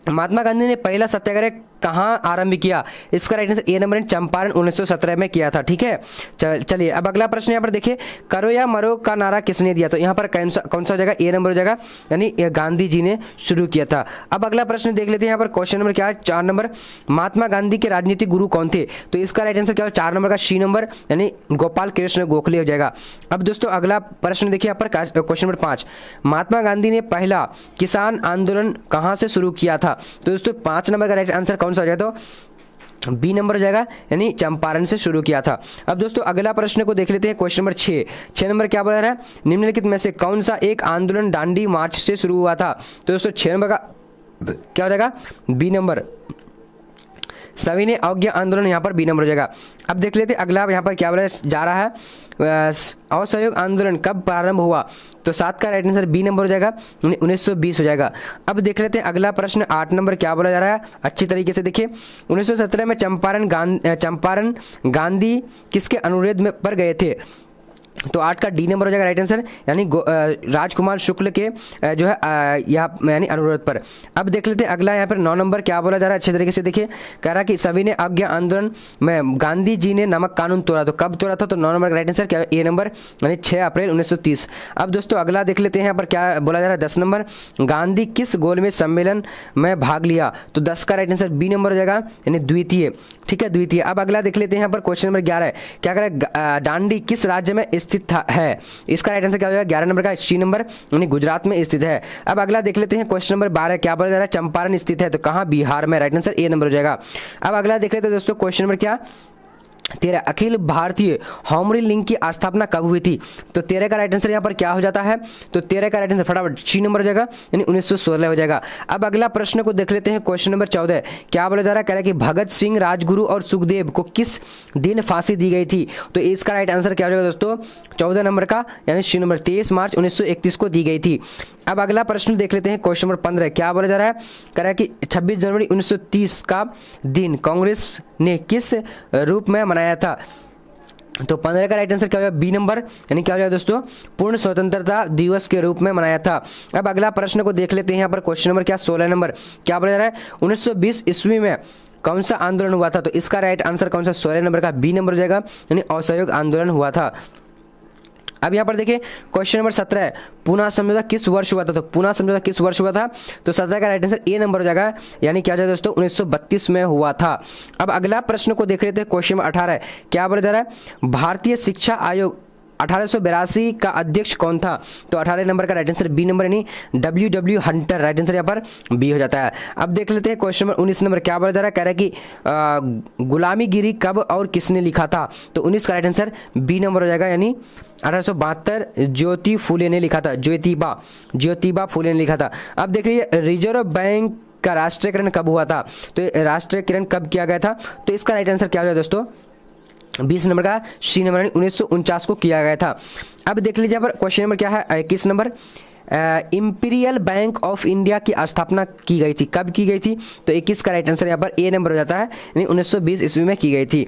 महात्मा गांधी ने पहला सत्याग्रह कहाँ आरंभ किया। इसका right answer A number, Champaran 1917 में किया था, ठीक है। चलिए अब अगला प्रश्न यहाँ पर देखिए, करो या मरो का नारा किसने दिया। तो यहाँ पर कौन सा हो जाएगा, ए नंबर हो जाएगा, यानी गांधी जी ने शुरू किया था। अब अगला प्रश्न देख लेते हैं यहाँ पर। क्वेश्चन नंबर क्या है, 4 नंबर, महात्मा गांधी के राजनीतिक गुरु कौन थे। तो इसका राइट आंसर क्या है, 4 नंबर का सी नंबर, यानी गोपाल कृष्ण गोखले हो जाएगा। अब दोस्तों अगला प्रश्न देखिए यहाँ पर, क्वेश्चन नंबर 5, महात्मा गांधी ने पहला किसान आंदोलन कहाँ से शुरू किया था। तो दोस्तों 5 नंबर का राइट आंसर कौन सा हो जाएगा, तो बी नंबर हो जाएगा, यानी चंपारण से शुरू किया था। अब दोस्तों अगला प्रश्न को देख लेते हैं। क्वेश्चन नंबर 6 नंबर क्या बोल रहा है, निम्नलिखित में से कौन सा एक आंदोलन दांडी मार्च से शुरू हुआ था। तो दोस्तों 6 नंबर का क्या हो जाएगा, बी नंबर, सविनय अवज्ञा आंदोलन यहाँ पर बी नंबर हो जाएगा। अब देख लेते हैं अगला यहाँ पर क्या बोला जा रहा है, असहयोग आंदोलन कब प्रारंभ हुआ। तो 7 का राइट आंसर बी नंबर हो जाएगा, 1920 हो जाएगा। अब देख लेते हैं अगला प्रश्न 8 नंबर क्या बोला जा रहा है, अच्छी तरीके से देखिए। 1917 में चंपारण गांधी किसके अनुरोध में पर गए थे। तो 8 का डी नंबर हो जाएगा राइट आंसर, यानी राजकुमार शुक्ल के जो है यहाँ यानी अनुरोध पर। अब देख लेते हैं अगला यहाँ पर 9 नंबर क्या बोला जा रहा है, अच्छे तरीके से देखिए। कह रहा है कि सविनय अवज्ञा आंदोलन में गांधी जी ने नमक कानून तोड़ा। तो कब तोड़ा था, तो 9 नंबर का राइट आंसर क्या है, ए नंबर, यानी 6 अप्रैल 1930। अब दोस्तों अगला देख लेते हैं यहाँ पर क्या बोला जा रहा है, 10 नंबर, गांधी किस गोलमेज सम्मेलन में भाग लिया। तो 10 का राइट आंसर बी नंबर हो जाएगा, यानी द्वितीय, ठीक है, द्वितीय। अब अगला देख लेते हैं यहाँ पर क्वेश्चन नंबर 11 क्या कह रहा है, दांडी किस राज्य में स्थित था है? इसका राइट आंसर क्या हो जाएगा? 11 नंबर का सी नंबर यानी गुजरात में स्थित है। अब अगला देख लेते हैं क्वेश्चन नंबर 12 क्या बोला जा रहा है? चंपारण स्थित है, तो कहाँ? बिहार में। राइट आंसर ए नंबर हो जाएगा। अब अगला देख लेते हैं दोस्तों क्वेश्चन नंबर क्या 13 अखिल भारतीय होमरी लीग की स्थापना कब हुई थी? तो 13 का राइट आंसर यहाँ पर क्या हो जाता है? तो 13 का राइट आंसर फटाफट सी नंबर हो जाएगा यानी 1916 हो जाएगा। अब अगला प्रश्न को देख लेते हैं क्वेश्चन नंबर 14 क्या बोला जा रहा है? कह रहा है कि भगत सिंह, राजगुरु और सुखदेव को किस दिन फांसी दी गई थी? तो इसका राइट आंसर क्या हो जाएगा दोस्तों? 14 नंबर का यानी सी नंबर 23 मार्च 1931 को दी गई थी। अब अगला प्रश्न देख लेते हैं क्वेश्चन नंबर 15 क्या बोला जा रहा है? कह रहा है कि 26 जनवरी 1930 का दिन कांग्रेस ने किस रूप में मनाया था? तो 15 का राइट आंसर क्या हो जाएगा? बी नंबर यानी क्या हो जाएगा दोस्तों? पूर्ण स्वतंत्रता दिवस के रूप में मनाया था। अब अगला प्रश्न को देख लेते हैं यहाँ पर क्वेश्चन नंबर क्या 16 नंबर क्या बोला जा रहा है? 1920 ईस्वी में कौन सा आंदोलन हुआ था? तो इसका राइट आंसर कौन सा? 16 नंबर का बी नंबर हो जाएगा यानी असहयोग आंदोलन हुआ था। अब यहाँ पर देखिए क्वेश्चन नंबर 17 पूना समझौता किस वर्ष हुआ था? तो पूना समझौता किस वर्ष हुआ था? तो 17 का राइट आंसर ए नंबर हो जाएगा यानी क्या हो जाएगा दोस्तों? 1932 में हुआ था। अब अगला प्रश्न को देख लेते हैं क्वेश्चन नंबर 18 क्या बोला जा रहा है? भारतीय शिक्षा आयोग 1882 का अध्यक्ष कौन था? तो 18 नंबर का राइट आंसर बी नंबर यानी डब्ल्यू हंटर। राइट आंसर यहाँ पर बी हो जाता है। अब देख लेते हैं क्वेश्चन नंबर 19 नंबर क्या बोला जा रहा है? कह रहा है कि गुलामीगिरी कब और किसने लिखा था? तो 19 का राइट आंसर बी नंबर हो जाएगा यानी 1872 ज्योति फूले ने लिखा था। ज्योतिबा फूले ने लिखा था। अब देख लीजिए रिजर्व बैंक का राष्ट्रीयकरण कब हुआ था? तो राष्ट्रीयकरण कब किया गया था? तो इसका राइट आंसर क्या हो जाएगा दोस्तों? 20 नंबर का सी नंबर 1949 को किया गया था। अब देख लीजिए यहाँ पर क्वेश्चन नंबर क्या है 21 number imperial bank of India की स्थापना की गई थी, कब की गई थी? तो 21 का राइट आंसर यहाँ पर ए नंबर हो जाता है यानी 1920 ईस्वी में की गई थी।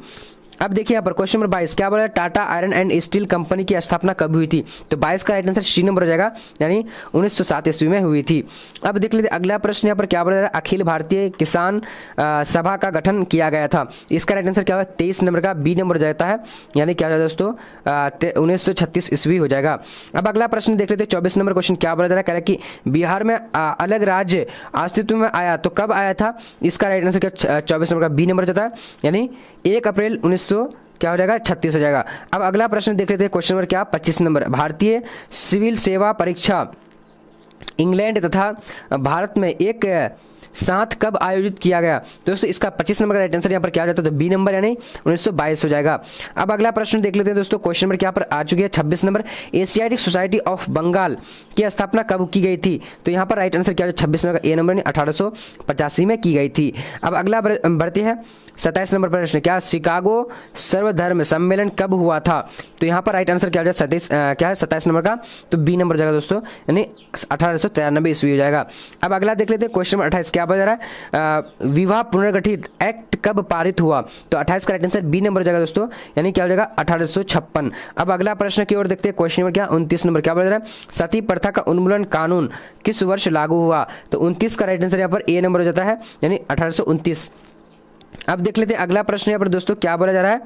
अब देखिए यहाँ पर क्वेश्चन नंबर 22 क्या बोला? Tata iron and steel company की स्थापना कब हुई थी? तो 22 का राइट आंसर सी नंबर हो जाएगा यानी 1907 ईस्वी में हुई थी। अब देख लेते अगला प्रश्न यहाँ पर क्या बोला जा रहा है? अखिल भारतीय किसान सभा का गठन किया गया था। इसका राइट आंसर क्या होगा? 23 नंबर का बी नंबर हो जाता है यानी क्या हो जाएगा दोस्तों? 1936 ईस्वी हो जाएगा। अब अगला प्रश्न देख लेते 24 नंबर क्वेश्चन क्या बोला जा रहा है? कह रहा है कि बिहार में अलग राज्य अस्तित्व में आया तो कब आया था? इसका राइट आंसर क्या 24 नंबर का बी नंबर हो जाता है यानी 1 अप्रैल 1900 क्या हो जाएगा? 36 हो जाएगा। अब अगला प्रश्न देख लेते हैं क्वेश्चन नंबर क्या 25 नंबर भारतीय सिविल सेवा परीक्षा इंग्लैंड तथा भारत में एक साथ कब आयोजित किया गया? दोस्तों इसका 25 नंबर का राइट आंसर यहाँ पर क्या हो जाता है? तो बी नंबर यानी 1922 हो जाएगा। अब अगला प्रश्न देख लेते हैं दोस्तों क्वेश्चन नंबर क्या पर आ चुकी है 26 number Asiatic society of Bengal की स्थापना कब की गई थी? तो यहाँ पर राइट आंसर क्या है 26 नंबर का ए नंबर यानी 1885 में की गई थी। अब अगला बढ़ते हैं 27 नंबर प्रश्न क्या शिकागो सर्वधर्म सम्मेलन कब हुआ था? तो यहाँ पर राइट आंसर क्या हो जाएगा? क्या है 27 नंबर का? तो बी नंबर हो जाएगा दोस्तों यानी 1893 ईस्वी हो जाएगा। अब अगला देख लेते हैं क्वेश्चन नंबर 28 क्या बोला जा रहा है? विवाह पुनर्गठित एक्ट कब पारित हुआ? तो 28 का राइट आंसर बी नंबर हो जाएगा दोस्तों यानी क्या हो जाएगा 1856। अब अगला प्रश्न की ओर देखते हैं क्वेश्चन नंबर क्या 29 नंबर क्या बोला जा रहा है? सती प्रथा का उन्मूलन कानून किस वर्ष लागू हुआ? तो 29 का राइट आंसर यहाँ पर ए नंबर हो जाता है यानी 1829। अब देख लेते हैं अगला प्रश्न यहाँ पर दोस्तों क्या बोला जा रहा है?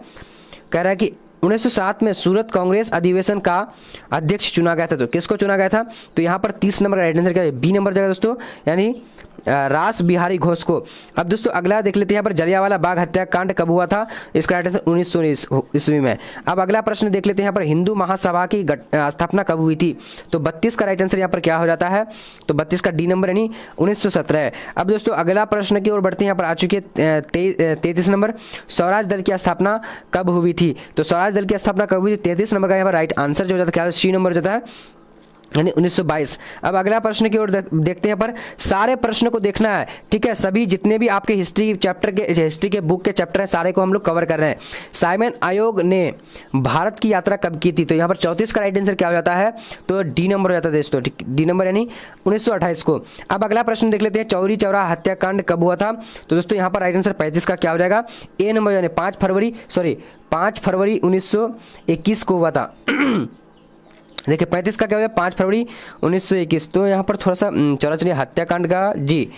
कह रहा है कि 1907 में सूरत कांग्रेस अधिवेशन का अध्यक्ष चुना गया था। तो किसको चुना गया था? तो यहाँ पर 30 नंबर का राइट आंसर क्या है? बी नंबर जाएगा दोस्तों यानी रास बिहारी घोष को। अब दोस्तों अगला देख लेते हैं यहाँ पर जलियांवाला बाग हत्याकांड कब हुआ था? इसका राइट आंसर 1919 ईस्वी में। अब अगला प्रश्न देख लेते हैं यहाँ पर हिंदू महासभा की स्थापना कब हुई थी? तो 32 का राइट आंसर यहाँ पर क्या हो जाता है? तो 32 का डी नंबर यानी 1917। अब दोस्तों अगला प्रश्न की ओर बढ़ते हैं। यहाँ पर आ चुकी है 33 नंबर स्वराज दल की स्थापना कब हुई थी? तो स्वराज दल की स्थापना कब हुई थी? 33 नंबर का यहाँ पर राइट आंसर जो हो जाता है क्या सी नंबर हो जाता है यानी 1922। अब अगला प्रश्न की ओर देखते हैं पर सारे प्रश्न को देखना है, ठीक है। सभी जितने भी आपके हिस्ट्री के बुक के चैप्टर हैं सारे को हम लोग कवर कर रहे हैं। साइमन आयोग ने भारत की यात्रा कब की थी? तो यहाँ पर 34 का राइट आंसर क्या हो जाता है? तो डी नंबर हो जाता है दोस्तों, डी नंबर यानी 1928 को। अब अगला प्रश्न देख लेते हैं चौरी चौरा हत्याकांड कब हुआ था? तो दोस्तों यहाँ पर राइट आंसर 35 का क्या हो जाएगा? ए नंबर यानी 5 फरवरी 1921 को हुआ था। देखिए 35 का क्या हो गया? 5 फरवरी 1921। तो यहाँ पर थोड़ा सा चला चलिए हत्याकांड का जी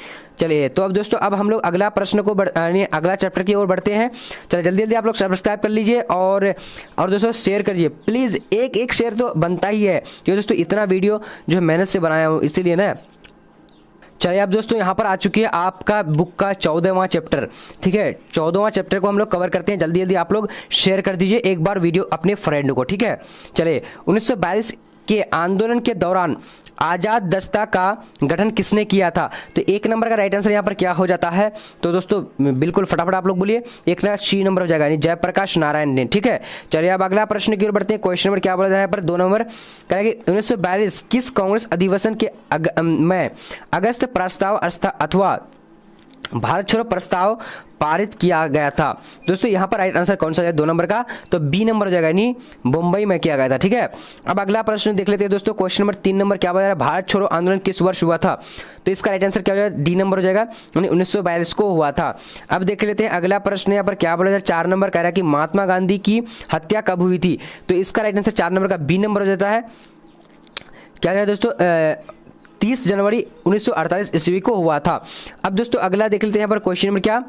चलिए। तो अब दोस्तों अब हम लोग अगला प्रश्न को अगला चैप्टर की ओर बढ़ते हैं। चलिए जल्दी जल्दी आप लोग सब्सक्राइब कर लीजिए और दोस्तों शेयर करिए प्लीज़। एक शेयर तो बनता ही है क्योंकि दोस्तों इतना वीडियो जो है मेहनत से बनाया हूँ इसीलिए ना। चलिए अब दोस्तों यहाँ पर आ चुकी है आपका बुक का 14वां चैप्टर। ठीक है, 14वां चैप्टर को हम लोग कवर करते हैं। जल्दी जल्दी आप लोग शेयर कर दीजिए एक बार वीडियो अपने फ्रेंड को। ठीक है, चलिए 1942 के आंदोलन के दौरान आजाद दस्ता का गठन किसने किया था? तो एक नंबर का राइट आंसर यहाँ पर क्या हो जाता है? तो दोस्तों बिल्कुल फटाफट आप लोग बोलिए, एक ना सी नंबर हो जाएगा, यानी जयप्रकाश नारायण ने। ठीक है, चलिए अब अगला प्रश्न की ओर बढ़ते हैं। क्वेश्चन नंबर क्या बोला जा रहा है यहाँ पर 2 नंबर कहेंगे 1942 किस कांग्रेस अधिवेशन के में अगस्त प्रस्ताव अथवा भारत छोड़ो प्रस्ताव पारित किया गया था? दोस्तों यहाँ पर राइट आंसर कौन सा है 2 नंबर का? तो बी नंबर हो जाएगा, यानी मुंबई में किया गया था। ठीक है, अब अगला प्रश्न देख लेते हैं दोस्तों। क्वेश्चन नंबर 3 नंबर क्या बोला जा रहा है? भारत छोड़ो आंदोलन किस वर्ष हुआ था? तो इसका राइट आंसर क्या हो जाएगा? डी नंबर हो जाएगा, यानी 1942 को हुआ था। अब देख लेते हैं अगला प्रश्न यहाँ पर क्या बोला जा रहा है? 4 नंबर कह रहा है कि महात्मा गांधी की हत्या कब हुई थी? तो इसका राइट आंसर 4 नंबर का बी नंबर हो जाता है। क्या है दोस्तों? 30 जनवरी 1948 ईस्वी को हुआ था। अब दोस्तों अगला देख लेते हैं यहाँ पर क्वेश्चन नंबर क्या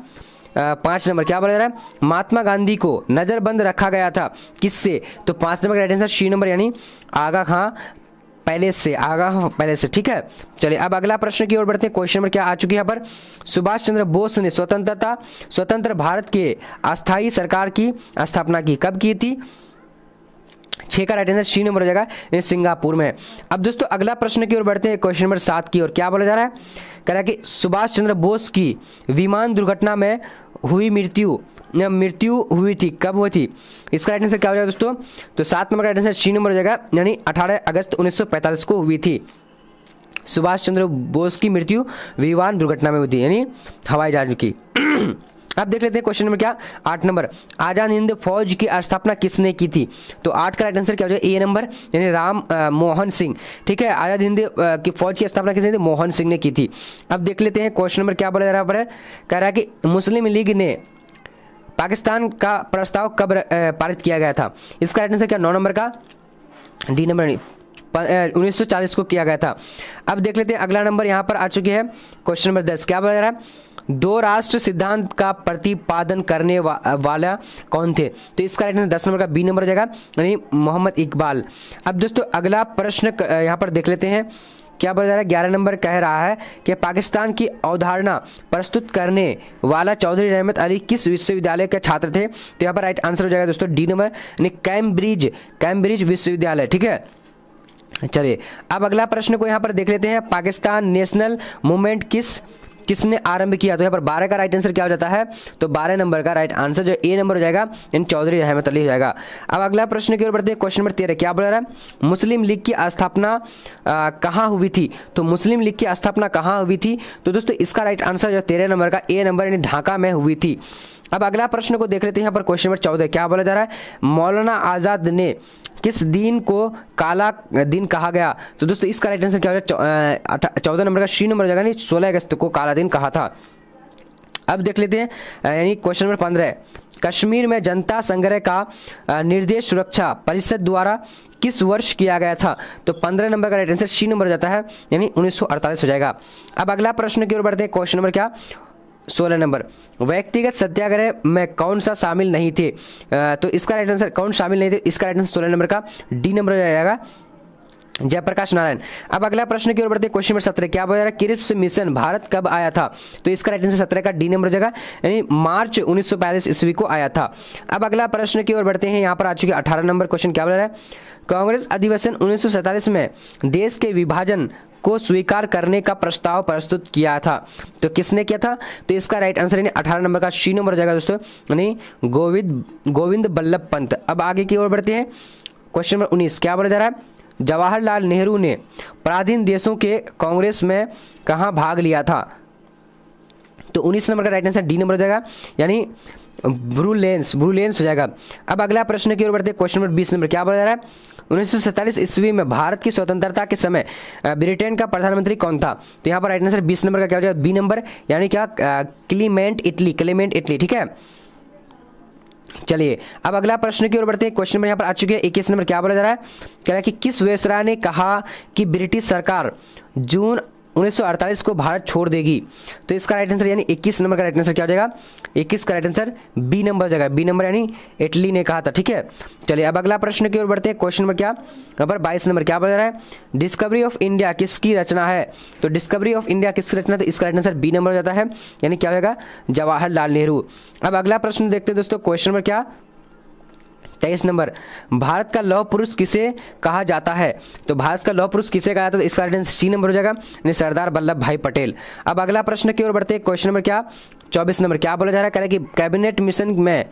5 नंबर क्या बोला जा रहा है? महात्मा गांधी को नजरबंद रखा गया था किससे? तो 5 नंबर का राइट आंसर सी नंबर, यानी आगा खां पैलेस से, आगा खां पैलेस से। ठीक है, चलिए अब अगला प्रश्न की ओर बढ़ते हैं। क्वेश्चन नंबर क्या आ चुकी है यहाँ पर? सुभाष चंद्र बोस ने स्वतंत्र भारत के अस्थायी सरकार की स्थापना की कब की थी? 6 का राइट आंसर सी नंबर हो जाएगा, सिंगापुर में। अब दोस्तों अगला प्रश्न की ओर बढ़ते हैं। क्वेश्चन नंबर 7 की ओर क्या बोला जा रहा है? कह रहा है कि सुभाष चंद्र बोस की विमान दुर्घटना में हुई मृत्यु हुई थी, कब हुई थी? इसका राइट आंसर क्या हो जाएगा दोस्तों? तो 7 नंबर का राइट आंसर सी नंबर हो जाएगा, यानी 18 अगस्त 1945 को हुई थी। सुभाष चंद्र बोस की मृत्यु विमान दुर्घटना में हुई थी, यानी हवाई जहाज की। अब देख लेते हैं क्वेश्चन नंबर क्या 8 नंबर आजाद हिंद फौज की स्थापना किसने की थी? तो 8 का राइट आंसर क्या हो जाएगा? ए नंबर, यानी राम मोहन सिंह। ठीक है, आजाद हिंद की फौज की स्थापना किसने की थी? मोहन सिंह ने की थी। अब देख लेते हैं क्वेश्चन नंबर क्या बोला जा रहा है? कह रहा है कि मुस्लिम लीग ने पाकिस्तान का प्रस्ताव कब पारित किया गया था? इसका राइट आंसर क्या 9 नंबर का डी नंबर 1940 को किया गया था। अब देख लेते हैं अगला नंबर यहाँ पर आ चुकी है। क्वेश्चन नंबर 10 क्या बोला जा रहा है? 2 राष्ट्र सिद्धांत का प्रतिपादन करने वाला कौन थे? तो इसका राइट आंसर 10 नंबर का बी नंबर हो जाएगा, यानी मोहम्मद इकबाल। अब दोस्तों अगला प्रश्न यहाँ पर देख लेते हैं क्या बोला जा रहा है? 11 नंबर कह रहा है कि पाकिस्तान की अवधारणा प्रस्तुत करने वाला चौधरी रहमत अली किस विश्वविद्यालय के छात्र थे? तो यहाँ पर राइट आंसर हो जाएगा दोस्तों डी नंबर, यानी कैम्ब्रिज विश्वविद्यालय। ठीक है, चलिए अब अगला प्रश्न को यहाँ पर देख लेते हैं। पाकिस्तान नेशनल मूवमेंट किसने आरंभ किया? तो यहाँ पर 12 का राइट आंसर क्या हो जाता है? तो 12 नंबर का राइट आंसर जो ए नंबर हो जाएगा, इन चौधरी रहमत अली हो जाएगा। अब अगला प्रश्न की ओर बढ़ते हैं। क्वेश्चन नंबर 13 क्या बोल रहा है? मुस्लिम लीग की स्थापना कहाँ हुई थी? तो मुस्लिम लीग की स्थापना कहाँ हुई थी? तो दोस्तों इसका राइट आंसर जो 13 नंबर का ए नंबर, यानी ढाका में हुई थी। अब अगला प्रश्न को देख लेते हैं। यहाँ पर क्वेश्चन नंबर 14 क्या बोला जा रहा है? मौलाना आजाद ने किस दिन को काला दिन कहा गया? तो दोस्तों इसका राइट आंसर क्या हो जाएगा? 14 नंबर का सी नंबर हो जाएगा, नहीं 16 अगस्त को काला दिन कहा था। अब देख लेते हैं, यानी क्वेश्चन नंबर 15 कश्मीर में जनता संग्रह का निर्देश सुरक्षा परिषद द्वारा किस वर्ष किया गया था? तो 15 नंबर का राइट आंसर सी नंबर हो जाता है, यानी 1948 हो जाएगा। अब अगला प्रश्न की ओर बढ़ते हैं। क्वेश्चन नंबर क्या 16 नंबर व्यक्तिगत सत्याग्रह में कौन सा शामिल नहीं थे? तो इसका राइट आंसर कौन शामिल नहीं थे? इसका राइट आंसर 16 नंबर का डी नंबर हो जाएगा, जयप्रकाश नारायण। अब अगला प्रश्न की ओर बढ़ते हैं। क्वेश्चन नंबर 17 क्या बोला? क्रिप्स मिशन भारत कब आया था? तो इसका राइट आंसर 17 का डी नंबर हो जाएगा, यानी मार्च 1942 ईस्वी को आया था। अब अगला प्रश्न की ओर बढ़ते हैं। यहाँ पर आ चुके 18 नंबर क्वेश्चन क्या बोल रहा है? कांग्रेस अधिवेशन 1947 में देश के विभाजन को स्वीकार करने का प्रस्ताव प्रस्तुत किया था, तो किसने किया था? तो इसका राइट आंसर यानी 18 नंबर का सी नंबर हो जाएगा दोस्तों, यानी गोविंद बल्लभ पंत। अब आगे की ओर बढ़ते हैं। क्वेश्चन नंबर 19 क्या बोला जा रहा है? जवाहरलाल नेहरू ने पराधीन देशों के कांग्रेस में कहाँ भाग लिया था? तो 19 नंबर का राइट आंसर डी नंबर हो जाएगा, यानी ब्रुलेंस हो जाएगा। अब अगला प्रश्न की ओर बढ़ते हैं। क्वेश्चन नंबर 20 नंबर क्या बोला जा रहा है? 1947 ईस्वी में भारत की स्वतंत्रता के समय ब्रिटेन का प्रधानमंत्री कौन था? तो यहाँ पर राइट आंसर 20 नंबर का क्या हो जाएगा? बी नंबर, यानी क्या क्लीमेंट इटली। ठीक है, चलिए अब अगला प्रश्न की ओर बढ़ते हैं। क्वेश्चन नंबर यहाँ पर आ चुके हैं। 21 नंबर क्या बोला जा रहा है? कह रहा है कि किस वेसरा ने कहा कि ब्रिटिश सरकार जून 1948 को भारत छोड़ देगी। तो इसका राइट आंसर यानी 21 नंबर का राइट आंसर क्या हो जाएगा, 21 का राइट आंसर बी नंबर हो जाएगा। बी नंबर यानी इटली ने कहा था, ठीक है। चलिए अब अगला प्रश्न की ओर बढ़ते हैं। क्वेश्चन नंबर क्या, नंबर 22 नंबर क्या बता रहा है, डिस्कवरी ऑफ इंडिया किसकी रचना है। तो डिस्कवरी ऑफ इंडिया किसकी रचना, तो इसका राइट आंसर बी नंबर हो जाता है, यानी क्या हो जाएगा, जवाहरलाल नेहरू। अब अगला प्रश्न देखते हैं दोस्तों। क्वेश्चन नंबर क्या, 23 नंबर, भारत का लौह पुरुष किसे कहा जाता है। तो भारत का लौह पुरुष किसे कहा जाता है, तो इसका राइट आंसर सी नंबर हो जाएगा, यानी सरदार वल्लभ भाई पटेल। अब अगला प्रश्न की ओर बढ़ते हैं। क्वेश्चन नंबर क्या, 24 नंबर क्या बोला जा रहा है, कह रहा है कि कैबिनेट मिशन में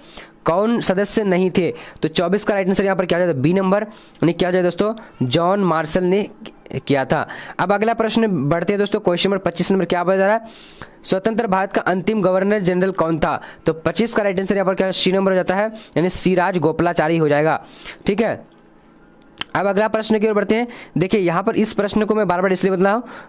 कौन सदस्य नहीं थे। तो 24 का राइट आंसर यहाँ पर क्या हो जाता है, बी नंबर, यानी क्या हो जाए दोस्तों, जॉन मार्शल ने किया था। अब अगला प्रश्न बढ़ते हैं दोस्तों। क्वेश्चन नंबर 25 नंबर क्या बोला जा रहा है, स्वतंत्र भारत का अंतिम गवर्नर जनरल कौन था। तो 25 का राइट आंसर यहाँ पर क्या सी नंबर हो जाता है, यानी सी राजगोपालाचारी हो जाएगा, ठीक है। अब अगला प्रश्न की ओर बढ़ते हैं। देखिए यहाँ पर इस प्रश्न को मैं बार बार इसलिए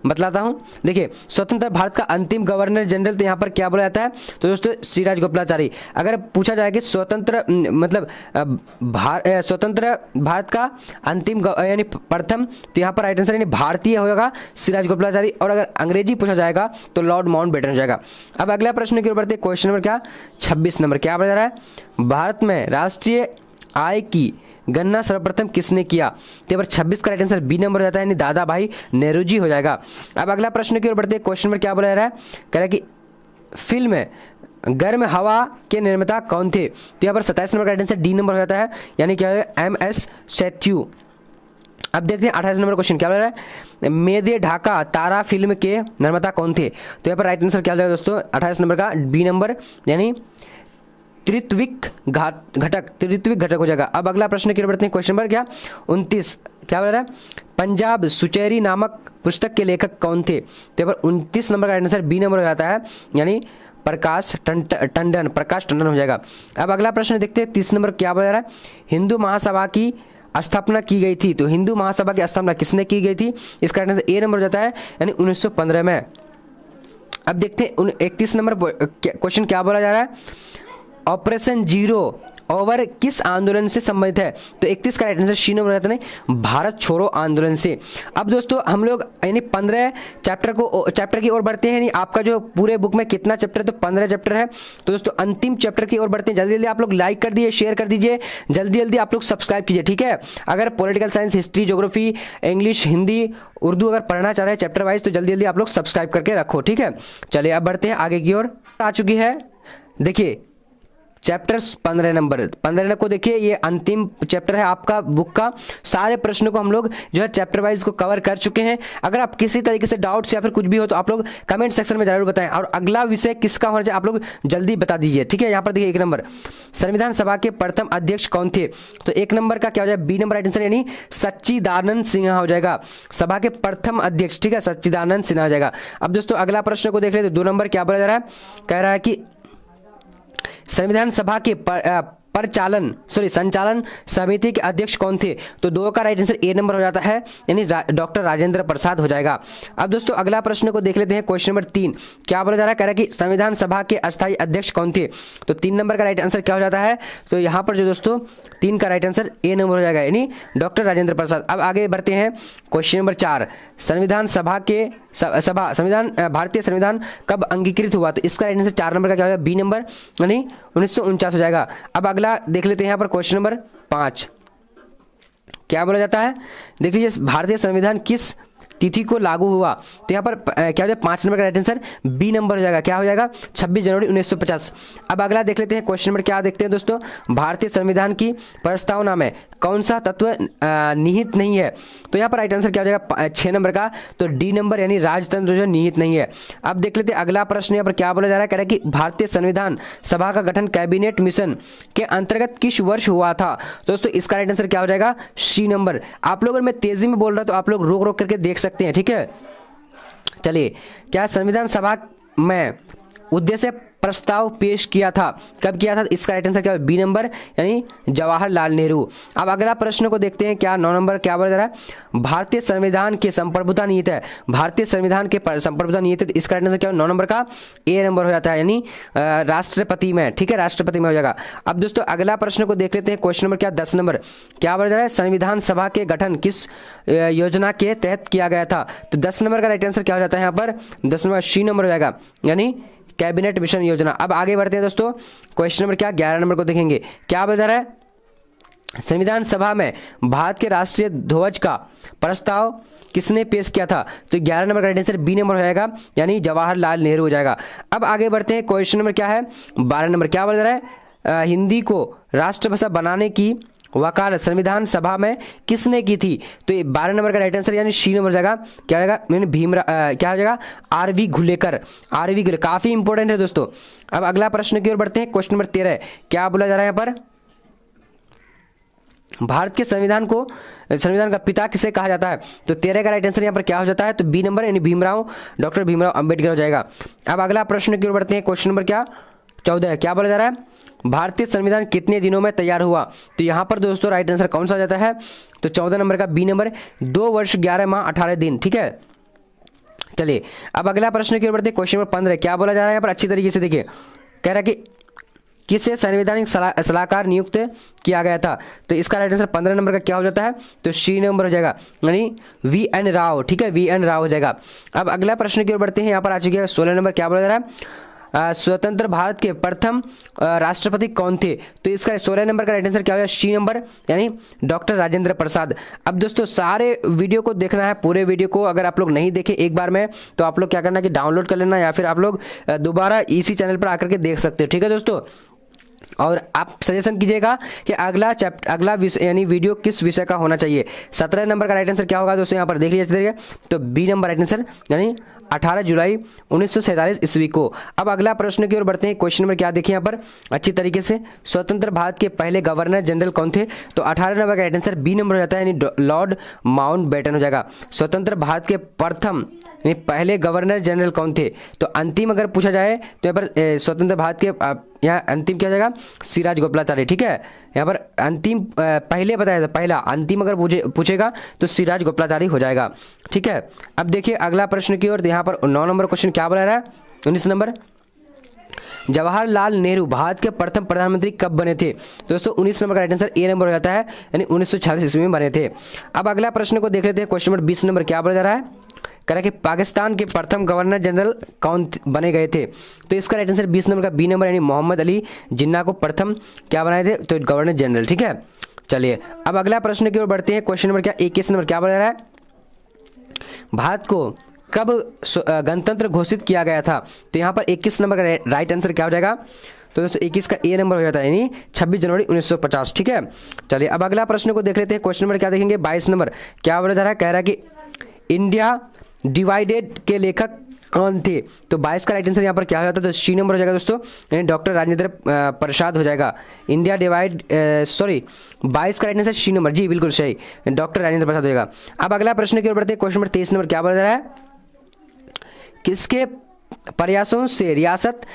बतलाता हूँ। देखिए स्वतंत्र भारत का अंतिम गवर्नर जनरल, तो यहाँ पर क्या बोला जाता है, तो दोस्तों सी राजगोपालाचारी। अगर पूछा जाए कि स्वतंत्र मतलब स्वतंत्र भारत का अंतिम यानी प्रथम, तो यहाँ पर राइट आंसर यानी भारतीय होगा सी राजगोपालाचारी। और अगर अंग्रेजी पूछा जाएगा तो लॉर्ड माउंटबेटन हो जाएगा। अब अगला प्रश्न की ओर बढ़ते हैं। क्वेश्चन नंबर क्या, 26 नंबर क्या बता रहा है, भारत में राष्ट्रीय आय की गणना सर्वप्रथम किसने किया। तो पर 26 का राइट आंसर बी नंबर हो जाता है, यानी दादा भाई नेहरू जी हो जाएगा। अब अगला प्रश्न की ओर बढ़ते हैं। क्वेश्चन नंबर क्या बोला जा रहा है, कह रहा है कि फिल्म गर्म हवा के निर्माता कौन थे। तो यहाँ पर 27 नंबर का राइट आंसर डी नंबर हो जाता है, यानी क्या है, MS सेथ्यू। अब देखते हैं 28 नंबर क्वेश्चन क्या बोल रहा है, मेदे ढाका तारा फिल्म के निर्माता कौन थे। तो यहाँ पर राइट आंसर क्या हो जाएगा दोस्तों, 28 नंबर का बी नंबर, यानी त्रित्विक घटक हो जाएगा। अब अगला प्रश्न की ओर बढ़ते हैं। क्वेश्चन नंबर क्या, 29 क्या बोल रहा है, पंजाब सुचेरी नामक पुस्तक के लेखक कौन थे। तो यहाँ पर 29 नंबर का आंसर बी नंबर हो जाता है, यानी प्रकाश टंडन हो जाएगा। अब अगला प्रश्न देखते हैं। 30 नंबर क्या बोल रहा है, हिंदू महासभा की स्थापना की गई थी। तो हिंदू महासभा की स्थापना किसने की गई थी, इसका आंसर ए नंबर हो जाता है, यानी 1915 में। अब देखते हैं 31 नंबर क्वेश्चन क्या बोला जा रहा है, ऑपरेशन जीरो ओवर किस आंदोलन से संबंधित है। तो 31 का राइट आंसर सी नंबर रहता है, भारत छोड़ो आंदोलन से। अब दोस्तों हम लोग यानी 15 चैप्टर की ओर बढ़ते हैं। यानी आपका जो पूरे बुक में कितना चैप्टर है, तो 15 चैप्टर है। तो दोस्तों अंतिम चैप्टर की ओर बढ़ते हैं। जल्दी जल्दी आप लोग लाइक कर दीजिए, शेयर कर दीजिए, जल्दी जल्दी आप लोग सब्सक्राइब कीजिए, ठीक है। अगर political science, history, geography, English, Hindi, Urdu अगर पढ़ना चाह रहे हैं चैप्टर वाइज, तो जल्दी जल्दी आप लोग सब्सक्राइब करके रखो, ठीक है। चलिए अब बढ़ते हैं आगे की ओर। आ चुकी है, देखिए चैप्टर 15 को देखिए, ये अंतिम चैप्टर है आपका बुक का। सारे प्रश्नों को हम लोग जो है चैप्टर वाइज को कवर कर चुके हैं। अगर आप किसी तरीके से डाउट्स या फिर कुछ भी हो तो आप लोग कमेंट सेक्शन में जरूर बताएं। और अगला विषय किसका होना चाहिए आप लोग जल्दी बता दीजिए, ठीक है। यहाँ पर देखिए 1 नंबर, संविधान सभा के प्रथम अध्यक्ष कौन थे। तो 1 नंबर का क्या हो जाएगा, बी नंबर राइट आंसर, यानी सच्चिदानंद सिन्हा हो जाएगा, सभा के प्रथम अध्यक्ष, ठीक है, सच्चिदानंद सिन्हा हो जाएगा। अब दोस्तों अगला प्रश्न को देख ले, तो 2 नंबर क्या बोला जा रहा है, कह रहा है कि संविधान सभा के संचालन समिति के अध्यक्ष कौन थे। तो 2 का राइट आंसर ए नंबर हो जाता है, यानी डॉक्टर राजेंद्र प्रसाद हो जाएगा। अब दोस्तों अगला प्रश्न को देख लेते हैं। क्वेश्चन नंबर 3 क्या बोला जा रहा है, कह रहा है कि संविधान सभा के अस्थायी अध्यक्ष कौन थे। तो 3 नंबर का राइट आंसर क्या हो जाता है, तो यहाँ पर जो दोस्तों 3 का राइट आंसर ए नंबर हो जाएगा, यानी डॉक्टर राजेंद्र प्रसाद। अब आगे बढ़ते हैं। क्वेश्चन नंबर 4, संविधान भारतीय संविधान कब अंगीकृत हुआ। तो इसका राइट आंसर 4 नंबर का क्या हो जाएगा, बी नंबर, यानी 1949 हो जाएगा। अब अगला देख लेते हैं यहाँ पर क्वेश्चन नंबर 5 क्या बोला जाता है। देख लीजिए भारतीय संविधान किस तिथि को लागू हुआ। तो यहाँ पर क्या हो जाएगा, 5 नंबर का राइट आंसर बी नंबर हो जाएगा, क्या हो जाएगा, 26 जनवरी 1950। अब अगला देख लेते हैं। क्वेश्चन नंबर क्या देखते हैं दोस्तों, भारतीय संविधान की प्रस्तावना में कौन सा तत्व निहित नहीं है। तो यहाँ पर राइट आंसर क्या हो जाएगा, 6 नंबर का, तो डी नंबर, यानी राजतंत्र जो निहित नहीं है। अब देख लेते हैं अगला प्रश्न, यहाँ पर क्या बोला जा रहा है, कह रहा है कि भारतीय संविधान सभा का गठन कैबिनेट मिशन के अंतर्गत किस वर्ष हुआ था। दोस्तों इसका राइट आंसर क्या हो जाएगा, सी नंबर। आप लोग अगर मैं तेजी में बोल रहा हूँ तो आप लोग रोक रोक करके देख सकते हैं, ठीक है। चलिए, क्या संविधान सभा में उद्देश्य प्रस्ताव पेश किया था? कब किया था? इसका राइट आंसर क्या है? बी नंबर यानी जवाहरलाल नेहरू। अब अगला प्रश्न को देखते हैं, क्या 9 नंबर क्या बोला जा रहा है? भारतीय संविधान के संप्रभुता निहित है। भारतीय संविधान के संप्रभुता निहित है, इसका राइट आंसर क्या है? 9 नंबर का ए नंबर हो जाता है, यानी राष्ट्रपति में। ठीक है, राष्ट्रपति में हो जाएगा। अब दोस्तों अगला प्रश्न को देख लेते हैं, क्वेश्चन नंबर क्या 10 नंबर क्या बोला जा रहा है? संविधान सभा के गठन किस योजना के तहत किया गया था? तो 10 नंबर का राइट आंसर क्या हो जाता है यहाँ पर? 10 नंबर सी नंबर हो जाएगा, यानी कैबिनेट मिशन योजना। अब आगे बढ़ते हैं दोस्तों, क्वेश्चन नंबर क्या 11 नंबर को देखेंगे, क्या बता रहा है? संविधान सभा में भारत के राष्ट्रीय ध्वज का प्रस्ताव किसने पेश किया था? तो 11 नंबर का राइट आंसर बी नंबर हो जाएगा, यानी जवाहरलाल नेहरू हो जाएगा। अब आगे बढ़ते हैं, क्वेश्चन नंबर क्या है 12 नंबर क्या बता रहा है? हिंदी को राष्ट्रभाषा बनाने की वकालत संविधान सभा में किसने की थी? तो ये 12 नंबर का राइट आंसर यानी सी नंबर जाएगा, क्या जाएगा? मैंने क्या हो जाएगा? आरवी घुलेकर। आरवी घुलेकर काफी इंपॉर्टेंट है दोस्तों। अब अगला प्रश्न की ओर बढ़ते हैं, क्वेश्चन नंबर 13 क्या बोला जा रहा है यहाँ पर? भारत के संविधान का पिता किसे कहा जाता है? तो 13 का राइट आंसर यहाँ पर क्या हो जाता है? तो बी नंबर यानी भीमराव, डॉक्टर भीमराव अंबेडकर हो जाएगा। अब अगला प्रश्न की ओर बढ़ते हैं, क्वेश्चन नंबर क्या 14 क्या बोला जा रहा है? भारतीय संविधान कितने दिनों में तैयार हुआ? तो यहाँ पर दोस्तों राइट आंसर कौन सा हो जाता है? तो 14 नंबर का बी नंबर, 2 वर्ष 11 माह 18 दिन। ठीक है, चलिए अब अगला प्रश्न की ओर बढ़ते हैं, क्वेश्चन नंबर 15 क्या बोला जा रहा है यहाँ पर? अच्छी तरीके से देखिए, कह रहा है कि किसे संवैधानिक सलाहकार नियुक्त किया गया था? तो इसका राइट आंसर 15 नंबर का क्या हो जाता है? तो सी नंबर हो जाएगा, यानी VN राव। ठीक है, VN राव हो जाएगा। अब अगला प्रश्न की ओर बढ़ते हैं, यहाँ पर आ चुके हैं 16 नंबर क्या बोला जा रहा है? स्वतंत्र भारत के प्रथम राष्ट्रपति कौन थे? तो इसका 16 नंबर का राइट आंसर क्या हो जाएगा? सी नंबर, यानी डॉक्टर राजेंद्र प्रसाद। अब दोस्तों सारे वीडियो को देखना है, पूरे वीडियो को अगर आप लोग नहीं देखे एक बार में, तो आप लोग क्या करना कि डाउनलोड कर लेना, या फिर आप लोग दोबारा इसी चैनल पर आकर के देख सकते हो। ठीक है दोस्तों, और आप सजेशन कीजिएगा कि अगला विषय यानी वीडियो किस विषय का होना चाहिए। 17 नंबर का राइट आंसर क्या होगा दोस्तों? यहाँ पर देख लीजिए, तो बी नंबर राइट आंसर, यानी 18 जुलाई 1947 ईस्वी को। अब अगला प्रश्न की ओर बढ़ते हैं, क्वेश्चन नंबर क्या देखिए यहाँ पर अच्छी तरीके से, स्वतंत्र भारत के पहले गवर्नर जनरल कौन थे? तो 18 नंबर का राइट आंसर बी नंबर हो जाता है, यानी लॉर्ड माउंटबेटन हो जाएगा। स्वतंत्र भारत के प्रथम यानी पहले गवर्नर जनरल कौन थे? तो अंतिम अगर पूछा जाए तो यहाँ पर स्वतंत्र भारत के यहाँ अंतिम क्या जाएगा? सिराज गोपालाचारी। ठीक है, यहाँ पर अंतिम पहले बताया था, पहला अंतिम अगर पूछेगा तो सिराज गोपालाचारी हो जाएगा। ठीक है, अब देखिए अगला प्रश्न की ओर, यहाँ पर 9 नंबर क्वेश्चन क्या बोला रहा है? 19 नंबर, जवाहरलाल नेहरू भारत के प्रथम प्रधानमंत्री कब बने थे? तो दोस्तों 19 नंबर का राइट आंसर ए नंबर हो जाता है, यानी 1946 ईस्वी में बने थे। अब अगला प्रश्न को देख लेते हैं, क्वेश्चन नंबर 20 नंबर क्या बोला जा रहा है? कह रहा है कि पाकिस्तान के प्रथम गवर्नर जनरल कौन बने गए थे? तो इसका राइट आंसर 20 नंबर का बी नंबर, यानी मोहम्मद अली जिन्ना को प्रथम क्या बनाए थे? तो गवर्नर जनरल। ठीक है, चलिए अब अगला प्रश्न की ओर बढ़ते हैं, क्वेश्चन नंबर क्या 21 नंबर क्या बोला रहा है? भारत को कब गणतंत्र घोषित किया गया था? तो यहाँ पर 21 नंबर का राइट आंसर क्या हो जाएगा? तो दोस्तों 21 का ए नंबर हो जाता है, यानी 26 जनवरी 1950। ठीक है, चलिए अब अगला प्रश्न को देख लेते हैं, क्वेश्चन नंबर क्या देखेंगे 22 नंबर क्या बोला जा रहा है? कह रहा है कि इंडिया डिवाइडेड के लेखक कौन थे? तो 22 का राइट आंसर यहाँ पर क्या हो जाता है? तो सी नंबर हो जाएगा दोस्तों, यानी डॉक्टर राजेंद्र प्रसाद हो जाएगा। इंडिया डिवाइड 22 का राइट आंसर सी नंबर, जी बिल्कुल सही, डॉक्टर राजेंद्र प्रसाद हो जाएगा। अब अगला प्रश्न की ओर बढ़ते हैं, क्वेश्चन नंबर 23 नंबर क्या बोला जा रहा है? किसके प्रयासों से रियासत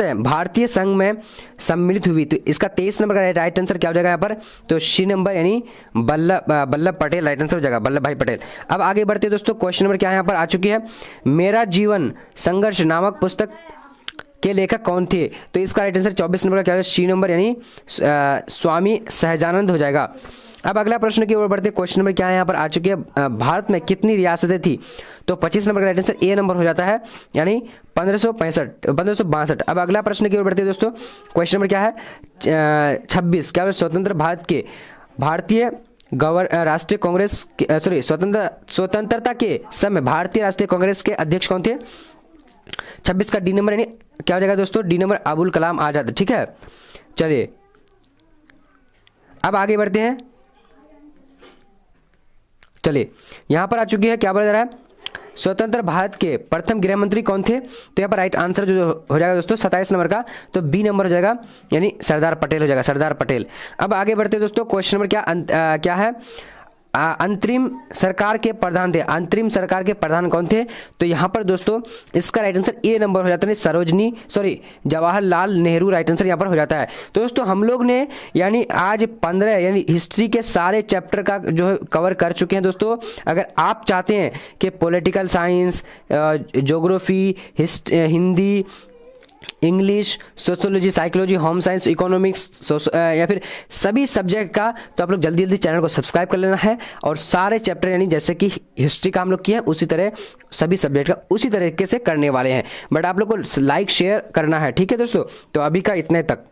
है भारतीय संघ में सम्मिलित हुई? तो इसका 23 नंबर का राइट आंसर क्या हो जाएगा यहाँ पर? तो सी नंबर, यानी वल्लभ पटेल राइट आंसर हो जाएगा, वल्लभ भाई पटेल। अब आगे बढ़ते हैं दोस्तों, क्वेश्चन नंबर क्या यहाँ पर आ चुकी है? मेरा जीवन संघर्ष नामक पुस्तक के लेखक कौन थे? तो इसका राइट आंसर 24 नंबर का क्या है? सी नंबर, यानी स्वामी सहजानंद हो जाएगा। अब अगला प्रश्न की ओर बढ़ते, क्वेश्चन नंबर क्या है यहाँ पर आ चुकी है? भारत में कितनी रियासतें थी? तो 25 नंबर का राइट आंसर ए नंबर हो जाता है, यानी 1562। अब अगला प्रश्न की ओर बढ़ते दोस्तों, क्वेश्चन नंबर क्या है 26 क्या है? स्वतंत्र भारत के भारतीय राष्ट्रीय कांग्रेस स्वतंत्रता के समय भारतीय राष्ट्रीय कांग्रेस के अध्यक्ष कौन थे? 26 का डी नंबर, यानी क्या हो जाएगा दोस्तों? D number Abul Kalam Azad. ठीक है, चलिए अब आगे बढ़ते हैं, चलिए यहां पर आ चुकी है क्या बोला जा रहा है? स्वतंत्र भारत के प्रथम गृह मंत्री कौन थे? तो यहाँ पर राइट आंसर जो हो जाएगा दोस्तों 27 नंबर का, तो बी नंबर हो जाएगा, यानी सरदार पटेल हो जाएगा, सरदार पटेल। अब आगे बढ़ते दोस्तों, क्वेश्चन नंबर क्या है? अंतरिम सरकार के प्रधान थे। अंतरिम सरकार के प्रधान कौन थे? तो यहाँ पर दोस्तों इसका राइट आंसर ए नंबर हो जाता है, जवाहरलाल नेहरू राइट आंसर यहाँ पर हो जाता है। तो दोस्तों हम लोग ने यानी आज 15 यानी हिस्ट्री के सारे चैप्टर का जो है कवर कर चुके हैं दोस्तों। अगर आप चाहते हैं कि political science, geography, Hindi, English, sociology, psychology, home science, economics या फिर सभी सब्जेक्ट का, तो आप लोग जल्दी जल्दी चैनल को सब्सक्राइब कर लेना है और सारे चैप्टर यानी जैसे कि हिस्ट्री का हम लोग किए हैं उसी तरह सभी सब्जेक्ट का उसी तरीके से करने वाले हैं। बट आप लोग को लाइक शेयर करना है, ठीक है दोस्तों। तो अभी का इतने तक।